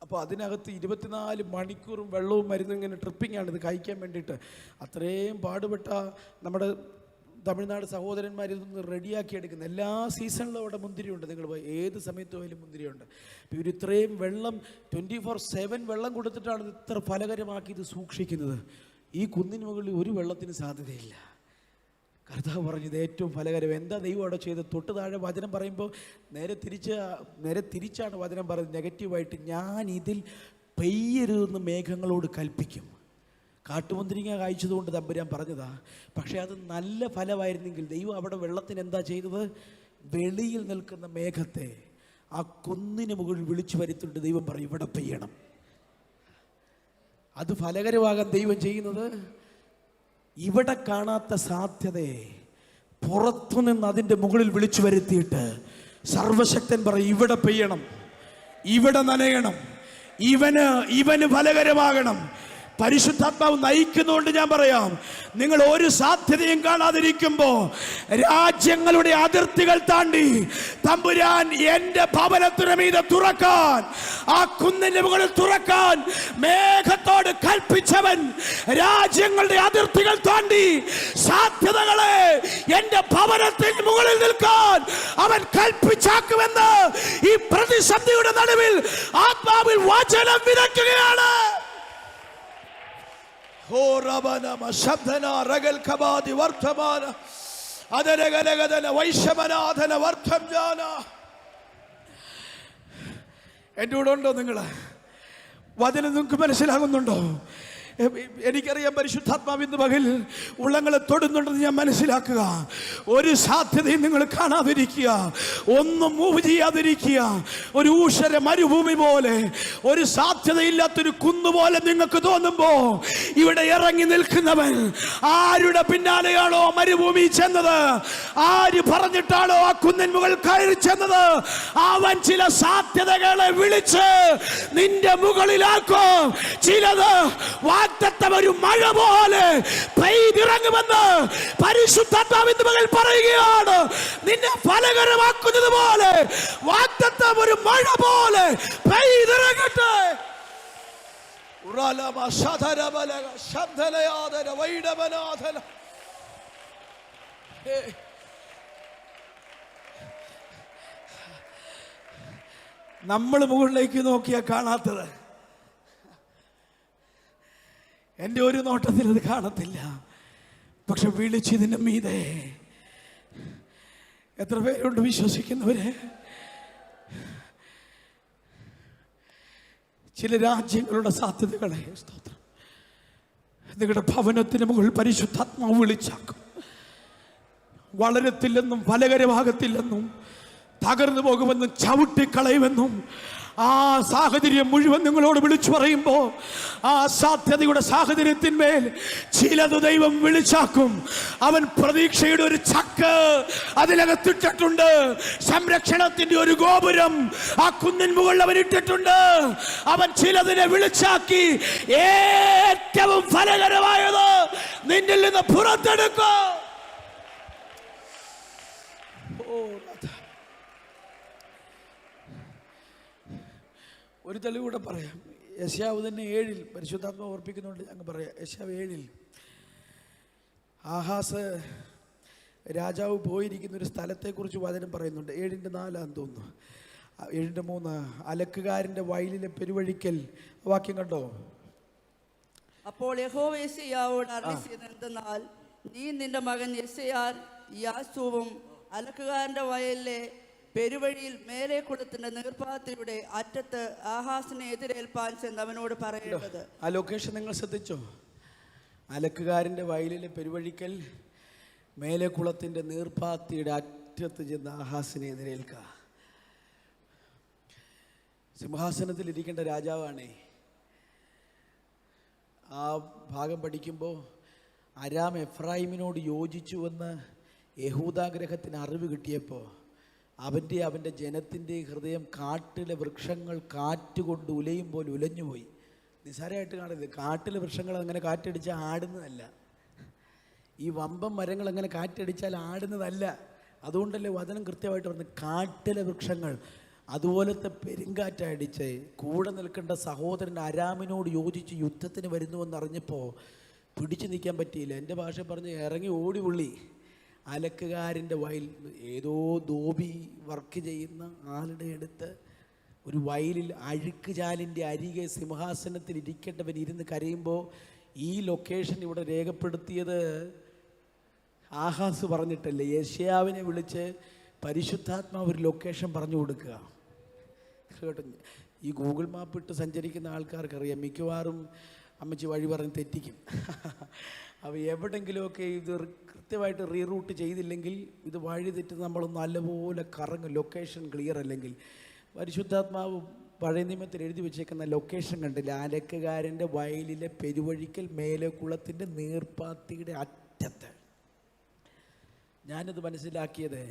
അപ്പോൾ അതിനകത്ത് 24 മണിക്കൂറും വെള്ളവും മരുന്നും ഇങ്ങനെ ട്രിപ്പിങ്ങാണ് ഇത് കഴിക്കാൻ വേണ്ടിയിട്ട്. അത്രയും പാടുപെട്ട നമ്മുടെ തമിഴ്നാട് സഹോദരന്മാർ ഇതൊന്ന് റെഡിയാക്കി എടുക്കുന്നത്. എല്ലാ സീസണിലും അവിടെ മുന്തിരിയുണ്ട്. നിങ്ങൾ ഏത് സമയത്ത് പോയാലും മുന്തിരിയുണ്ട്. അപ്പോൾ ഇവർ ഇത്രയും വെള്ളം 24/7 വെള്ളം കൊടുത്തിട്ടാണ് ഇത് ഇത്ര ഫലകരമാക്കി ഇത് സൂക്ഷിക്കുന്നത്. ഈ കുന്നിന് മുകളിൽ ഒരു വെള്ളത്തിന് സാധ്യതയില്ല. കർത്താവ് പറഞ്ഞു, ഇത് ഏറ്റവും ഫലകരം. എന്താ ദൈവം അവിടെ ചെയ്ത്? തൊട്ട് താഴെ വചനം പറയുമ്പോൾ നേരെ തിരിച്ചാണ് വചനം പറയുന്നത്. നെഗറ്റീവായിട്ട്, ഞാൻ ഇതിൽ പെയ്യരുതെന്ന് മേഘങ്ങളോട് കൽപ്പിക്കും. കാട്ടുമുന്തിരിങ്ങ കായ്ച്ചതുകൊണ്ട് തമ്പുരാൻ പറഞ്ഞതാ. പക്ഷേ അത് നല്ല ഫലമായിരുന്നെങ്കിൽ ദൈവം അവിടെ വെള്ളത്തിന് എന്താ ചെയ്തത്? വെളിയിൽ നിൽക്കുന്ന മേഘത്തെ ആ കുന്നിന് മുകളിൽ വിളിച്ചു വരുത്തിട്ട് ദൈവം പറയും, ഇവിടെ പെയ്യണം. അത് ഫലകരമാകാൻ ദൈവം ചെയ്യുന്നത്, ഇവിടെ കാണാത്ത സാധ്യതയെ പുറത്തുനിന്ന് അതിൻ്റെ മുകളിൽ വിളിച്ചു വരുത്തിയിട്ട് സർവശക്തൻ പറയും, ഇവിടെ പെയ്യണം, ഇവിടെ നനയണം, ഇവന് ഫലകരമാകണം. പരിശുദ്ധാത്മാവ് നയിക്കുന്നതുകൊണ്ട് ഞാൻ പറയാം, നിങ്ങൾ ഒരു സാധ്യതയും കാണാതിരിക്കുമ്പോൾ രാജ്യങ്ങളുടെ അതിർത്തികൾ താണ്ടി തമ്പുരാൻ എൻ്റെ ഭവനത്തിന് മീതെ തുറക്കാൻ, ആ കുന്നിന്റെ മുകളിൽ തുറക്കാൻ മേഘത്തോട് കൽപ്പിച്ചവൻ രാജ്യങ്ങളുടെ അതിർത്തികൾ താണ്ടി സാധ്യതകളെ എൻ്റെ ഭവനത്തിന് മുകളിൽ നിൽക്കാൻ അവൻ കൽപ്പിച്ചാക്കുമെന്ന് ഈ പ്രതിസന്ധിയുടെ നടുവിൽ ആത്മാവിൽ വചനം വിതയ്ക്കുകയാണ്. എൻ്റെ കൂടെ ഉണ്ടോ നിങ്ങള്? വചനം നിങ്ങൾക്ക് മനസ്സിലാകുന്നുണ്ടോ? എനിക്കറിയാം പരിശുദ്ധാത്മാവ് ഇന്ന് പകൽ ഉള്ളങ്ങളെ തൊടുന്നുണ്ടെന്ന് ഞാൻ മനസ്സിലാക്കുക. ഒരു സാധ്യതയും നിങ്ങൾ കാണാതിരിക്കുക, ഒന്നും മൂവ് ചെയ്യാതിരിക്കുക. ഒരു ഊഷര മരുഭൂമി പോലെ, ഒരു സാധ്യതയില്ലാത്തൊരു കുന്നുപോലെ നിങ്ങൾക്ക് തോന്നുമ്പോ ഇവിടെ ഇറങ്ങി നിൽക്കുന്നവൻ ആരുടെ പിന്നാലെയാണോ മരുഭൂമി ചെന്നത്, ആര് പറഞ്ഞിട്ടാണോ ആ കുന്നിൻ മുകളിൽ കയറി ചെന്നത്, അവൻ ചില സാധ്യതകളെ വിളിച്ച് നിന്റെ മുകളിലാക്കും. ചിലത് വാഗ്ദത്തം ഒരു മഴ പോലെ പെയ്തിറങ്ങുമെന്ന് പരിശുദ്ധാത്മാവ് ഇന്ന് പകൽ പറയുകയാണ്. നിന്നെ ഫലകരമാക്കുന്നത് പോലെ വാഗ്ദത്തം ഒരു മഴ പോലെ പെയ്തിറങ്ങട്ടെ. നമ്മൾ മുകളിലേക്ക് നോക്കിയാൽ കാണാത്തത് എൻ്റെ ഒരു നോട്ടത്തിൽ അത് കാണത്തില്ല. പക്ഷെ വിളിച്ചതിൻ്റെ മീതെ എത്ര പേരുണ്ട് വിശ്വസിക്കുന്നവരെ? ചില രാജ്യങ്ങളുടെ സാധ്യതകളെ സ്തോത്രം നിങ്ങളുടെ ഭവനത്തിന് മുകളിൽ പരിശുദ്ധാത്മാവ് വിളിച്ചാക്കും. വളരത്തില്ലെന്നും ഫലകരമാകത്തില്ലെന്നും തകർന്നു പോകുമെന്നും ചവിട്ടിക്കളയുമെന്നും ആ സാഹചര്യം മുഴുവൻ നിങ്ങളോട് വിളിച്ചു പറയുമ്പോൾ ആ സാധ്യതയുടെ സാഹചര്യത്തിന്മേൽ ചിലത് ദൈവം വിളിച്ചാക്കും. അവൻ പ്രതീക്ഷയുടെ ഒരു ചക്ക് അതിനകത്തിട്ടിട്ടുണ്ട്. സംരക്ഷണത്തിന്റെ ഒരു ഗോപുരം ആ കുന്നിൻ മുകളിൽ അവൻ ഇട്ടിട്ടുണ്ട്. അവൻ ചിലതിനെ വിളിച്ചാക്കി ഏറ്റവും ഫലകരമായത് നിന്നിൽ നിന്ന് പുറത്തെടുക്കും. ഒരു തെളിവൂടെ പറയാം. യെശയ്യാവ് തന്നെ 7 പരിശുദ്ധാത്മാവ് ഓർപ്പിക്കുന്നുണ്ട്. ഞങ്ങൾ പറയാം. യെശയ്യാവ് 7 ആഹാസ് രാജാവ് പോയിരിക്കുന്ന ഒരു സ്ഥലത്തെക്കുറിച്ച് വചനം പറയുന്നുണ്ട്. 7:4 തോന്നുന്നു. 7:3 അലക്കുകാരൻ്റെ വയലിലെ പെരുവഴിക്കൽ. വാക്യം കണ്ടോ? അപ്പോൾ യഹോവ യെശയ്യാവോട് അരുളിച്ചെയ്തത് എന്തെന്നാൽ, നീ നിന്റെ മകൻ യെശയ്യാർ യാസൂവും അലക്കുകാരൻ്റെ വയലിലെ പെരുവഴിയിൽ മേലെ കുളത്തിന്റെ നീർപ്പാത്തിയുടെ അറ്റത്ത് ആഹാസിനെ എതിരേൽപ്പാൻ ചെന്ന് അവനോട് പറയേണ്ടത്. ആ ലൊക്കേഷൻ നിങ്ങൾ ശ്രദ്ധിച്ചോ? അലക്കുകാരൻ്റെ വയലിലെ പെരുവഴിക്കൽ മേലെ കുളത്തിന്റെ നീർപ്പാത്തിയുടെ അറ്റത്ത് ചെന്ന് ആഹാസിനെ എതിരേൽക്കുക. സിംഹാസനത്തിൽ ഇരിക്കേണ്ട രാജാവാണേ. ആ ഭാഗം പഠിക്കുമ്പോൾ അരാം എഫ്രായിമിനോട് യോജിച്ചുവെന്ന് യഹൂദാഗ്രഹത്തിന് അറിവ് കിട്ടിയപ്പോൾ അവൻ്റെ ജനത്തിൻ്റെ ഹൃദയം കാട്ടിലെ വൃക്ഷങ്ങൾ കാറ്റുകൊണ്ട് ഉലയും പോലെ ഉലഞ്ഞുപോയി. നിസ്സാരമായിട്ട് കാണരുത്. കാട്ടിലെ വൃക്ഷങ്ങൾ അങ്ങനെ കാറ്റടിച്ചാൽ ആടുന്നതല്ല. ഈ വമ്പൻ മരങ്ങൾ അങ്ങനെ കാറ്റടിച്ചാൽ ആടുന്നതല്ല. അതുകൊണ്ടല്ലേ വചനം കൃത്യമായിട്ട് പറഞ്ഞു കാട്ടിലെ വൃക്ഷങ്ങൾ. അതുപോലത്തെ പെരുങ്കാറ്റടിച്ച് കൂടെ നിൽക്കേണ്ട സഹോദരൻ അരാമിനോട് യോജിച്ച് യുദ്ധത്തിന് വരുന്നുവെന്നറിഞ്ഞപ്പോൾ പിടിച്ചു നിൽക്കാൻ പറ്റിയില്ല. എൻ്റെ ഭാഷ പറഞ്ഞ് ഇറങ്ങി ഓടി പുള്ളി. അലക്കുകാരൻ്റെ വയൽ ഏതോ ധോബി വർക്ക് ചെയ്യുന്ന ആളുടെ അടുത്ത് ഒരു വയലിൽ അഴുക്ക് ചാലിൻ്റെ അരികെ സിംഹാസനത്തിൽ ഇരിക്കേണ്ടവൻ ഇരുന്ന് കരയുമ്പോൾ ഈ ലൊക്കേഷൻ ഇവിടെ രേഖപ്പെടുത്തിയത് ആഹാസ് പറഞ്ഞിട്ടല്ലേ. യെശയ്യാവിനെ വിളിച്ച് പരിശുദ്ധാത്മാവ് ഒരു ലൊക്കേഷൻ പറഞ്ഞു കൊടുക്കുക. കേട്ടോ, ഈ ഗൂഗിൾ മാപ്പ് ഇട്ട് സഞ്ചരിക്കുന്ന ആൾക്കാർക്കറിയാം മിക്കവാറും അമ്മച്ചി വഴി പറഞ്ഞ് തെറ്റിക്കും. അപ്പോൾ എവിടെയെങ്കിലുമൊക്കെ ഇത് കൃത്യമായിട്ട് റീറൂട്ട് ചെയ്തില്ലെങ്കിൽ ഇത് വഴി തെറ്റി നമ്മൾ നല്ലപോലെ കറങ്ങും. ലൊക്കേഷൻ ക്ലിയർ അല്ലെങ്കിൽ പരിശുദ്ധാത്മാവ് പഴയ നിയമത്തിൽ എഴുതി വെച്ചേക്കുന്ന ലൊക്കേഷൻ കണ്ടില്ല. അലക്കുകാരൻ്റെ വയലിലെ പെരുവഴിക്കൽ മേലെ കുളത്തിൻ്റെ നീർപ്പാത്തിയുടെ അറ്റത്ത്. ഞാനിത് മനസ്സിലാക്കിയത്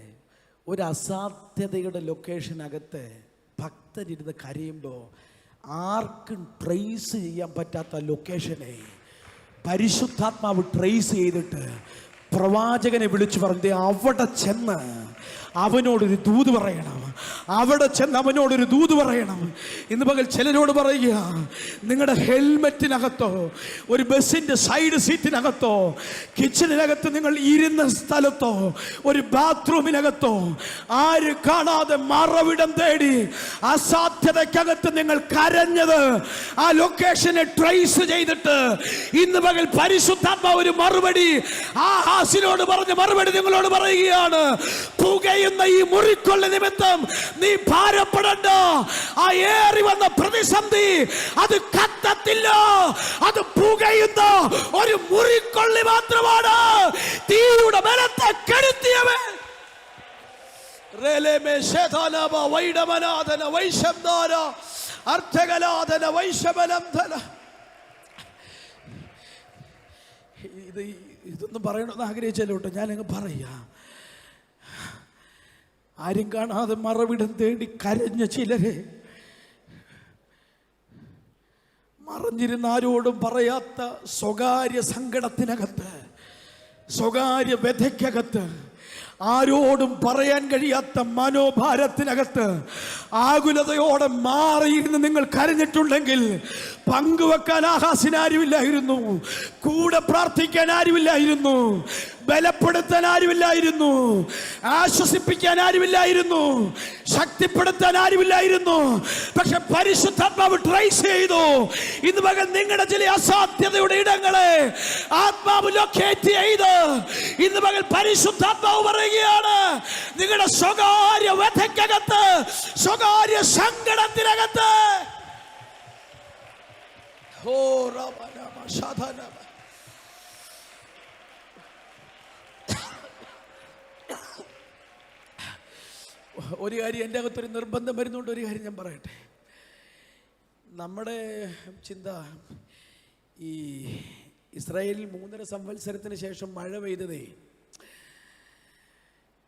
ഒരു അസാധ്യതയുടെ ലൊക്കേഷനകത്ത് ഭക്തരിരുന്ന് കരയുമ്പോൾ ആർക്കും ട്രേസ് ചെയ്യാൻ പറ്റാത്ത ലൊക്കേഷനെ പരിശുദ്ധാത്മാവ് ട്രേസ് ചെയ്തിട്ട് പ്രവാചകനെ വിളിച്ചു പറഞ്ഞത് അവിടെ ചെന്ന് അവനോടൊരു ദൂത് പറയണം. അവിടെ ചെന്ന് അവനോടൊരു ദൂത് പറയണം. ഇന്ന് പകൽ ചിലരോട് പറയുക, നിങ്ങളുടെ ഹെൽമെറ്റിനകത്തോ ഒരു ബസ്സിൻ്റെ സൈഡ് സീറ്റിനകത്തോ കിച്ചണിനകത്ത് നിങ്ങൾ ഇരുന്ന സ്ഥലത്തോ ഒരു ബാത്റൂമിനകത്തോ ആര് കാണാതെ മറവിടം തേടി അസാധ്യതയ്ക്കകത്ത് നിങ്ങൾ കരഞ്ഞത് ആ ലൊക്കേഷനെ ട്രേസ് ചെയ്തിട്ട് ഇന്ന് പകൽ പരിശുദ്ധാത്മാവ് ഒരു മറുപടി ആ ഹാസിനോട് പറഞ്ഞ മറുപടി നിങ്ങളോട് പറയുകയാണ്. പുകയുന്ന ഈ മുറിക്കൊള്ള നിമിത്തം നീ ഭാരപ്പെടണ്ട. ആ ഏറി വന്ന പ്രതിസന്ധി അത് കത്തത്തില്ല. അത് പുകയുന്ന ഒരു മുറിക്കൊള്ളി മാത്രമാണ്. തീയുടെ ബലത്തെ കെടുത്തിയവൻ ഇതൊന്നും പറയണമെന്ന് ആഗ്രഹിച്ചല്ലോ. ഞാനങ്ങ് പറയാം. ആരും കാണാതെ മറവിടം തേടി കരഞ്ഞ ചിലരെ മറഞ്ഞിരുന്ന ആരോടും പറയാത്ത സ്വകാര്യ സങ്കടത്തിനകത്ത്, സ്വകാര്യ വ്യഥയ്ക്കകത്ത്, ആരോടും പറയാൻ കഴിയാത്ത മനോഭാരത്തിനകത്ത് ആകുലതയോടെ മാറിയിരുന്ന് നിങ്ങൾ കരഞ്ഞിട്ടുണ്ടെങ്കിൽ പങ്കുവെക്കാൻ ആഹാസിന് ആരുമില്ലായിരുന്നു, കൂടെ പ്രാർത്ഥിക്കാൻ ആരുമില്ലായിരുന്നു, ബലപ്പെടുത്താൻ ആരുമില്ലായിരുന്നു, ആശ്വസിപ്പിക്കാൻ ആരുമില്ലായിരുന്നു, ശക്തിപ്പെടുത്താൻ ആരുമില്ലായിരുന്നു. പക്ഷെ പരിശുദ്ധാത്മാവ് ട്രേസ് ചെയ്തു. ഇന്ന് പകൽ നിങ്ങളുടെ ചില അസാധ്യതയുടെ ഇടങ്ങളെ ആത്മാവ് ലൊക്കേറ്റ് ചെയ്ത് ഇന്ന് പകൽ പരിശുദ്ധാത്മാവ് പറയുകയാണ്, നിങ്ങളുടെ സ്വകാര്യ വ്യഥയ്ക്കകത്ത്, സ്വകാര്യ സങ്കടത്തിനകത്ത് ഒരു കാര്യം എൻ്റെ അകത്തൊരു നിർബന്ധം വരുന്നുണ്ട്. ഒരു കാര്യം ഞാൻ പറയട്ടെ. നമ്മുടെ ചിന്ത, ഈ ഇസ്രായേലിൽ 3.5 സംവത്സരത്തിന് ശേഷം മഴ പെയ്തതേ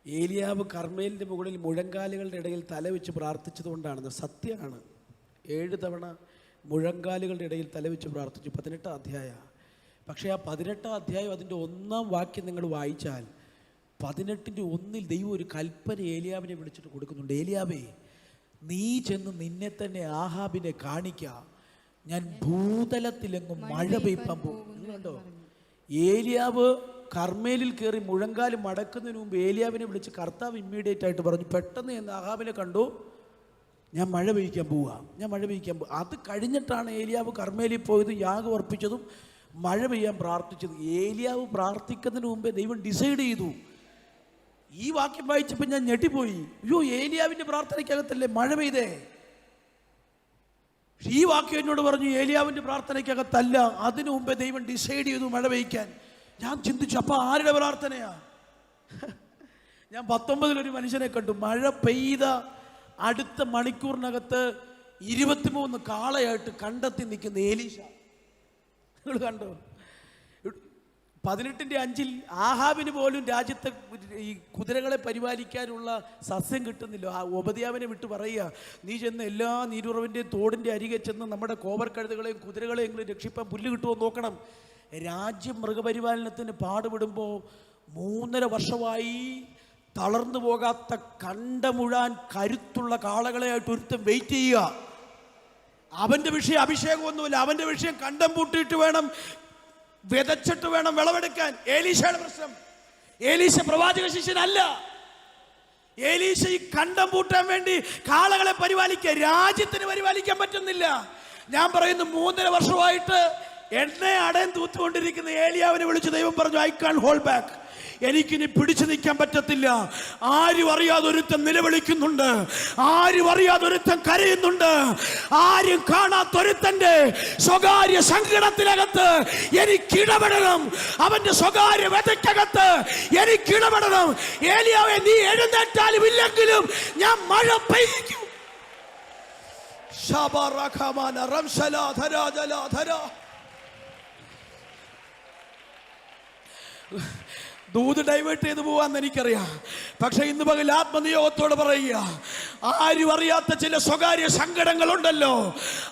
ഏലിയാവ് കർമ്മേലിൻ്റെ മുകളിൽ മുഴങ്കാലുകളുടെ ഇടയിൽ തലവെച്ച് പ്രാർത്ഥിച്ചതുകൊണ്ടാണെന്ന്. സത്യമാണ്. 7 തവണ മുഴങ്കാലുകളുടെ ഇടയിൽ തലവെച്ച് പ്രാർത്ഥിച്ചു. 18 അധ്യായം. പക്ഷേ ആ 18 അധ്യായം അതിൻ്റെ 1-ാം വാക്യം നിങ്ങൾ വായിച്ചാൽ 18:1 ദൈവം ഒരു കൽപ്പന ഏലിയാവിനെ വിളിച്ചിട്ട് കൊടുക്കുന്നുണ്ട്. ഏലിയാവേ, നീ ചെന്ന് നിന്നെ തന്നെ ആഹാബിനെ കാണിക്ക, ഞാൻ ഭൂതലത്തിലെങ്ങും മഴ പെയ്യാൻ പോകും. നിങ്ങളുണ്ടോ? ഏലിയാവ് കർമ്മേലിൽ കയറി മുഴങ്കാല് മടക്കുന്നതിന് മുമ്പ് ഏലിയാവിനെ വിളിച്ച് കർത്താവ് ഇമ്മീഡിയറ്റ് ആയിട്ട് പറഞ്ഞു, പെട്ടെന്ന് എന്ന് ആഹാബിനെ കണ്ടു, ഞാൻ മഴ പെയ്യിക്കാൻ പോവുക, ഞാൻ മഴ പെയ്യിക്കാൻ പോവുക. അത് കഴിഞ്ഞിട്ടാണ് ഏലിയാവ് കർമ്മേലിൽ പോയത്, യാഗം അർപ്പിച്ചതും മഴ പെയ്യാൻ പ്രാർത്ഥിച്ചത്. ഏലിയാവ് പ്രാർത്ഥിക്കുന്നതിന് മുമ്പേ ദൈവം ഡിസൈഡ് ചെയ്തു. ഈ വാക്യം വായിച്ചപ്പോൾ ഞാൻ ഞെട്ടിപ്പോയി. അയ്യോ, ഏലിയാവിൻ്റെ പ്രാർത്ഥനയ്ക്കകത്തല്ലേ മഴ പെയ്തേ? ഈ വാക്യം എന്നോട് പറഞ്ഞു ഏലിയാവിൻ്റെ പ്രാർത്ഥനയ്ക്കകത്തല്ല, അതിനു മുമ്പേ ദൈവം ഡിസൈഡ് ചെയ്തു മഴ പെയ്യിക്കാൻ. ഞാൻ ചിന്തിച്ചു, അപ്പോൾ ആരുടെ പ്രാർത്ഥനയാ? ഞാൻ 19 ഒരു മനുഷ്യനെ കണ്ടു. മഴ പെയ്ത അടുത്ത മണിക്കൂറിനകത്ത് 23 കാളയായിട്ട് കണ്ടെത്തി നിൽക്കുന്ന ഏലീശ. നിങ്ങൾ കണ്ടോ? 18:5 ആഹാബിന് പോലും രാജ്യത്തെ ഈ കുതിരകളെ പരിപാലിക്കാനുള്ള സസ്യം കിട്ടുന്നില്ല. ആ ഒബദ്യാവിനെ വിട്ട് പറയുക, നീ ചെന്ന് എല്ലാ നീരുറവിൻ്റെയും തോടിൻ്റെ അരികെ ചെന്ന് നമ്മുടെ കോവർക്കഴുതുകളെയും കുതിരകളെയും രക്ഷിപ്പാൻ പുല്ല് കിട്ടുമോ നോക്കണം. രാജ്യം മൃഗപരിപാലനത്തിന് പാടുപെടുമ്പോൾ 3.5 വർഷമായി തളർന്നു പോകാത്ത കണ്ടമുഴാൻ കരുത്തുള്ള കാളകളെയായിട്ട് ഒരുത്തം വെയിറ്റ് ചെയ്യുക. അവൻ്റെ വിഷയം അഭിഷേകമൊന്നുമില്ല, അവൻ്റെ വിഷയം കണ്ടം പൂട്ടിയിട്ട് വേണം, വിതച്ചിട്ട് വേണം വിളവെടുക്കാൻ. ഏലീശയുടെ പ്രശ്നം, ഏലീശ പ്രവാചക ശിഷ്യനല്ല. ഏലീശ ഈ കണ്ടം പൂട്ടാൻ വേണ്ടി കാളകളെ പരിപാലിക്കുക, രാജ്യത്തിന് പരിപാലിക്കാൻ പറ്റുന്നില്ല. ഞാൻ പറയുന്നു, 3.5 വർഷമായിട്ട് എണ്ണയെ അടയം തൂത്തുകൊണ്ടിരിക്കുന്ന ഏലിയാവിനെ വിളിച്ച് ദൈവം പറഞ്ഞു, ഐ കാൻ ഹോൾഡ് ബാക്ക്, എനിക്കിനി പിടിച്ചു നിൽക്കാൻ പറ്റത്തില്ല. ആരും അറിയാതെ ഒരുത്തൻ നിലവിളിക്കുന്നുണ്ട്, ആരും അറിയാതെ ഒരുത്തൻ കരയുന്നുണ്ട്, ആരും കാണാത്തൊരുത്തന്റെ സ്വകാര്യ സങ്കടത്തിനകത്ത് എനിക്കിടപെടണം, അവന്റെ സ്വകാര്യ വ്യതയ്ക്കകത്ത് എനിക്കിടപെടണം. ഏലിയാവേ, നീ എഴുന്നേറ്റാലും ഇല്ലെങ്കിലും ഞാൻ മഴ പെയ്യിക്കും. ദൂത് ഡൈവേർട്ട് ചെയ്ത് പോവാന്ന് എനിക്കറിയാം. പക്ഷെ ഇന്ന് പകൽ ആത്മനിയോഗത്തോട് പറയുക, ആരും അറിയാത്ത ചില സ്വകാര്യ സങ്കടങ്ങളുണ്ടല്ലോ,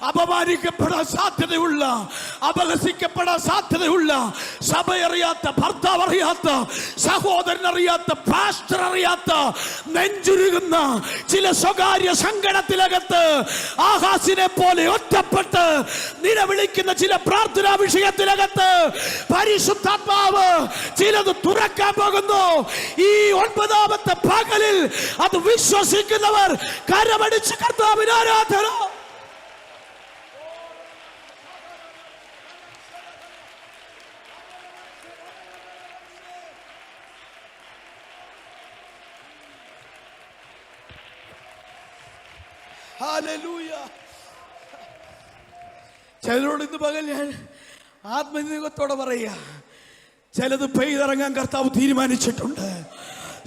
അപമാനിക്കപ്പെടാൻ സാധ്യതയുള്ള, അപഹസിക്കപ്പെടാൻ സാധ്യതയുള്ള, സഭ അറിയാത്ത, ഭർത്താവ് അറിയാത്ത, സഹോദരൻ അറിയാത്ത, പാസ്റ്റർ അറിയാത്ത, നെഞ്ചുരുകുന്ന ചില സ്വകാര്യ സങ്കടത്തിനകത്ത് ആഹാസിനെ പോലെ ഒറ്റപ്പെട്ട് നിലവിളിക്കുന്ന ചില പ്രാർത്ഥനാ വിഷയത്തിനകത്ത് പരിശുദ്ധാത്മാവ് ചിലത് തുറക്കാൻ പോകുന്നു. ഈ 9-ാമത്തെ പകലിൽ അത് വിശ്വസിക്കുന്നവർ കരമടിച്ച് കർത്താവിന് ആരാധന. ഹല്ലേലൂയ. ചിലരോട് ഇന്ന് പകൽ ഞാൻ ആത്മനിയോഗത്തോടെ പറയുക, ചിലത് പെയ്തിറങ്ങാൻ കർത്താവ് തീരുമാനിച്ചിട്ടുണ്ട്.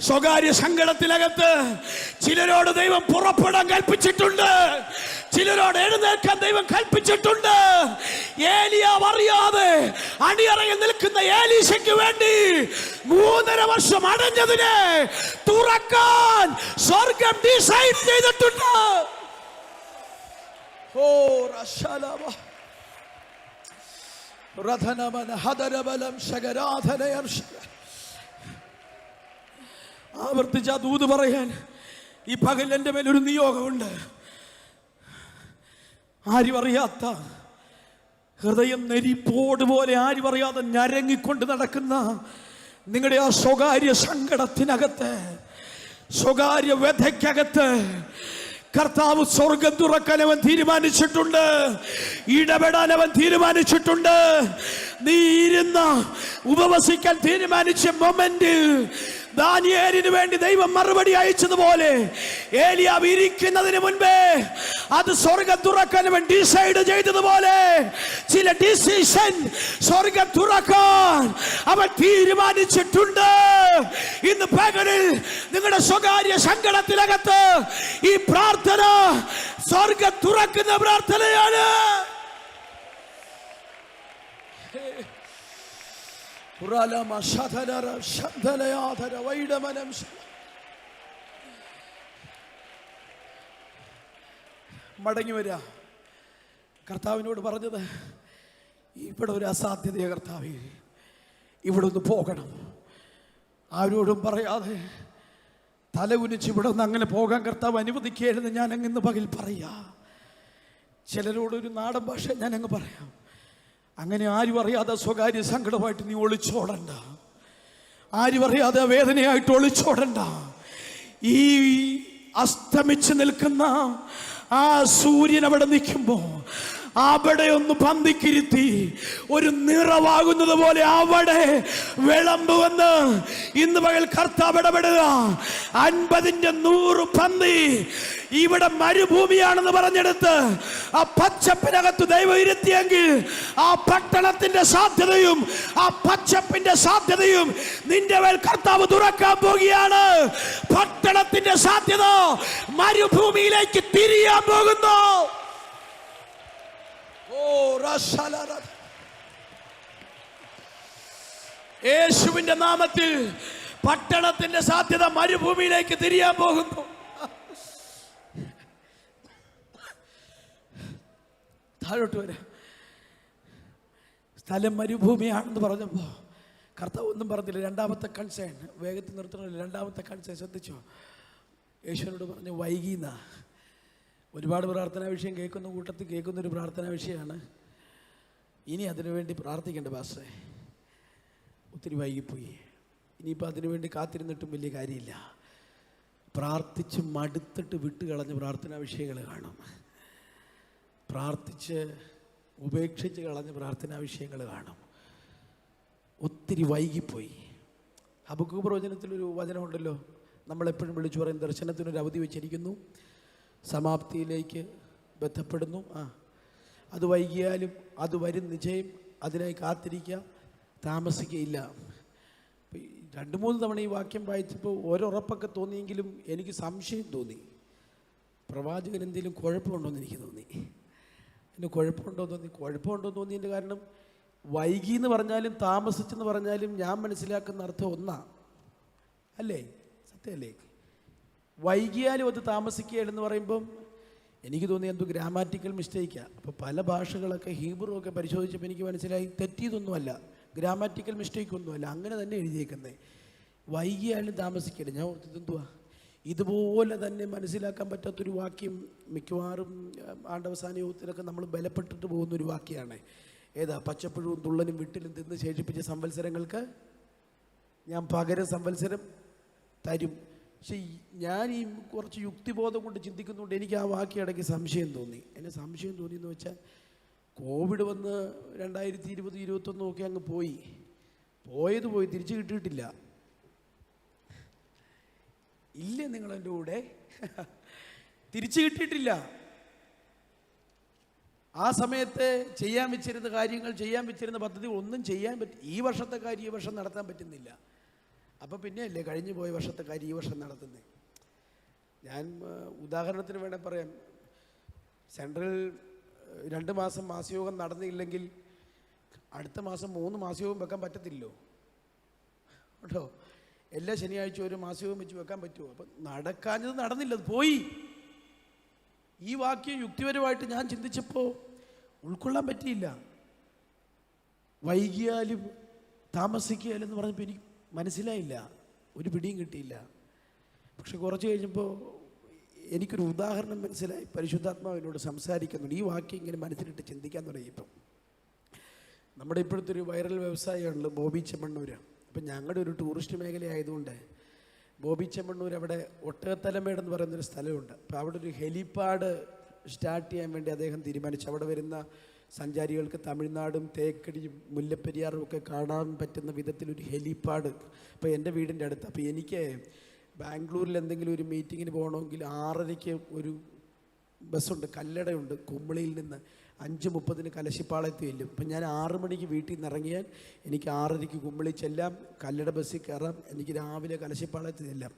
സ്വകാര്യ സങ്കടത്തിനകത്ത് ചിലരോട് ദൈവം പുറപ്പെടാൻ കൽപ്പിച്ചിട്ടുണ്ട്, ചിലരോട് എഴുന്നേൽക്കാൻ ദൈവം കൽപ്പിച്ചിട്ടുണ്ട്. ഏലിയാവ് അറിയാതെ അണിയറയിൽ നിൽക്കുന്ന ഏലീശയ്ക്ക് വേണ്ടി 3.5 വർഷം അടഞ്ഞതിനെ തുറക്കാൻ സ്വർഗം ഡിസൈഡ് ചെയ്തിട്ടുണ്ട്. ഓ റശാലവ രഥനമന ഹദരബലം ശകരാധനയർഷ. ആവർത്തിച്ച ദൂത് പറയാൻ ഈ പകൽ എൻ്റെ മേലൊരു നിയോഗമുണ്ട്. ആരും അറിയാത്ത ഹൃദയം നെരിപ്പോട് പോലെ ആരും അറിയാതെ ഞരങ്ങിക്കൊണ്ട് നടക്കുന്ന നിങ്ങളുടെ ആ സ്വകാര്യ സങ്കടത്തിനകത്ത്, സ്വകാര്യ വ്യഥയ്ക്കകത്ത് കർത്താവ് സ്വർഗം തുറക്കാൻ അവൻ തീരുമാനിച്ചിട്ടുണ്ട്. ഇടപെടാൻ അവൻ തീരുമാനിച്ചിട്ടുണ്ട്. നീ ഇരുന്ന ഉപവസിക്കാൻ തീരുമാനിച്ച മൊമെന്റിൽ ദാനിയേലിന് വേണ്ടി ദൈവം മറുപടി അയച്ചതുപോലെ ഏലിയാവ് ഇരിക്കുന്നതിന് മുൻപേ അത് സ്വർഗം തുറക്കാൻ അവൻ ഡിസൈഡ് ചെയ്തതുപോലെ ചില ഡിസിഷൻ സ്വർഗം തുറക്കാൻ അവൻ തീരുമാനിച്ചിട്ടുണ്ട്. ഇന്ന് പകലിൽ നിങ്ങളുടെ സ്വകാര്യ സങ്കടത്തിനകത്ത് ഈ പ്രാർത്ഥന സ്വർഗം തുറക്കുന്ന പ്രാർത്ഥനയാണ്. മടങ്ങി വരിക. കർത്താവിനോട് പറഞ്ഞത്, ഇവിടെ ഒരു അസാധ്യതയെ കർത്താവേ, ഇവിടെ ഒന്ന് പോകണം. ആരോടും പറയാതെ തല കുനിച്ച് ഇവിടെ ഒന്ന് അങ്ങനെ പോകാൻ കർത്താവ് അനുവദിക്കരുത്. ഞാൻ അങ്ങ് പകൽ പറയാ. ചിലരോടൊരു നാടൻ ഭാഷ ഞാൻ അങ്ങ് പറയാം. അങ്ങനെ ആരും അറിയാതെ സ്വകാര്യ സങ്കടമായിട്ട് നീ ഒളിച്ചോടണ്ട. ആരും അറിയാതെ വേദനയായിട്ട് ഒളിച്ചോടണ്ട. ഈ അസ്തമിച്ച് നിൽക്കുന്ന ആ സൂര്യൻ അവിടെ നിൽക്കുമ്പോ അവിടെ ഒന്ന് പന്തിക്കിരുത്തി ഒരു നിറവാകുന്നത് പോലെ അവിടെ വിളമ്പുവെന്ന് ഇന്ന് പകൽ കർത്താവ് ഇടപെടുക. 50-ന്റെ 100 പന്തി ഇവിടെ മരുഭൂമിയാണെന്ന് പറഞ്ഞെടുത്ത് ആ പച്ചപ്പിനകത്ത് ദൈവം ഇരുത്തിയെങ്കിൽ ആ പട്ടണത്തിന്റെ സാധ്യതയും ആ പച്ചപ്പിന്റെ സാധ്യതയും നിന്റെ മേൽ കർത്താവ് തുറക്കാൻ പോകുകയാണ്. പട്ടണത്തിന്റെ സാധ്യത മരുഭൂമിയിലേക്ക് തിരിയാൻ പോകുന്നു. യേശുവിന്റെ നാമത്തിൽ പട്ടണത്തിന്റെ സാധ്യത മരുഭൂമിയിലേക്ക് തിരിയാൻ പോകുന്നു. താഴോട്ട് വരാം. സ്ഥലം മരുഭൂമിയാണെന്ന് പറഞ്ഞപ്പോ കർത്താവ് ഒന്നും പറഞ്ഞില്ല. രണ്ടാമത്തെ കൺസേൺ വേഗത്തിൽ നിർത്തണമല്ലോ. രണ്ടാമത്തെ കൺസേൺ ശ്രദ്ധിച്ചോ? യേശുവിനോട് പറഞ്ഞു വൈകിന്നാ. ഒരുപാട് പ്രാർത്ഥനാ വിഷയം കേൾക്കുന്ന കൂട്ടത്തിൽ കേൾക്കുന്നൊരു പ്രാർത്ഥനാ വിഷയമാണ്. ഇനി അതിനുവേണ്ടി പ്രാർത്ഥിക്കേണ്ട പാസ്റ്ററെ, ഒത്തിരി വൈകിപ്പോയി. ഇനിയിപ്പോൾ അതിനുവേണ്ടി കാത്തിരുന്നിട്ടും വലിയ കാര്യമില്ല. പ്രാർത്ഥിച്ച് മടുത്തിട്ട് വിട്ടുകളഞ്ഞ പ്രാർത്ഥനാ വിഷയങ്ങൾ കാണും. പ്രാർത്ഥിച്ച് ഉപേക്ഷിച്ച് കളഞ്ഞ പ്രാർത്ഥനാ വിഷയങ്ങൾ കാണും. ഒത്തിരി വൈകിപ്പോയി. ഹബക്കൂക്ക് പ്രവചനത്തിലൊരു വചനമുണ്ടല്ലോ, നമ്മളെപ്പോഴും വിളിച്ചു പറയും, ദർശനത്തിനൊരു അവധി വെച്ചിരിക്കുന്നു, സമാപ്തിയിലേക്ക് ബന്ധപ്പെടുന്നു. അത് വൈകിയാലും അത് വരും നിശ്ചയം, അതിനായി കാത്തിരിക്കുക, താമസിക്കുകയില്ല. 2-3 തവണ ഈ വാക്യം വായിച്ചപ്പോൾ ഓരോറപ്പൊക്കെ തോന്നിയെങ്കിലും എനിക്ക് സംശയം തോന്നി. പ്രവാചകൻ എന്തെങ്കിലും കുഴപ്പമുണ്ടോയെന്ന് എനിക്ക് തോന്നി. അതിന് കുഴപ്പമുണ്ടോ തോന്നിയതിൻ്റെ കാരണം വൈകി എന്ന് പറഞ്ഞാലും താമസിച്ചെന്ന് പറഞ്ഞാലും ഞാൻ മനസ്സിലാക്കുന്ന അർത്ഥം ഒന്നാ അല്ലേ? സത്യമല്ലേ? വൈകിയാലും അത് താമസിക്കുകയെന്ന് പറയുമ്പം എനിക്ക് തോന്നി എന്തോ ഗ്രാമാറ്റിക്കൽ മിസ്റ്റേക്കാണ്. അപ്പോൾ പല ഭാഷകളൊക്കെ ഹീബ്രു ഒക്കെ പരിശോധിച്ചപ്പോൾ എനിക്ക് മനസ്സിലായി തെറ്റിയതൊന്നുമല്ല, ഗ്രാമാറ്റിക്കൽ മിസ്റ്റേക്കൊന്നുമല്ല, അങ്ങനെ തന്നെ എഴുതിയേക്കുന്നത്. വൈകിയാലും താമസിക്കരുത്. ഞാൻ ഓർത്തിതെന്തുവാ ഇതുപോലെ തന്നെ മനസ്സിലാക്കാൻ പറ്റാത്തൊരു വാക്യം മിക്കവാറും ആണ്ടവസാന യോഗത്തിലൊക്കെ നമ്മൾ ബലപ്പെട്ടിട്ട് പോകുന്നൊരു വാക്യമാണ്. ഏതാ? പച്ചപ്പുഴവും തുള്ളനും വിട്ടിലും തിന്ന് ശേഷിപ്പിച്ച സംവത്സരങ്ങൾക്ക് ഞാൻ പകരം സംവത്സരം തരും. പക്ഷെ ഞാൻ ഈ കുറച്ച് യുക്തിബോധം കൊണ്ട് ചിന്തിക്കുന്നുണ്ട്. എനിക്ക് ആ വാക്യം ഇടയ്ക്ക് സംശയം തോന്നി. എന്നെ സംശയം തോന്നിയെന്ന് വെച്ചാൽ കോവിഡ് വന്ന് 2020-21 ഒക്കെ അങ്ങ് പോയി തിരിച്ചു കിട്ടിയിട്ടില്ല. ഇല്ലേ നിങ്ങളെൻ്റെ കൂടെ? തിരിച്ചു കിട്ടിയിട്ടില്ല. ആ സമയത്ത് ചെയ്യാൻ വെച്ചിരുന്ന കാര്യങ്ങൾ, ചെയ്യാൻ വെച്ചിരുന്ന പദ്ധതി ഒന്നും ചെയ്യാൻ ഈ വർഷത്തെ കാര്യം ഈ വർഷം നടത്താൻ പറ്റുന്നില്ല. അപ്പോൾ പിന്നെയല്ലേ കഴിഞ്ഞു പോയ വർഷത്തെ കാര്യം ഈ വർഷം നടത്തുന്നത്. ഞാൻ ഉദാഹരണത്തിന് വേണേൽ പറയാം, സെൻട്രൽ 2 മാസം മാസയോഗം നടന്നില്ലെങ്കിൽ അടുത്ത മാസം 3 മാസയോഗം വെക്കാൻ പറ്റത്തില്ലല്ലോ കേട്ടോ. എല്ലാ ശനിയാഴ്ച ഒരു മാസയോഗം വെച്ച് വെക്കാൻ പറ്റുമോ? അപ്പം നടക്കാഞ്ഞത് നടന്നില്ല, അത് പോയി. ഈ വാക്യം യുക്തിപരമായിട്ട് ഞാൻ ചിന്തിച്ചപ്പോൾ ഉൾക്കൊള്ളാൻ പറ്റിയില്ല. വൈകിയാലും താമസിക്കുകയാലും എന്ന് പറഞ്ഞപ്പോൾ എനിക്ക് മനസ്സിലായില്ല, ഒരു പിടിയും കിട്ടിയില്ല. പക്ഷെ കുറച്ച് കഴിഞ്ഞപ്പോൾ എനിക്കൊരു ഉദാഹരണം മനസ്സിലായി. പരിശുദ്ധാത്മാവിനോട് സംസാരിക്കുന്നുണ്ട്. ഈ വാക്യം ഇങ്ങനെ മനസ്സിലിട്ട് ചിന്തിക്കാൻ തുടങ്ങിയപ്പം നമ്മുടെ ഇപ്പോഴത്തെ ഒരു വൈറൽ വ്യവസായമാണല്ലോ ബോബി ചെമ്മണ്ണൂർ. അപ്പം ഞങ്ങളുടെ ഒരു ടൂറിസ്റ്റ് മേഖലയായതുകൊണ്ട് ബോബി ചെമ്മണ്ണൂർ അവിടെ ഒട്ടകത്തലമേട് എന്ന് പറയുന്നൊരു സ്ഥലമുണ്ട്. അപ്പോൾ അവിടെ ഒരു ഹെലിപ്പാഡ് സ്റ്റാർട്ട് ചെയ്യാൻ വേണ്ടി അദ്ദേഹം തീരുമാനിച്ചു. അവിടെ വരുന്ന സഞ്ചാരികൾക്ക് തമിഴ്നാടും തേക്കടിയും മുല്ലപ്പെരിയാറും ഒക്കെ കാണാൻ പറ്റുന്ന വിധത്തിലൊരു ഹെലിപ്പാഡ് ഇപ്പോൾ എൻ്റെ വീടിൻ്റെ അടുത്ത്. അപ്പോൾ എനിക്ക് ബാംഗ്ലൂരിൽ എന്തെങ്കിലും ഒരു മീറ്റിങ്ങിന് പോകണമെങ്കിൽ 6:30 ഒരു ബസ്സുണ്ട്, കല്ലടയുണ്ട്. കുമ്പളിയിൽ നിന്ന് 5:30 കലശിപ്പാളയത്ത് ചെല്ലും. അപ്പം ഞാൻ 6 മണിക്ക് വീട്ടിൽ നിന്ന് ഇറങ്ങിയാൽ എനിക്ക് 6:30 കുമ്പളി ചെല്ലാം, കല്ലട ബസ്സിൽ കയറാം, എനിക്ക് രാവിലെ കലശിപ്പാളയത്ത് ചെല്ലാം.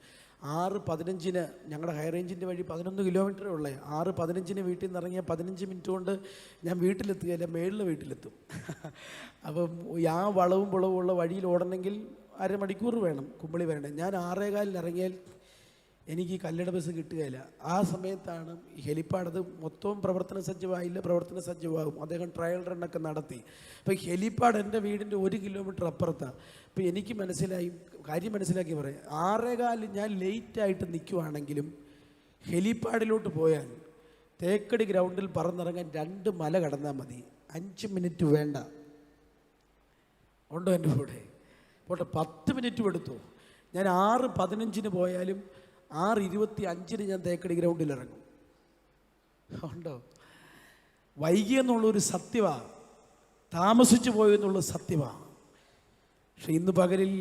6:15 ഞങ്ങളുടെ ഹൈ റേഞ്ചിൻ്റെ വഴി 11 കിലോമീറ്ററേ ഉള്ളേ. 6:15 വീട്ടിൽ നിന്ന് ഇറങ്ങിയാൽ 15 മിനിറ്റ് കൊണ്ട് ഞാൻ വീട്ടിലെത്തുകയില്ല, മേളിൽ വീട്ടിലെത്തും. അപ്പം ആ വളവും ഉള്ള വഴിയിൽ ഓടണമെങ്കിൽ അരമണിക്കൂർ വേണം, കുമ്പളി വേണം. ഞാൻ 6:15 ഇറങ്ങിയാൽ എനിക്ക് കല്ലട ബസ് കിട്ടുകയില്ല. ആ സമയത്താണ് ഈ ഹെലിപ്പാഡ്, അത് മൊത്തവും പ്രവർത്തന സജ്ജമാകും. അദ്ദേഹം ട്രയൽ റണ്ണൊക്കെ നടത്തി. അപ്പോൾ ഹെലിപ്പാഡ് എൻ്റെ വീടിൻ്റെ 1 കിലോമീറ്റർ അപ്പുറത്താണ്. അപ്പോൾ എനിക്ക് കാര്യം മനസ്സിലാക്കി പറയാം. 6:15 ഞാൻ ലേറ്റായിട്ട് നിൽക്കുവാണെങ്കിലും ഹെലിപ്പാഡിലോട്ട് പോയാൽ തേക്കടി ഗ്രൗണ്ടിൽ പറന്നിറങ്ങാൻ 2 മല കടന്നാൽ മതി, 5 മിനിറ്റ് വേണ്ട. ഉണ്ടോ എൻ്റെ കൂടെ? പോട്ടെ, 10 മിനിറ്റും എടുത്തു. ഞാൻ 6:15 പോയാലും 6:25 ഞാൻ തേക്കടി ഗ്രൗണ്ടിൽ ഇറങ്ങും. ഉണ്ടോ? വൈകിയെന്നുള്ളൊരു സത്യമാണ്, താമസിച്ചു പോയെന്നുള്ള സത്യമാണ്. പക്ഷെ ഇന്ന് പകലിൽ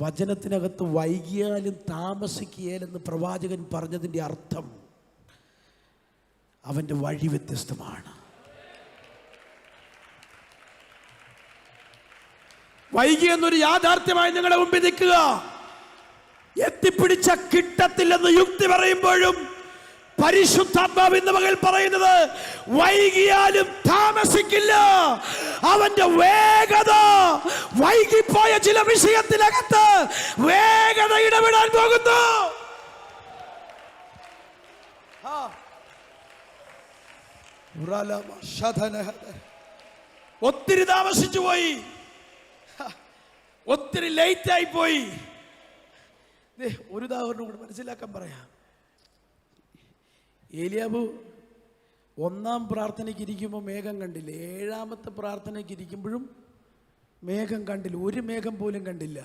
വചനത്തിനകത്ത് വൈകിയാലും താമസിക്കുകയില്ലെന്ന് പ്രവാചകൻ പറഞ്ഞതിൻ്റെ അർത്ഥം അവൻ്റെ വഴി വ്യത്യസ്തമാണ്. വൈകിയെന്നൊരു യാഥാർത്ഥ്യമായി നിങ്ങളുടെ മുമ്പിൽ നിൽക്കുക. എത്തിപ്പിടിച്ച കിട്ടത്തില്ലെന്ന് യുക്തി പറയുമ്പോഴും പരിശുദ്ധാത്മാവ് ഇന്ന് പകൽ പറയുന്നത് വൈകിയാലും താമസിക്കില്ല. അവന്റെ വേഗത വൈകിപ്പോയ ചില വിഷയത്തിനകത്ത് വേഗത ഇടപെടാൻ പോകുന്നു. ഒത്തിരി താമസിച്ചു പോയി, ഒത്തിരി ലേറ്റായി പോയി. ഒരു ഉദാഹരണം കൂടെ മനസ്സിലാക്കാൻ പറയാം. ഏലിയാബു 1-ാം പ്രാർത്ഥനയ്ക്ക് ഇരിക്കുമ്പോൾ മേഘം കണ്ടില്ല, 7-ാമത്തെ പ്രാർത്ഥനയ്ക്ക് ഇരിക്കുമ്പോഴും മേഘം കണ്ടില്ല, ഒരു മേഘം പോലും കണ്ടില്ല.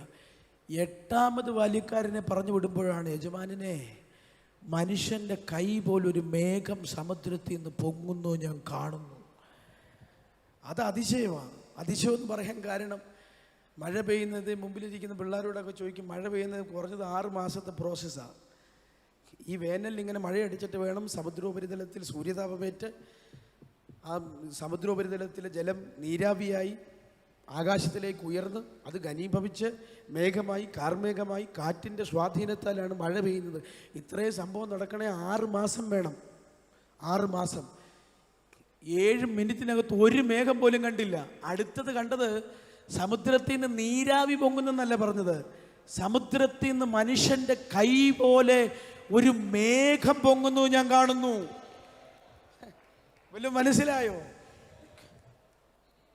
8-ാമത് ബാല്യക്കാരനെ പറഞ്ഞു വിടുമ്പോഴാണ്, യജമാനനെ, മനുഷ്യൻ്റെ കൈ പോലൊരു മേഘം സമുദ്രത്തിൽ നിന്ന് പൊങ്ങുന്നു ഞാൻ കാണുന്നു. അത് അതിശയമാണ്. അതിശയം എന്ന് പറയാൻ കാരണം, മഴ പെയ്യുന്നത് മുമ്പിലിരിക്കുന്ന പിള്ളേരോടൊക്കെ ചോദിക്കും, മഴ പെയ്യുന്നത് കുറഞ്ഞത് 6 മാസത്തെ പ്രോസസ്സാണ്. ഈ വേനലിൽ ഇങ്ങനെ മഴയടിച്ചിട്ട് വേണം സമുദ്രോപരിതലത്തിൽ സൂര്യതാപമേറ്റ് ആ സമുദ്രോപരിതലത്തിലെ ജലം നീരാവിയായി ആകാശത്തിലേക്ക് ഉയർന്ന് അത് ഘനീഭവിച്ച് മേഘമായി, കാർമേഘമായി, കാറ്റിൻ്റെ സ്വാധീനത്താലാണ് മഴ പെയ്യുന്നത്. ഇത്രയും സംഭവം നടക്കണേ 6 മാസം വേണം. 6 മാസം 7 മിനിറ്റിനകത്ത് ഒരു മേഘം പോലും കണ്ടില്ല. അടുത്തത് കണ്ടത് സമുദ്രത്തിൽ നിന്ന് നീരാവി പൊങ്ങുന്നെന്നല്ല പറഞ്ഞത്, സമുദ്രത്തിൽ നിന്ന് മനുഷ്യൻ്റെ കൈ പോലെ ഒരു മേഘം പൊങ്ങുന്നു ഞാൻ കാണുന്നു. വല്ലതും മനസ്സിലായോ?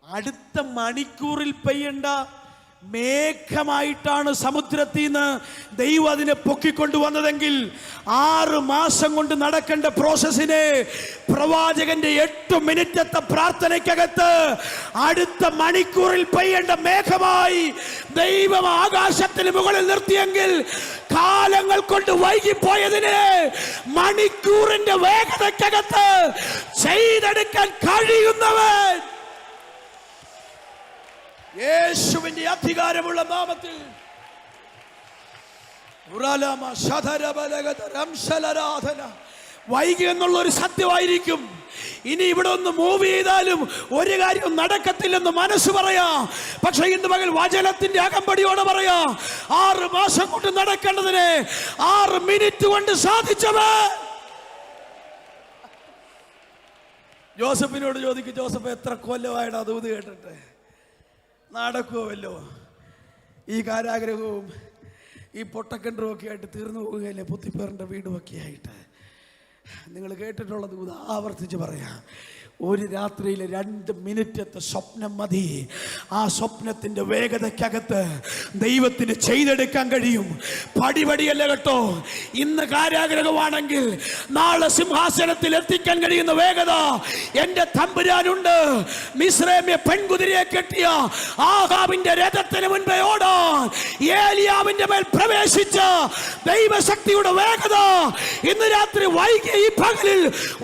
അടുത്ത മണിക്കൂറിൽ പെയ്യേണ്ട മേഘമായിട്ടാണ് സമുദ്രത്തിൽ നിന്ന് ദൈവം അതിനെ പൊക്കിക്കൊണ്ടുവന്നതെങ്കിൽ 6 മാസം കൊണ്ട് നടക്കേണ്ട പ്രോസസ്സിനെ പ്രവാചകന്റെ 8 മിനിറ്റത്തെ പ്രാർത്ഥനയ്ക്കകത്ത് അടുത്ത മണിക്കൂറിൽ പെയ്യേണ്ട മേഘമായി ദൈവം ആകാശത്തിന് മുകളിൽ നിർത്തിയെങ്കിൽ കാലങ്ങൾ കൊണ്ട് വൈകിപ്പോയതിനെ മണിക്കൂറിന്റെ വേഗതയ്ക്കകത്ത് ചെയ്തെടുക്കാൻ കഴിയുന്നവൻ യേശുവിന്റെ അധികാരമുള്ള നാമത്തിൽ വൈകി എന്നുള്ള ഒരു സത്യമായിരിക്കും. ഇനി ഇവിടെ ഒന്ന് മൂവ് ചെയ്താലും ഒരു കാര്യം നടക്കത്തില്ലെന്ന് മനസ്സ് പറയാം. പക്ഷെ ഇന്ന് പകൽ വചനത്തിന്റെ അകമ്പടിയോടെ പറയാം, 6 മാസം കൊണ്ട് നടക്കേണ്ടതിനെ 6 മിനിറ്റ് കൊണ്ട് സാധിച്ചവൻ. ജോസഫിനോട് ചോദിക്കും, ജോസഫ് എത്ര കൊല്ലമായിട്ട് അത് ഊത് കേട്ടിട്ട് നടക്കുമല്ലോ? ഈ കാരാഗ്രഹവും ഈ പൊട്ടക്കിണറും ഒക്കെ ആയിട്ട് തീർന്നു പോവുകയല്ലേ, പുത്തിപ്പേറിൻ്റെ വീടുമൊക്കെ ആയിട്ട്. നിങ്ങൾ കേട്ടിട്ടുള്ളത് ആവർത്തിച്ച് പറയാം. ഒരു രാത്രിയിൽ 2 മിനിറ്റത്തെ സ്വപ്നം മതി. ആ സ്വപ്നത്തിന്റെ വേഗതയ്ക്കകത്ത് ദൈവത്തിന് ചെയ്തെടുക്കാൻ കഴിയും. പടിപടിയല്ല കേട്ടോ. ഇന്ന് കാരാഗ്രഹമാണെങ്കിൽ നാളെ സിംഹാസനത്തിൽ എത്തിക്കാൻ കഴിയുന്ന വേഗത എന്റെ തമ്പുരാനുണ്ട്. മിസ്രൈമ്യ പെൺകുതിരയെ കെട്ടിയ ആഹാബിന്റെ രഥത്തിന് മുൻപേ ഓടാൻ ഏലിയാവിന്റെ മേൽ പ്രവേശിച്ച ദൈവശക്തിയുടെ വേഗത ഇന്ന് രാത്രി വൈകിയ ഈ പകലിൽ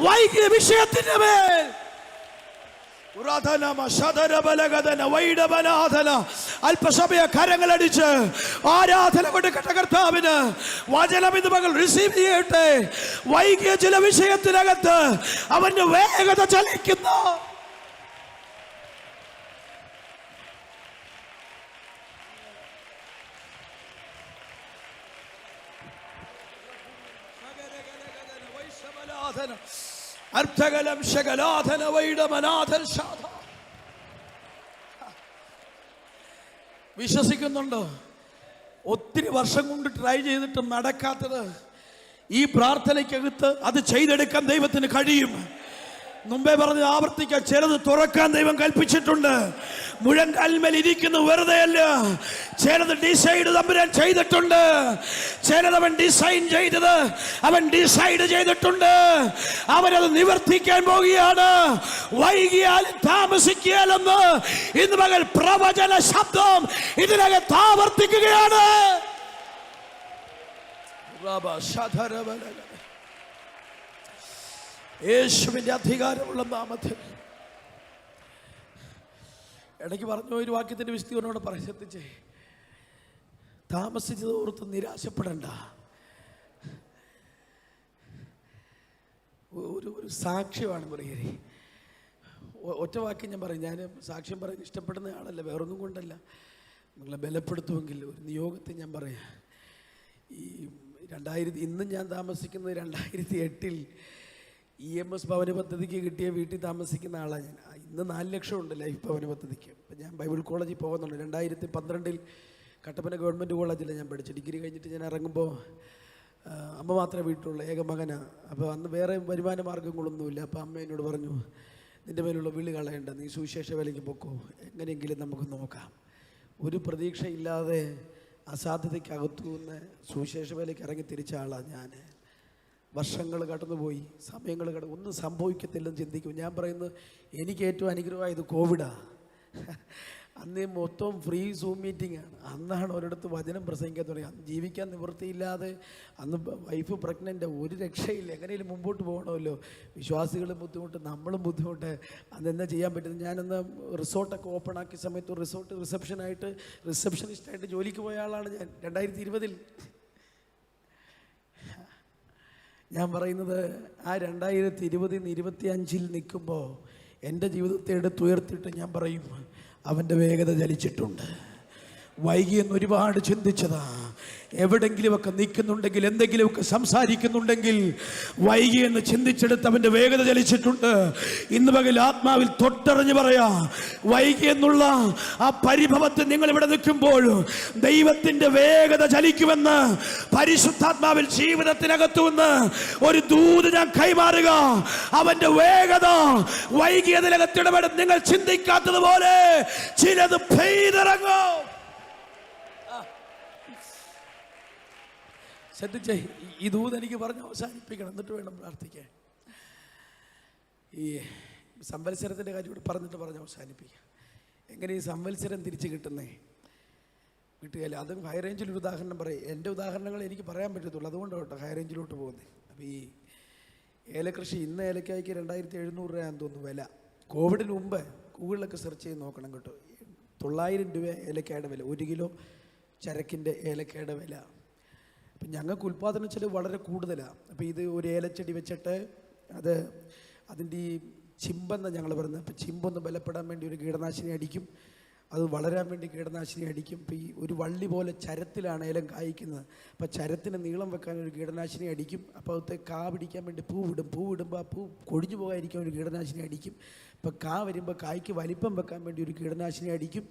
വൈകിയ വിഷയത്തിന്റെ മേൽ അല്പസമയ കരങ്ങളടിച്ച് ആരാധന കൊണ്ട് കർത്താവിന് വചനം ഇത് മകൾ റിസീവ് ചെയ്യട്ടെ. വൈകിയ ചില വിഷയത്തിനകത്ത് അവന്റെ വേഗത ചലിക്കുന്ന അർത്ഥകലം ശകലാധന വൈഡമനാഥൻ ശാധ. വിശ്വസിക്കുന്നുണ്ടോ? ഒത്തിരി വർഷം കൊണ്ട് ട്രൈ ചെയ്തിട്ട് നടക്കാത്തത് ഈ പ്രാർത്ഥനയ്ക്കകത്ത് അത് ചെയ്തെടുക്കാൻ ദൈവത്തിന് കഴിയും. മുമ്പേ പറഞ്ഞ് ആവർത്തിക്കാൻ, ചിലത് തുറക്കാൻ ദൈവം കൽപ്പിച്ചിട്ടുണ്ട്. മുഴങ്കാൽമേൽ ഇരിക്കുന്ന വെറുതെയല്ല, ചിലത് ഡിസൈഡ് തമ്പുരാൻ ചെയ്തിട്ടുണ്ട്. ചിലത് അവൻ ഡിസൈൻ ചെയ്തത് അവൻ ഡിസൈഡ് ചെയ്തിട്ടുണ്ട്. അവനത് നിവർത്തിക്കാൻ പോവുകയാണ്. വൈകിയാലും താമസിക്കാലെന്ന് ഇന്ന് മകൾ പ്രവചന ശബ്ദം ഇതിനകത്ത് ആവർത്തിക്കുകയാണ്. യേശുവിന്റെ അധികാരമുള്ള നാമത്തിൽ ഇടയ്ക്ക് പറഞ്ഞു ഒരു വാക്യത്തിന്റെ വിശദീകരണോട് ശ്രദ്ധിച്ചേ. താമസിച്ചത് ഓർത്ത് നിരാശപ്പെടണ്ട. ഒരു സാക്ഷ്യമാണ് പ്രിയരെ. ഒറ്റ വാക്യം ഞാൻ പറയും. ഞാൻ സാക്ഷ്യം പറയാൻ ഇഷ്ടപ്പെടുന്ന ആളല്ല, വേറൊന്നും കൊണ്ടല്ല. നിങ്ങളെ ബലപ്പെടുത്തുമെങ്കിൽ ഒരു നിയോഗത്തെ ഞാൻ പറയാം. ഈ ഇന്നും ഞാൻ താമസിക്കുന്നത് 2008 EMS ഭവന പദ്ധതിക്ക് കിട്ടിയ വീട്ടിൽ താമസിക്കുന്ന ആളാണ് ഞാൻ. ഇന്ന് 4 ലക്ഷം ഉണ്ട് ലൈഫ് ഭവന പദ്ധതിക്ക്. അപ്പം ഞാൻ ബൈബിൾ കോളേജിൽ പോകുന്നുണ്ട്. 2012 കട്ടപ്പന ഗവൺമെൻറ് കോളേജിലാണ് ഞാൻ പഠിച്ചു. ഡിഗ്രി കഴിഞ്ഞിട്ട് ഞാൻ ഇറങ്ങുമ്പോൾ അമ്മ മാത്രമേ വീട്ടിലുള്ളൂ, ഏക മകനാണ്. അപ്പോൾ അന്ന് വേറെ വരുമാന മാർഗ്ഗങ്ങളൊന്നുമില്ല. അപ്പോൾ അമ്മ എന്നോട് പറഞ്ഞു, നിൻ്റെ മേലുള്ള വിളി കളയണ്ട, നീ സുവിശേഷ വേലയ്ക്ക് പൊക്കോ, എങ്ങനെയെങ്കിലും നമുക്ക് നോക്കാം. ഒരു പ്രതീക്ഷയില്ലാതെ അസാധ്യതയ്ക്കകത്തു നിന്ന് സുവിശേഷ വേലയ്ക്ക് ഇറങ്ങി തിരിച്ച ആളാണ് ഞാൻ. വർഷങ്ങൾ കടന്നുപോയി, സമയങ്ങൾ ഒന്നും സംഭവിക്കത്തില്ലെന്ന് ചിന്തിക്കും. ഞാൻ പറയുന്നത് എനിക്ക് ഏറ്റവും അനുഗ്രഹമായത് കോവിഡാണ്. അന്ന് മൊത്തം ഫ്രീ സൂം മീറ്റിംഗ് ആണ്. അന്നാണ് ഒരിടത്ത് വചനം പ്രസംഗിക്കാൻ തുടങ്ങി. അന്ന് ജീവിക്കാൻ നിവൃത്തിയില്ലാതെ, അന്ന് വൈഫ് പ്രഗ്നൻ്റ്, ഒരു രക്ഷയില്ല, എങ്ങനെയും മുമ്പോട്ട് പോകണമല്ലോ. വിശ്വാസികളും ബുദ്ധിമുട്ട്, നമ്മളും ബുദ്ധിമുട്ട്. അതെന്താ ചെയ്യാൻ പറ്റുന്നത്? ഞാനന്ന് റിസോർട്ടൊക്കെ ഓപ്പൺ ആക്കിയ സമയത്ത് റിസോർട്ട് റിസപ്ഷനിസ്റ്റായിട്ട് ജോലിക്ക് പോയ ആളാണ് ഞാൻ 2020. ഞാൻ പറയുന്നത് ആ 2020 നിന്ന് 2025 നിൽക്കുമ്പോൾ എൻ്റെ ജീവിതത്തെ എടുത്തുയർത്തിയിട്ട് ഞാൻ പറയും, അവൻ്റെ വേഗത ചലിച്ചിട്ടുണ്ട്. വൈകിയെന്ന് ഒരുപാട് ചിന്തിച്ചതാ. എവിടെങ്കിലുമൊക്കെ നിൽക്കുന്നുണ്ടെങ്കിൽ, എന്തെങ്കിലുമൊക്കെ സംസാരിക്കുന്നുണ്ടെങ്കിൽ വൈകിയെന്ന് ചിന്തിച്ചെടുത്ത് അവൻ്റെ വേഗത ചലിച്ചിട്ടുണ്ട്. ഇന്ന് പകൽ ആത്മാവിൽ തൊട്ടറിഞ്ഞ് പറയാ, വൈകിയെന്നുള്ള ആ പരിഭവത്തിൽ നിങ്ങൾ ഇവിടെ നിൽക്കുമ്പോൾ ദൈവത്തിൻ്റെ വേഗത ചലിക്കുമെന്ന് പരിശുദ്ധാത്മാവിൽ ജീവിതത്തിനകത്തുനിന്ന് ഒരു ദൂത് ഞാൻ കൈമാറുക. അവൻ്റെ വേഗത വൈകിയതിനകത്തിടപെടും. നിങ്ങൾ ചിന്തിക്കാത്തതുപോലെ ചിലത് പെയ്തിറങ്ങും. ശ്രദ്ധിച്ചേ, ഈ ദൂത് എനിക്ക് പറഞ്ഞ് അവസാനിപ്പിക്കണം, എന്നിട്ട് വേണം പ്രാർത്ഥിക്കാൻ. ഈ സംവത്സരത്തിൻ്റെ കാര്യം കൂടെ പറഞ്ഞ് അവസാനിപ്പിക്കാം. എങ്ങനെ ഈ സംവത്സരം തിരിച്ച് കിട്ടുന്നേ? കിട്ടുകയില്ല. അതും ഹൈ റേഞ്ചിലൊരു ഉദാഹരണം പറയും. എൻ്റെ ഉദാഹരണങ്ങൾ എനിക്ക് പറയാൻ പറ്റത്തുള്ളൂ, അതുകൊണ്ടാണ് കേട്ടോ ഹൈ റേഞ്ചിലോട്ട് പോകുന്നത്. അപ്പോൾ ഈ ഏലകൃഷി, ഇന്ന് ഏലക്കായ്ക്ക് 2700 രൂപയാണെന്ന് തോന്നുന്നു വില. കോവിഡിന് മുമ്പ് ഗൂഗിളിലൊക്കെ സെർച്ച് ചെയ്ത് നോക്കണം കേട്ടോ. 900 രൂപ ഏലക്കായുടെ വില, 1 കിലോ ചരക്കിൻ്റെ ഏലക്കായുടെ വില. അപ്പം ഞങ്ങൾക്ക് ഉൽപ്പാദന ചെലവ് വളരെ കൂടുതലാണ്. അപ്പോൾ ഇത് ഒരു ഏലച്ചെടി വെച്ചിട്ട് അതിൻ്റെ ഈ ചിമ്പെന്ന് ഞങ്ങൾ പറയുന്നത്. അപ്പോൾ ചിമ്പൊന്ന് ബലപ്പെടാൻ വേണ്ടി ഒരു കീടനാശിനി അടിക്കും, അത് വളരാൻ വേണ്ടി കീടനാശിനി അടിക്കും. ഇപ്പോൾ ഈ ഒരു വള്ളി പോലെ ചരത്തിലാണ് ഏലം കായ്ക്കുന്നത്. അപ്പോൾ ചരത്തിന് നീളം വെക്കാൻ ഒരു കീടനാശിനി അടിക്കും. അപ്പോൾ അകത്തെ കാ പിടിക്കാൻ വേണ്ടി പൂവിടുമ്പോൾ ആ പൂ കൊഴിഞ്ഞു പോകാതിരിക്കാൻ ഒരു കീടനാശിനി അടിക്കും. ഇപ്പോൾ കാ വരുമ്പോൾ കായ്ക്ക് വലിപ്പം വെക്കാൻ വേണ്ടി ഒരു കീടനാശിനി അടിക്കും.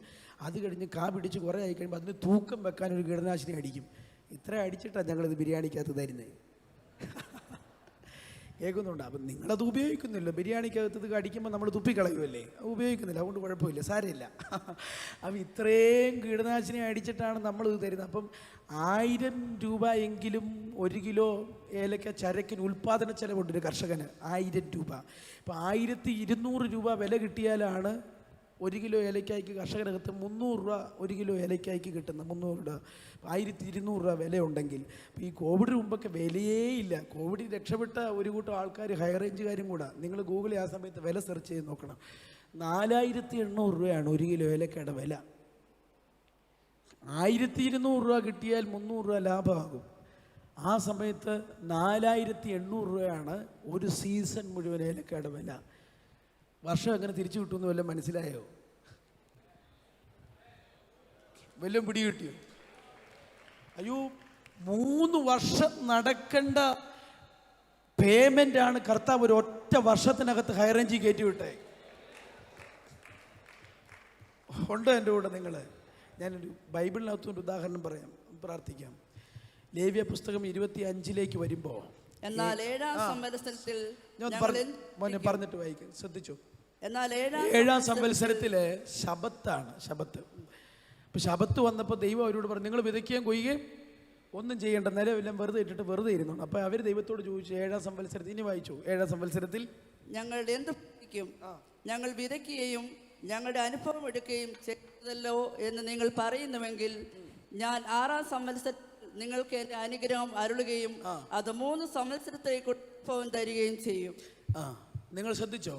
അത് കഴിഞ്ഞ് കാ പിടിച്ച് കുറേ ആയി കഴിയുമ്പോൾ അതിന് തൂക്കം വെക്കാൻ ഒരു കീടനാശിനി അടിക്കും. ഇത്ര അടിച്ചിട്ടാണ് ഞങ്ങളിത് ബിരിയാണിക്കകത്ത് തരുന്നത്. ഏകുന്നുണ്ട്. അപ്പം നിങ്ങളത് ഉപയോഗിക്കുന്നില്ല. ബിരിയാണിക്കകത്ത് കടിക്കുമ്പോൾ നമ്മൾ തുപ്പിക്കളയുമല്ലേ, ഉപയോഗിക്കുന്നില്ല, അതുകൊണ്ട് കുഴപ്പമില്ല, സാരമില്ല. അപ്പം ഇത്രയും കീടനാശിനി അടിച്ചിട്ടാണ് നമ്മൾ ഇത് തരുന്നത്. അപ്പം 1000 രൂപ എങ്കിലും 1 കിലോ ഏലക്ക ചരക്കിന് ഉൽപ്പാദന ചെലവുണ്ട് ഒരു കർഷകന്, 1000 രൂപ. ഇപ്പം 1200 രൂപ വില കിട്ടിയാലാണ് 1 കിലോ ഏലക്കായ്ക്ക് കർഷകനകത്ത് 300 രൂപ 1 കിലോ ഏലക്കായ്ക്ക് കിട്ടുന്ന 300 രൂപ, 1200 രൂപ വില ഉണ്ടെങ്കിൽ. അപ്പോൾ ഈ കോവിഡിന് മുമ്പൊക്കെ വിലയേ ഇല്ല. കോവിഡിൽ രക്ഷപ്പെട്ട ഒരു കൂട്ടം ആൾക്കാർ ഹൈ റേഞ്ചുകാരും കൂടെ. നിങ്ങൾ ഗൂഗിളിൽ ആ സമയത്ത് വില സെർച്ച് ചെയ്ത് നോക്കണം. 4800 രൂപയാണ് 1 കിലോ ഏലക്കയുടെ വില. 1200 രൂപ കിട്ടിയാൽ 300 രൂപ ലാഭമാകും. ആ സമയത്ത് 4800 രൂപയാണ് ഒരു സീസൺ മുഴുവൻ ഏലക്കയുടെ വില. വർഷം എങ്ങനെ തിരിച്ചു കിട്ടുമെന്ന് വല്ലതും മനസ്സിലായോ? വല്ലതും പിടി കിട്ടിയോ? അയ്യോ, 3 വർഷം നടക്കേണ്ട പേയ്മെൻ്റാണ് കർത്താവ് ഒരു ഒറ്റ വർഷത്തിനകത്ത് ഹൈ റേഞ്ചിൽ കയറ്റി വിട്ടേ. ഉണ്ടോ എൻ്റെ കൂടെ നിങ്ങൾ? ഞാനൊരു ബൈബിളിനകത്തൊരു ഉദാഹരണം പറയാം, പ്രാർത്ഥിക്കാം. ലേവ്യ പുസ്തകം 25 വരുമ്പോൾ, എന്നാൽ 7-ാം സംവത്സരത്തിൽ മോനെ പറഞ്ഞിട്ട് വായിക്കും, ശ്രദ്ധിച്ചു. എന്നാൽ 7-ാം സംവത്സരത്തിലെ ശബത്താണ്, ശബത്ത്. അപ്പം ശബത്ത് വന്നപ്പോൾ ദൈവം അവരോട് പറഞ്ഞു, നിങ്ങൾ വിതയ്ക്കുകയും കൊയ്യുകയും ഒന്നും ചെയ്യേണ്ട, നിലവില്ലാം വെറുതെ ഇട്ടിട്ട് വെറുതെ ഇരുന്നു. അപ്പോൾ അവർ ദൈവത്തോട് ചോദിച്ചു, 7-ാം സംവത്സരത്തിൽ, ഇനി വായിച്ചു, 7-ാം സംവത്സരത്തിൽ ഞങ്ങൾ എന്ത് ഭക്ഷിക്കും? ഞങ്ങൾ വിതയ്ക്കുകയും ഞങ്ങളുടെ അനുഭവം എടുക്കുകയും ചെയ്തല്ലോ എന്ന് നിങ്ങൾ പറയുന്നുവെങ്കിൽ ഞാൻ 6-ാം സംവത്സരത്തിൽ നിങ്ങൾക്ക് എൻ്റെ അനുഗ്രഹം അരുളുകയും അത് 3 സംവത്സരത്തേക്ക് അനുഭവം തരികയും ചെയ്യും. നിങ്ങൾ ശ്രദ്ധിച്ചോ?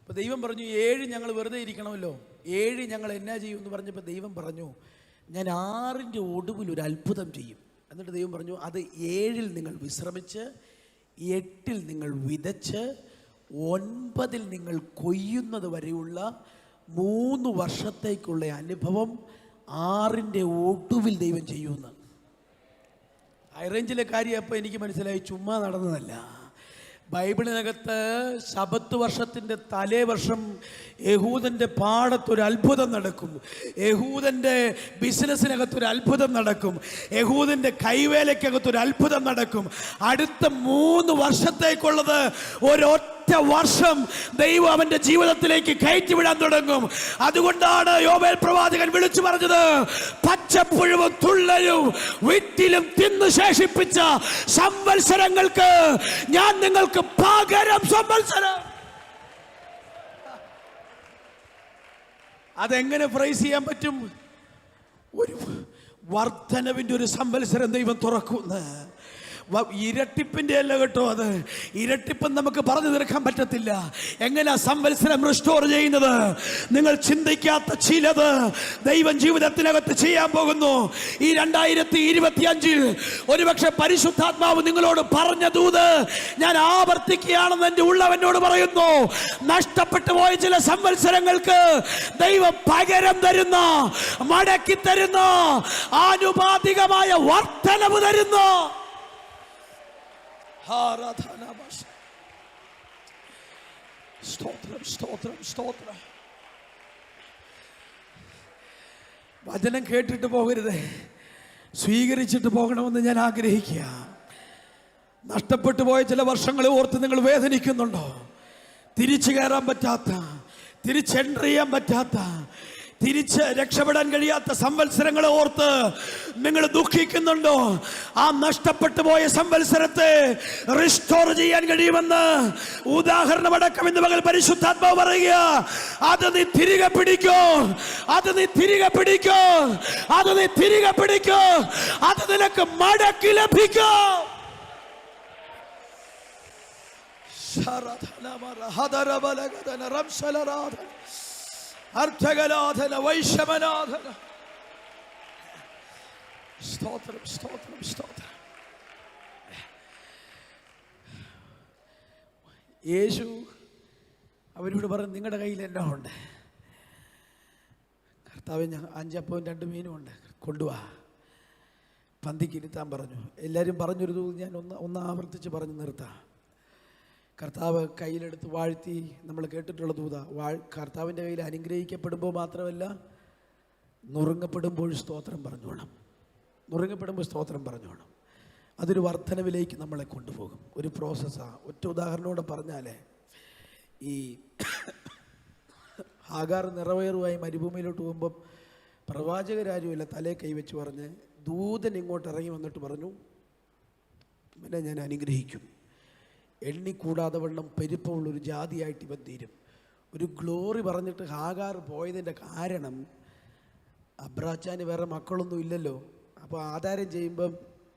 അപ്പോൾ ദൈവം പറഞ്ഞു 7 ഞങ്ങൾ വെറുതെ ഇരിക്കണമല്ലോ, 7 ഞങ്ങൾ എന്നാ ചെയ്യും എന്ന് പറഞ്ഞപ്പോൾ ദൈവം പറഞ്ഞു, ഞാൻ 6-ന്റെ ഒടുവിൽ ഒരു അത്ഭുതം ചെയ്യും. എന്നിട്ട് ദൈവം പറഞ്ഞു, അത് 7-ൽ നിങ്ങൾ വിശ്രമിച്ച്, 8-ൽ നിങ്ങൾ വിതച്ച്, 9-ൽ നിങ്ങൾ കൊയ്യുന്നത് വരെയുള്ള 3 വർഷത്തേക്കുള്ള അനുഭവം 6-ന്റെ ഒടുവിൽ ദൈവം ചെയ്യുമെന്ന്. ഹൈ റേഞ്ചിലെ കാര്യം അപ്പോൾ എനിക്ക് മനസ്സിലായി, ചുമ്മാ നടന്നതല്ല. ബൈബിളിനകത്ത് ശബത്ത് വർഷത്തിൻ്റെ തലേ വർഷം യഹൂദൻ്റെ പാടത്തൊരു അത്ഭുതം നടക്കും, യഹൂദൻ്റെ ബിസിനസ്സിനകത്തൊരു അത്ഭുതം നടക്കും, യഹൂദൻ്റെ കൈവേലയ്ക്കകത്തൊരു അത്ഭുതം നടക്കും. അടുത്ത 3 വർഷത്തേക്കുള്ളത് ഒരൊറ്റ വർഷം ദൈവം അവന്റെ ജീവിതത്തിലേക്ക് കയറ്റിവിടാൻ തുടങ്ങും. അതുകൊണ്ടാണ് യോവേൽ പ്രവാചകൻ വിളിച്ചു പറഞ്ഞത്, പച്ചപ്പുഴുവും തുള്ളലും വിറ്റിലും തിന്നു ശേഷിപ്പിച്ച സംവത്സരങ്ങൾക്ക് ഞാൻ നിങ്ങൾക്ക് പകരം സംവത്സരം. അതെങ്ങനെ പ്രൈസ് ചെയ്യാൻ പറ്റും? ഒരു വർധനവിന്റെ ഒരു സംവത്സരം ദൈവം തുറക്കുന്നു. ഇരട്ടിപ്പിന്റെ അല്ല കേട്ടോ, അത് ഇരട്ടിപ്പം നമുക്ക് പറഞ്ഞു തീർക്കാൻ പറ്റത്തില്ല. എങ്ങനെ സംവത്സരം റിസ്റ്റോർ ചെയ്യുന്നത്? നിങ്ങൾ ചിന്തിക്കാത്ത ചിലത് ദൈവം ജീവിതത്തിനകത്ത് ചെയ്യാൻ പോകുന്നു. ഈ 2025 ഒരുപക്ഷെ പരിശുദ്ധാത്മാവ് നിങ്ങളോട് പറഞ്ഞ ദൂത് ഞാൻ ആവർത്തിക്കുകയാണെന്ന് എൻ്റെ ഉള്ളവനോട് പറയുന്നു. നഷ്ടപ്പെട്ടു പോയ ചില സംവത്സരങ്ങൾക്ക് ദൈവം പകരം തരുന്ന, മടക്കി തരുന്ന, ആനുപാതികമായ വർധനവ് തരുന്ന. സ്തോത്രം, സ്തോത്രം, സ്തോത്രം. വചനം കേട്ടിട്ട് പോകരുത്, സ്വീകരിച്ചിട്ട് പോകണമെന്ന് ഞാൻ ആഗ്രഹിക്കുക. നഷ്ടപ്പെട്ടു പോയ ചില വർഷങ്ങളെ ഓർത്ത് നിങ്ങൾ വേദനിക്കുന്നുണ്ടോ? തിരിച്ചു കയറാൻ പറ്റാത്ത, തിരിച്ച് എൻട്രി ചെയ്യാൻ പറ്റാത്ത, തിരിച്ച് രക്ഷപ്പെടാൻ കഴിയാത്ത സംവത്സരങ്ങളെ ഓർത്ത് നിങ്ങൾ ദുഃഖിക്കുന്നുണ്ടോ? ആ നഷ്ടപ്പെട്ടു പോയ സംവത്സരത്തെ റിസ്റ്റോർ ചെയ്യാൻ കഴിയുമെന്ന് ഉദാഹരണമടക്കം ഇന്ന് മകൾ പരിശുദ്ധാത്മാവ് പറയുക. അത് നീ തിരികെ പിടിക്കോ, അത് നീ തിരികെ പിടിക്കോ, അത് നീ തിരികെ പിടിക്കോ, അത് നിനക്ക് മടക്കി ലഭിക്കോ. അർത്ഥകലാധന വൈഷമനാധന. സ്തോത്രം, സ്തോത്രം, സ്തോത്രം. യേശു അവരോട് പറഞ്ഞു, നിങ്ങളുടെ കയ്യിൽ എന്നാ ഉണ്ട്? കർത്താവ്, 5 അപ്പവും 2 മീനും ഉണ്ട്, കൊണ്ടുവാ, പന്തിക്കിരുത്താൻ പറഞ്ഞു. എല്ലാവരും പറഞ്ഞൊരു തോന്നി, ഞാൻ ഒന്ന് ആവർത്തിച്ച് പറഞ്ഞു നിർത്താം. കർത്താവ് കയ്യിലെടുത്ത് വാഴ്ത്തി, നമ്മൾ കേട്ടിട്ടുള്ള ദൂത. കർത്താവിൻ്റെ കയ്യിൽ അനുഗ്രഹിക്കപ്പെടുമ്പോൾ മാത്രമല്ല, നുറുങ്ങപ്പെടുമ്പോൾ സ്തോത്രം പറഞ്ഞോണം, നുറുങ്ങപ്പെടുമ്പോൾ സ്തോത്രം പറഞ്ഞോണം. അതൊരു വർധനവിലേക്ക് നമ്മളെ കൊണ്ടുപോകും. ഒരു പ്രോസസ്സാണ്. ഒറ്റ ഉദാഹരണത്തോടെ പറഞ്ഞാൽ, ഈ ഹാഗാർ നിറവേറുവായി മരുഭൂമിയിലോട്ട് പോകുമ്പം പ്രവാചകരാരുമില്ല, തലേ കൈവച്ച് പറഞ്ഞ് ദൂതൻ ഇങ്ങോട്ട് ഇറങ്ങി വന്നിട്ട് പറഞ്ഞു, പിന്നെ ഞാൻ അനുഗ്രഹിക്കും, എണ്ണിക്കൂടാതെ വണ്ണം പെരുപ്പമുള്ളൊരു ജാതിയായിട്ട് ഇവൻ തീരും. ഒരു ഗ്ലോറി പറഞ്ഞിട്ട് ഹാഗാർ പോയതിൻ്റെ കാരണം, അബ്രാച്ചാന് വേറെ മക്കളൊന്നും ഇല്ലല്ലോ. അപ്പോൾ ആധാരം ചെയ്യുമ്പം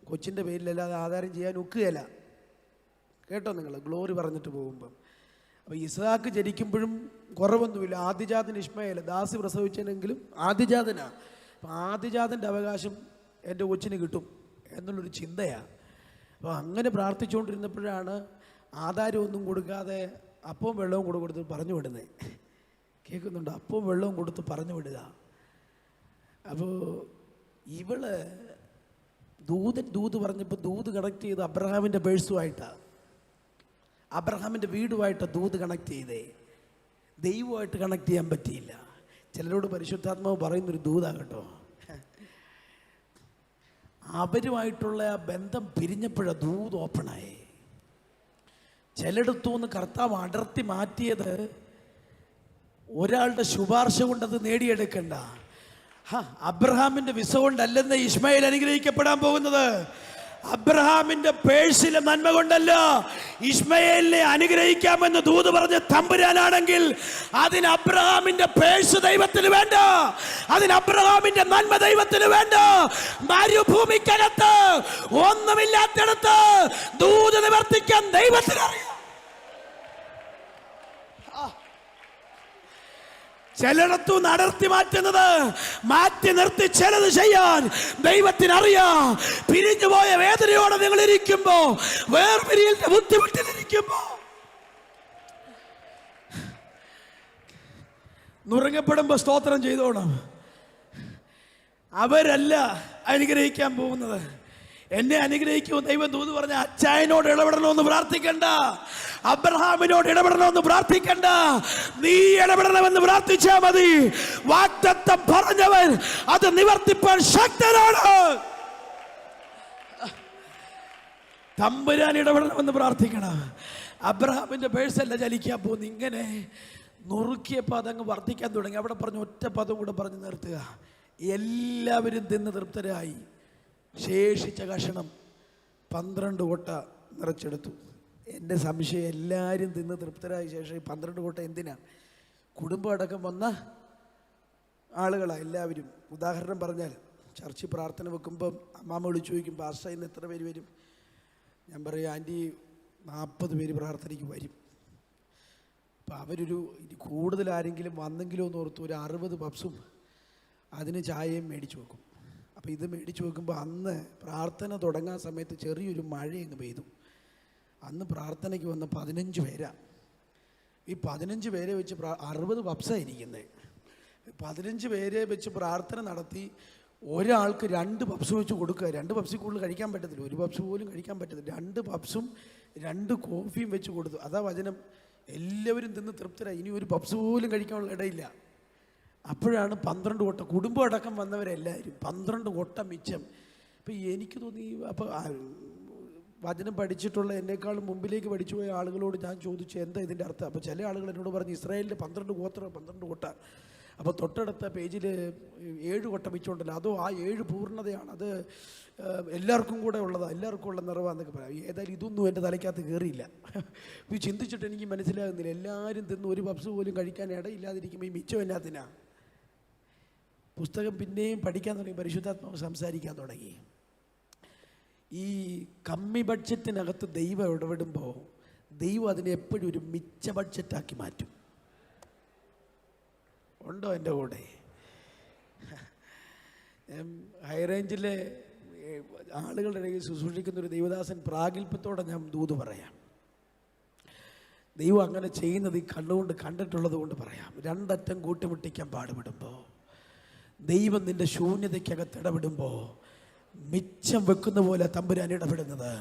കൊച്ചിൻ്റെ പേരിലല്ലാതെ ആധാരം ചെയ്യാൻ ഒക്കുകയില്ല. കേട്ടോ നിങ്ങൾ, ഗ്ലോറി പറഞ്ഞിട്ട് പോകുമ്പം. അപ്പോൾ ഇസ്ഹാക്ക് ജനിക്കുമ്പോഴും കുറവൊന്നുമില്ല. ആദ്യജാതൻ ഇഷ്മയേൽ, ദാസി പ്രസവിച്ചെങ്കിലും ആദ്യജാതനാണ്. അപ്പം ആദ്യജാതൻ്റെ അവകാശം എൻ്റെ കൊച്ചിന് കിട്ടും എന്നുള്ളൊരു ചിന്തയാണ്. അപ്പോൾ അങ്ങനെ പ്രാർത്ഥിച്ചുകൊണ്ടിരുന്നപ്പോഴാണ് ആധാരമൊന്നും കൊടുക്കാതെ അപ്പവും വെള്ളവും കൂടെ കൊടുത്ത് പറഞ്ഞു വിടുന്നത്. കേൾക്കുന്നുണ്ട്? അപ്പവും വെള്ളവും കൊടുത്ത് പറഞ്ഞു വിടുക. അപ്പോൾ ഇവള് ദൂത് പറഞ്ഞപ്പോൾ ദൂത് കണക്ട് ചെയ്ത് അബ്രഹാമിൻ്റെ പേഴ്സുമായിട്ടാണ്, അബ്രഹാമിൻ്റെ വീടുമായിട്ട് ദൂത് കണക്ട് ചെയ്തേ. ദൈവമായിട്ട് കണക്ട് ചെയ്യാൻ പറ്റിയില്ല. ചിലരോട് പരിശുദ്ധാത്മാവ് പറയുന്നൊരു ദൂതാണ് കേട്ടോ. അവരുമായിട്ടുള്ള ആ ബന്ധം പിരിഞ്ഞപ്പോഴാണ് ദൂത് ഓപ്പണായി. ചിലയിടത്തുനിന്ന് കർത്താവ് അടർത്തി മാറ്റിയത് ഒരാളുടെ ശുപാർശ കൊണ്ടത് നേടിയെടുക്കണ്ട. അബ്രഹാമിൻ്റെ വിസ കൊണ്ടല്ലെന്ന് ഇസ്മായിൽ അനുഗ്രഹിക്കപ്പെടാൻ പോകുന്നത്. അബ്രഹാമിന്റെ പേഴ്സിലെ നന്മ കൊണ്ടല്ല ഇസ്മായേലിനെ അനുഗ്രഹിക്കാമെന്ന് ദൂത് പറഞ്ഞ തമ്പുരാനാണെങ്കിൽ അതിന് അബ്രഹാമിന്റെ പേഴ്സ് ദൈവത്തിന് വേണ്ട, അതിന് അബ്രഹാമിന്റെ നന്മ ദൈവത്തിന് വേണ്ട. മരുഭൂമിക്കകത്ത് ഒന്നുമില്ലാത്തിടത്ത് ദൂത് നിവർത്തിക്കാൻ ദൈവത്തിനറിയാം. ചിലയിടത്തു നടത്തി മാറ്റുന്നത് മാറ്റി നിർത്തി ചിലത് ചെയ്യാൻ ദൈവത്തിനറിയാം. പിരിഞ്ഞുപോയ വേദനയോടെ നിങ്ങൾ ഇരിക്കുമ്പോ, വേർപിരിയലിന്റെ ബുദ്ധിമുട്ടിലിരിക്കുമ്പോ നുറുങ്ങപ്പെടുമ്പോ സ്തോത്രം ചെയ്തോണം. അവരല്ല അനുഗ്രഹിക്കാൻ പോകുന്നത്. എന്നെ അനുഗ്രഹിക്കുമെന്ന് ദൈവം ദൂത് പറഞ്ഞ അച്ചായനോട് ഇടപെടണമെന്ന് പ്രാർത്ഥിക്കണ്ട, അബ്രഹാമിനോട് ഇടപെടണമെന്ന് പ്രാർത്ഥിക്കണ്ട, നീ ഇടപെടണമെന്ന് പ്രാർത്ഥിച്ചാൽ മതി. വാഗ്ദത്തം പറഞ്ഞവൻ അത് നിവർത്തിപ്പാൻ ശക്തനാണ്. തമ്പുരാൻ ഇടപെടണമെന്ന് പ്രാർത്ഥിക്കണം. അബ്രഹാമിന്റെ പേഴ്സല്ല ചലിക്കാൻ പോകുന്നു. ഇങ്ങനെ നുറുക്കിയപ്പോൾ അതങ്ങ് വർദ്ധിക്കാൻ തുടങ്ങി. അവിടെ പറഞ്ഞ ഒറ്റ പദം കൂടെ പറഞ്ഞ് നിർത്തുക. എല്ലാവരും തിന്ന് തൃപ്തരായി. ശേഷിച്ച കഷണം 12 കൊട്ട നിറച്ചെടുത്തു. എൻ്റെ സംശയം, എല്ലാവരും തിന്ന് തൃപ്തരായ ശേഷം 12 കൊട്ട എന്തിനാ? കുടുംബം അടക്കം വന്ന ആളുകളാണ് എല്ലാവരും. ഉദാഹരണം പറഞ്ഞാൽ, ചർച്ചിൽ പ്രാർത്ഥന വെക്കുമ്പം അമ്മാമ്മ വിളിച്ചു ചോദിക്കും, പാസ്റ്റർ ഇന്ന് എത്ര പേര് വരും? ഞാൻ പറയും, ആൻറ്റി 40 പേര് പ്രാർത്ഥനയ്ക്ക് വരും. അപ്പം അവരൊരു കൂടുതൽ ആരെങ്കിലും വന്നെങ്കിലോ എന്ന് ഓർത്തു ഒരു 60 പപ്സും അതിന് ചായയും മേടിച്ചു വെക്കും. അപ്പോൾ ഇത് മേടിച്ചു വെക്കുമ്പോൾ അന്ന് പ്രാർത്ഥന തുടങ്ങാൻ സമയത്ത് ചെറിയൊരു മഴയങ്ങ് പെയ്തു. അന്ന് പ്രാർത്ഥനയ്ക്ക് വന്ന 15 പേരാണ്. ഈ 15 പേരെ വെച്ച് 60 പപ്സായിരിക്കുന്നത്. 15 പേരെ വെച്ച് പ്രാർത്ഥന നടത്തി ഒരാൾക്ക് 2 പപ്സ് വെച്ച് കൊടുക്കുക. 2 പപ്സിൽ കൂടുതൽ കഴിക്കാൻ പറ്റത്തില്ല, 1 പപ്സ് പോലും കഴിക്കാൻ പറ്റത്തില്ല. 2 പപ്സും 2 കോഫിയും വെച്ച് കൊടുത്തു. അതാ വചനം. എല്ലാവരും തിന്ന് തൃപ്തരായി. ഇനി 1 പപ്സ് പോലും കഴിക്കാനുള്ള ഇടയില്ല. അപ്പോഴാണ് 12 കൊട്ട, കുടുംബം അടക്കം വന്നവരെല്ലാവരും 12 കൊട്ട മിച്ചം. ഇപ്പം എനിക്ക് തോന്നി, അപ്പോൾ വചനം പഠിച്ചിട്ടുള്ള എന്നെക്കാളും മുമ്പിലേക്ക് പഠിച്ചു പോയ ആളുകളോട് ഞാൻ ചോദിച്ചു എന്താ ഇതിൻ്റെ അർത്ഥം. അപ്പോൾ ചില ആളുകൾ എന്നോട് പറഞ്ഞു, ഇസ്രായേലിൻ്റെ 12 ഗോത്രം 12 കൊട്ട. അപ്പോൾ തൊട്ടടുത്ത പേജിൽ 7 കൊട്ട മിച്ചമുണ്ടല്ലോ, അതോ ആ 7 പൂർണ്ണതയാണ്, അത് എല്ലാവർക്കും കൂടെ ഉള്ളതാണ്, എല്ലാവർക്കും ഉള്ള നിറവാന്നൊക്കെ പറയാം. ഏതായാലും ഇതൊന്നും എൻ്റെ തലയ്ക്കകത്ത് കയറിയില്ല. ഇത് ചിന്തിച്ചിട്ട് എനിക്ക് മനസ്സിലാകുന്നില്ല. എല്ലാവരും തിന്ന് 1 പപ്സ് പോലും കഴിക്കാൻ ഇടയില്ലാതിരിക്കുമ്പോൾ ഈ മിച്ചം എന്നാത്തിനാ? പുസ്തകം പിന്നെയും പഠിക്കാൻ തുടങ്ങി, പരിശുദ്ധാത്മാവ് സംസാരിക്കാൻ തുടങ്ങി. ഈ കമ്മി ബഡ്ജറ്റിനകത്ത് ദൈവം ഇടപെടുമ്പോൾ ദൈവം അതിനെ എപ്പോഴും ഒരു മിച്ച ബഡ്ജറ്റാക്കി മാറ്റും. ഉണ്ടോ എൻ്റെ കൂടെ? ഹൈറേഞ്ചിലെ ആളുകളുടെ ഇടയിൽ ശുശ്രൂഷിക്കുന്നൊരു ദൈവദാസൻ പ്രാഗൽഭ്യത്തോടെ ഞാൻ ദൂത് പറയാം. ദൈവം അങ്ങനെ ചെയ്യുന്നത് ഈ കണ്ണുകൊണ്ട് കണ്ടിട്ടുള്ളത് കൊണ്ട് പറയാം. 2 അറ്റം കൂട്ടിമുട്ടിക്കാൻ പാടുപെടുമ്പോൾ, ദൈവം നിന്റെ ശൂന്യതയ്ക്കകത്ത് ഇടപെടുമ്പോൾ മിച്ചം വെക്കുന്ന പോലെ തമ്പുരാൻ ഇടപെടുന്നത്.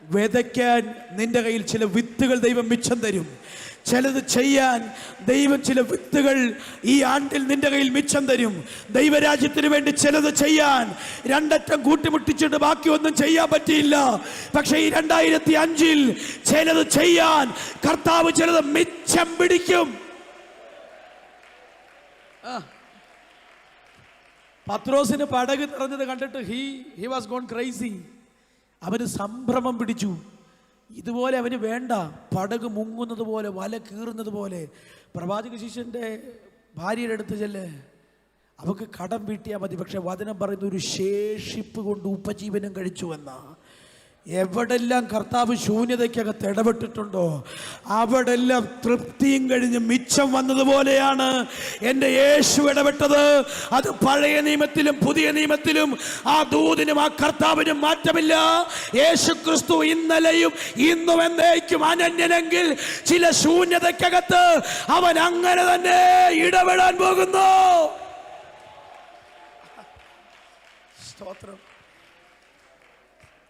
വിതയ്ക്കാൻ നിന്റെ കയ്യിൽ ചില വിത്തുകൾ ദൈവം മിച്ചം തരും. ചിലത് ചെയ്യാൻ ദൈവം ചില വിത്തുകൾ ഈ ആണ്ടിൽ നിന്റെ കയ്യിൽ മിച്ചം തരും. ദൈവരാജ്യത്തിന് വേണ്ടി ചിലത് ചെയ്യാൻ രണ്ടറ്റം കൂട്ടിമുട്ടിച്ചിട്ട് ബാക്കി ഒന്നും ചെയ്യാൻ പറ്റിയില്ല. പക്ഷേ ഈ 2005 ചിലത് ചെയ്യാൻ കർത്താവ് ചിലത് മിച്ചം പിടിക്കും. പത്രോസിന് പടക് നിറഞ്ഞത് കണ്ടിട്ട് ഹി വാസ് ഗോൺ ക്രൈസി. അവന് സംഭ്രമം പിടിച്ചു. ഇതുപോലെ അവന് വേണ്ട, പടക് മുങ്ങുന്നത് പോലെ, വല കീറുന്നത് പോലെ. പ്രവാചക ശിഷ്യൻ്റെ ഭാര്യയുടെ അടുത്ത് ചെല്ല്, അവൾക്ക് കടം വീട്ടിയാൽ മതി. പക്ഷെ വചനം പറയുന്ന ഒരു ശേഷിപ്പ് കൊണ്ട് ഉപജീവനം കഴിച്ചു എന്നാ. എവിടെല്ലാം കർത്താവ് ശൂന്യതയ്ക്കകത്ത് ഇടപെട്ടിട്ടുണ്ടോ അവിടെല്ലാം തൃപ്തിയും കഴിഞ്ഞ് മിച്ചം വന്നതുപോലെയാണ് എൻ്റെ യേശു ഇടപെട്ടത്. അത് പഴയ നിയമത്തിലും പുതിയ നിയമത്തിലും ആ ദൂതിനും ആ കർത്താവിനും മാറ്റമില്ല. യേശു ക്രിസ്തു ഇന്നലെയും ഇന്നും എന്നേക്കും അനന്യനെങ്കിൽ ചില ശൂന്യതയ്ക്കകത്ത് അവൻ അങ്ങനെ തന്നെ ഇടപെടാൻ പോകുന്നു. സ്തോത്രം.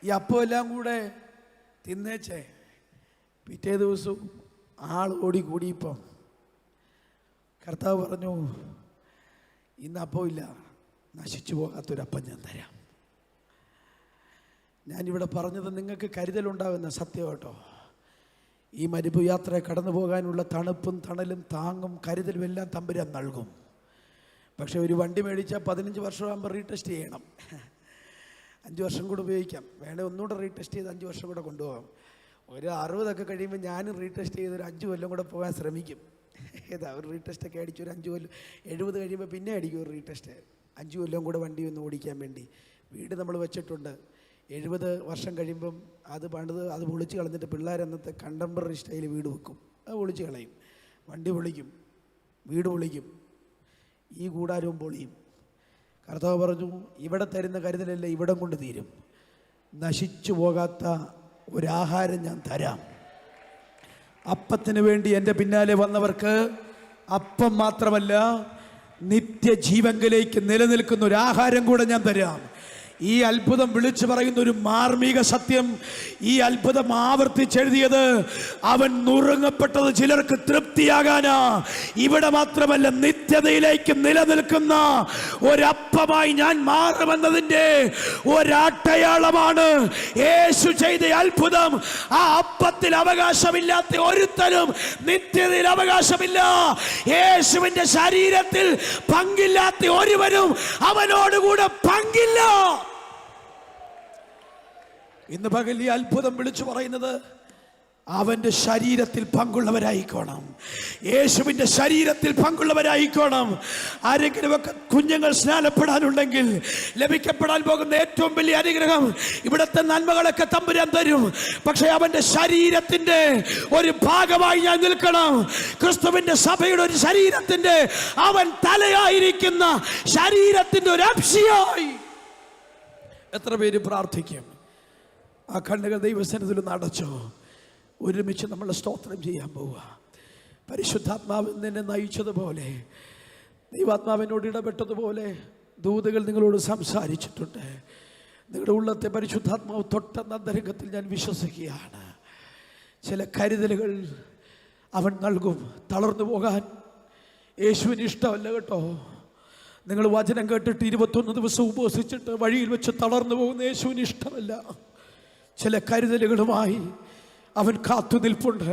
ഈ അപ്പം എല്ലാം കൂടെ തിന്നേച്ചേ പിറ്റേ ദിവസവും ആൾ ഓടിക്കൂടിയിപ്പം കർത്താവ് പറഞ്ഞു, ഇന്ന് അപ്പം ഇല്ല, നശിച്ചു പോകാത്തൊരപ്പം ഞാൻ തരാം. ഞാനിവിടെ പറഞ്ഞത് നിങ്ങൾക്ക് കരുതലുണ്ടാകുന്ന സത്യം കേട്ടോ. ഈ മരുഭൂയാത്ര കടന്നു പോകാനുള്ള തണുപ്പും തണലും താങ്ങും കരുതലും എല്ലാം തമ്പുരാൻ നൽകും. പക്ഷെ ഒരു വണ്ടി മേടിച്ചാൽ 15 വർഷമാകുമ്പോൾ റീടെസ്റ്റ് ചെയ്യണം. 5 വർഷം കൂടെ ഉപയോഗിക്കാം. വേണേൽ ഒന്നുകൂടെ റീടെസ്റ്റ് ചെയ്ത് 5 വർഷം കൂടെ കൊണ്ടുപോകാം. ഒരു 60 കഴിയുമ്പോൾ ഞാനും റീടെസ്റ്റ് ചെയ്ത് ഒരു 5 കൊല്ലം കൂടെ പോകാൻ ശ്രമിക്കും. ഏതാ ഒരു റീടെസ്റ്റൊക്കെ അടിച്ചു ഒരു 5 കൊല്ലം, 70 കഴിയുമ്പോൾ പിന്നെ അടിക്കും ഒരു റീടെസ്റ്റ്. 5 കൊല്ലം കൂടെ വണ്ടി ഒന്ന് ഓടിക്കാൻ വേണ്ടി. വീട് നമ്മൾ വെച്ചിട്ടുണ്ട്. 70 വർഷം കഴിയുമ്പം അത് പണിത് അത് പൊളിച്ച് കളഞ്ഞിട്ട് പിള്ളേർ അന്നത്തെ കണ്ടംപററി സ്റ്റൈൽ വീട് വെക്കും. അത് പൊളിച്ച് കളയും, വണ്ടി പൊളിക്കും, വീട് പൊളിക്കും, ഈ കൂടാരവും പൊളിയും. കർത്താവ് പറഞ്ഞു, ഇവിടെ തരുന്ന കരുതലല്ല ഇവിടം കൊണ്ട് തീരും. നശിച്ചു പോകാത്ത ഒരാഹാരം ഞാൻ തരാം. അപ്പത്തിന് വേണ്ടി എൻ്റെ പിന്നാലെ വന്നവർക്ക് അപ്പം മാത്രമല്ല നിത്യജീവങ്കിലേക്ക് നിലനിൽക്കുന്ന ഒരു ആഹാരം കൂടെ ഞാൻ തരാം. ഈ അത്ഭുതം വിളിച്ചു പറയുന്ന ഒരു മാർമിക സത്യം. ഈ അത്ഭുതം ആവർത്തിച്ചെഴുതിയത് അവൻ നുറുങ്ങപ്പെട്ടത് ചിലർക്ക് തൃപ്തിയാകാനാ. ഇവിടെ മാത്രമല്ല നിത്യതയിലേക്ക് നിലനിൽക്കുന്ന ഒരപ്പമായി ഞാൻ മാറുമെന്നതിൻ്റെ ഒരടയാളമാണ് യേശു ചെയ്ത അത്ഭുതം. ആ അപ്പത്തിൽ അവകാശമില്ലാത്ത ഒരുത്തനും നിത്യതയിൽ അവകാശമില്ല. യേശുവിന്റെ ശരീരത്തിൽ പങ്കില്ലാത്ത ഒരുവനും അവനോടുകൂടെ പങ്കില്ല. ഇന്ന് പകൽ ഈ അത്ഭുതം വിളിച്ചു പറയുന്നത് അവന്റെ ശരീരത്തിൽ പങ്കുള്ളവരായിക്കോണം. യേശുവിന്റെ ശരീരത്തിൽ പങ്കുള്ളവരായിക്കോണം. ആരെങ്കിലുമൊക്കെ കുഞ്ഞുങ്ങൾ സ്നാനപ്പെടാനുണ്ടെങ്കിൽ ലഭിക്കപ്പെടാൻ പോകുന്ന ഏറ്റവും വലിയ അനുഗ്രഹം ഇവിടുത്തെ നന്മകളൊക്കെ തമ്പുരാൻ തരും. പക്ഷെ അവന്റെ ശരീരത്തിന്റെ ഒരു ഭാഗമായി ഞാൻ നിൽക്കണം. ക്രിസ്തുവിന്റെ സഭയുടെ ഒരു ശരീരത്തിന്റെ അവൻ തലയായിരിക്കുന്ന ശരീരത്തിന്റെ ഒരു അംശയായി. എത്ര പേര് പ്രാർത്ഥിക്കും? ആ കണ്ണുകൾ ദൈവസന്നിധിയിൽ ഒന്ന് അടച്ചോ. ഒരുമിച്ച് നമ്മൾ സ്തോത്രം ചെയ്യാൻ പോവുക. പരിശുദ്ധാത്മാവ് നിന്നെ നയിച്ചതുപോലെ, ദൈവാത്മാവിനോട് ഇടപെട്ടതുപോലെ ദൂതകൾ നിങ്ങളോട് സംസാരിച്ചിട്ടുണ്ട്. നിങ്ങളുടെ ഉള്ളത്തെ പരിശുദ്ധാത്മാവ് തൊട്ടെന്ന അന്തരംഗത്തിൽ ഞാൻ വിശ്വസിക്കുകയാണ്. ചില കരുതലുകൾ അവൻ നൽകും. തളർന്നു പോകാൻ യേശുവിന് ഇഷ്ടമല്ല കേട്ടോ. നിങ്ങൾ വചനം കേട്ടിട്ട് 21 ദിവസം ഉപവസിച്ചിട്ട് വഴിയിൽ വെച്ച് തളർന്നു പോകുന്ന യേശുവിന് ഇഷ്ടമല്ല. ചില കരുതലുകളുമായി അവൻ കാത്തു നിൽപ്പുണ്ട്.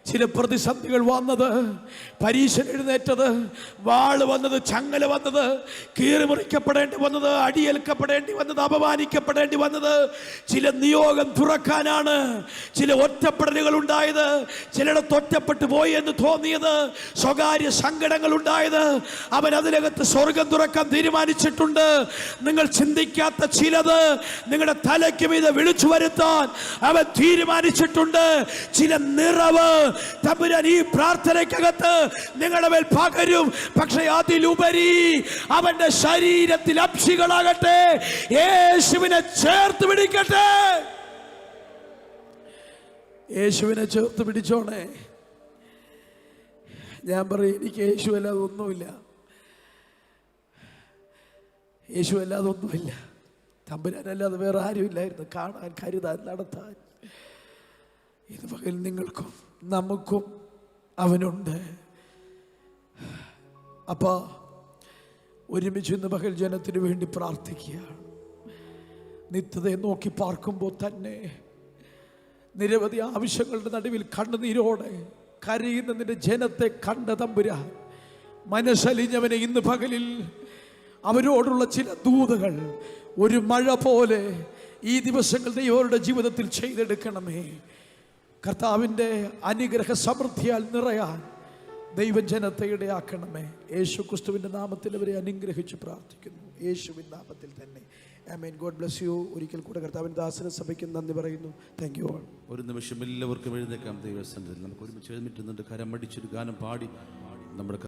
ചില പ്രതിസന്ധികൾ വന്നത്, പരീക്ഷ എഴുന്നേറ്റത്, വാള് വന്നത്, ചങ്ങല വന്നത്, കീറിമുറിക്കപ്പെടേണ്ടി വന്നത്, അടിയേൽക്കപ്പെടേണ്ടി വന്നത്, അപമാനിക്കപ്പെടേണ്ടി വന്നത് ചില നിയോഗം തുറക്കാനാണ്. ചില ഒറ്റപ്പെടലുകൾ ഉണ്ടായത്, ചിലയിടത്ത് ഒറ്റപ്പെട്ടു പോയി എന്ന് തോന്നിയത്, സ്വകാര്യ സങ്കടങ്ങൾ ഉണ്ടായത്, അവൻ അതിനകത്ത് സ്വർഗം തുറക്കാൻ തീരുമാനിച്ചിട്ടുണ്ട്. നിങ്ങൾ ചിന്തിക്കാത്ത ചിലത് നിങ്ങളുടെ തലയ്ക്ക് മീതെ വിളിച്ചു വരുത്താൻ അവൻ തീരുമാനിച്ചിട്ടുണ്ട്. ചില നിറവ് തമ്പുരാൻ ഈ പ്രാർത്ഥനയ്ക്കകത്ത് നിങ്ങളുടെ മേൽ പകരും. പക്ഷെ അതിലുപരി അവന്റെ ശരീരത്തിൽ അംശികളാകട്ടെ, യേശുവിനെ ചേർത്ത് പിടിക്കട്ടെ. യേശുവിനെ ചേർത്ത് പിടിച്ചോണേ. ഞാൻ പറയും, എനിക്ക് യേശു അല്ലാതെ ഒന്നുമില്ല. യേശു അല്ലാതെ ഒന്നുമില്ല. തമ്പുരാനല്ലാതെ വേറെ ആരുമില്ലായിരുന്നു കാണാൻ, കരുതാൻ, നടത്താൻ. ഇത് പകൽ നിങ്ങൾക്കും നമുക്കും അവനുണ്ട്. അപ്പാ, ഒരുമിച്ച് ഇന്ന് പകൽ ജനത്തിന് വേണ്ടി പ്രാർത്ഥിക്കുകയാണ്. നിത്യതയെ നോക്കി പാർക്കുമ്പോൾ തന്നെ നിരവധി ആവശ്യങ്ങളുടെ നടുവിൽ കണ്ണുനീരോടെ കരയുന്ന നിന്റെ ജനത്തെ കണ്ട തമ്പുരാൻ, മനസ്സലിഞ്ഞവനെ ഇന്ന് പകലിൽ അവരോടുള്ള ചില ദൂതുകൾ ഒരു മഴ പോലെ ഈ ദിവസങ്ങൾ ദൈവരുടെ ജീവിതത്തിൽ ചെയ്തെടുക്കണമേ. കർത്താവിൻ്റെ അനുഗ്രഹ സമൃദ്ധിയാൽ നിറയാൻ ദൈവജനത്തെ ഇടയാക്കണമേ. യേശു ക്രിസ്തുവിൻ്റെ നാമത്തിൽ അവരെ അനുഗ്രഹിച്ച് പ്രാർത്ഥിക്കുന്നു, യേശുവിൻ നാമത്തിൽ തന്നെ. ആമേൻ. God bless you. ഒരിക്കൽ കൂടെ കർത്താവിൻ്റെ ദാസന സഭയ്ക്ക് നന്ദി പറയുന്നു. Thank you all. ഒരു നിമിഷം എല്ലാവർക്കും എഴുന്നേക്കാം. ദൈവസന്നിധിയിൽ നമുക്ക് ഒരുമിച്ച് എഴുന്നേറ്റ് കരം അടിച്ചൊരു ഗാനം പാടി നമ്മുടെ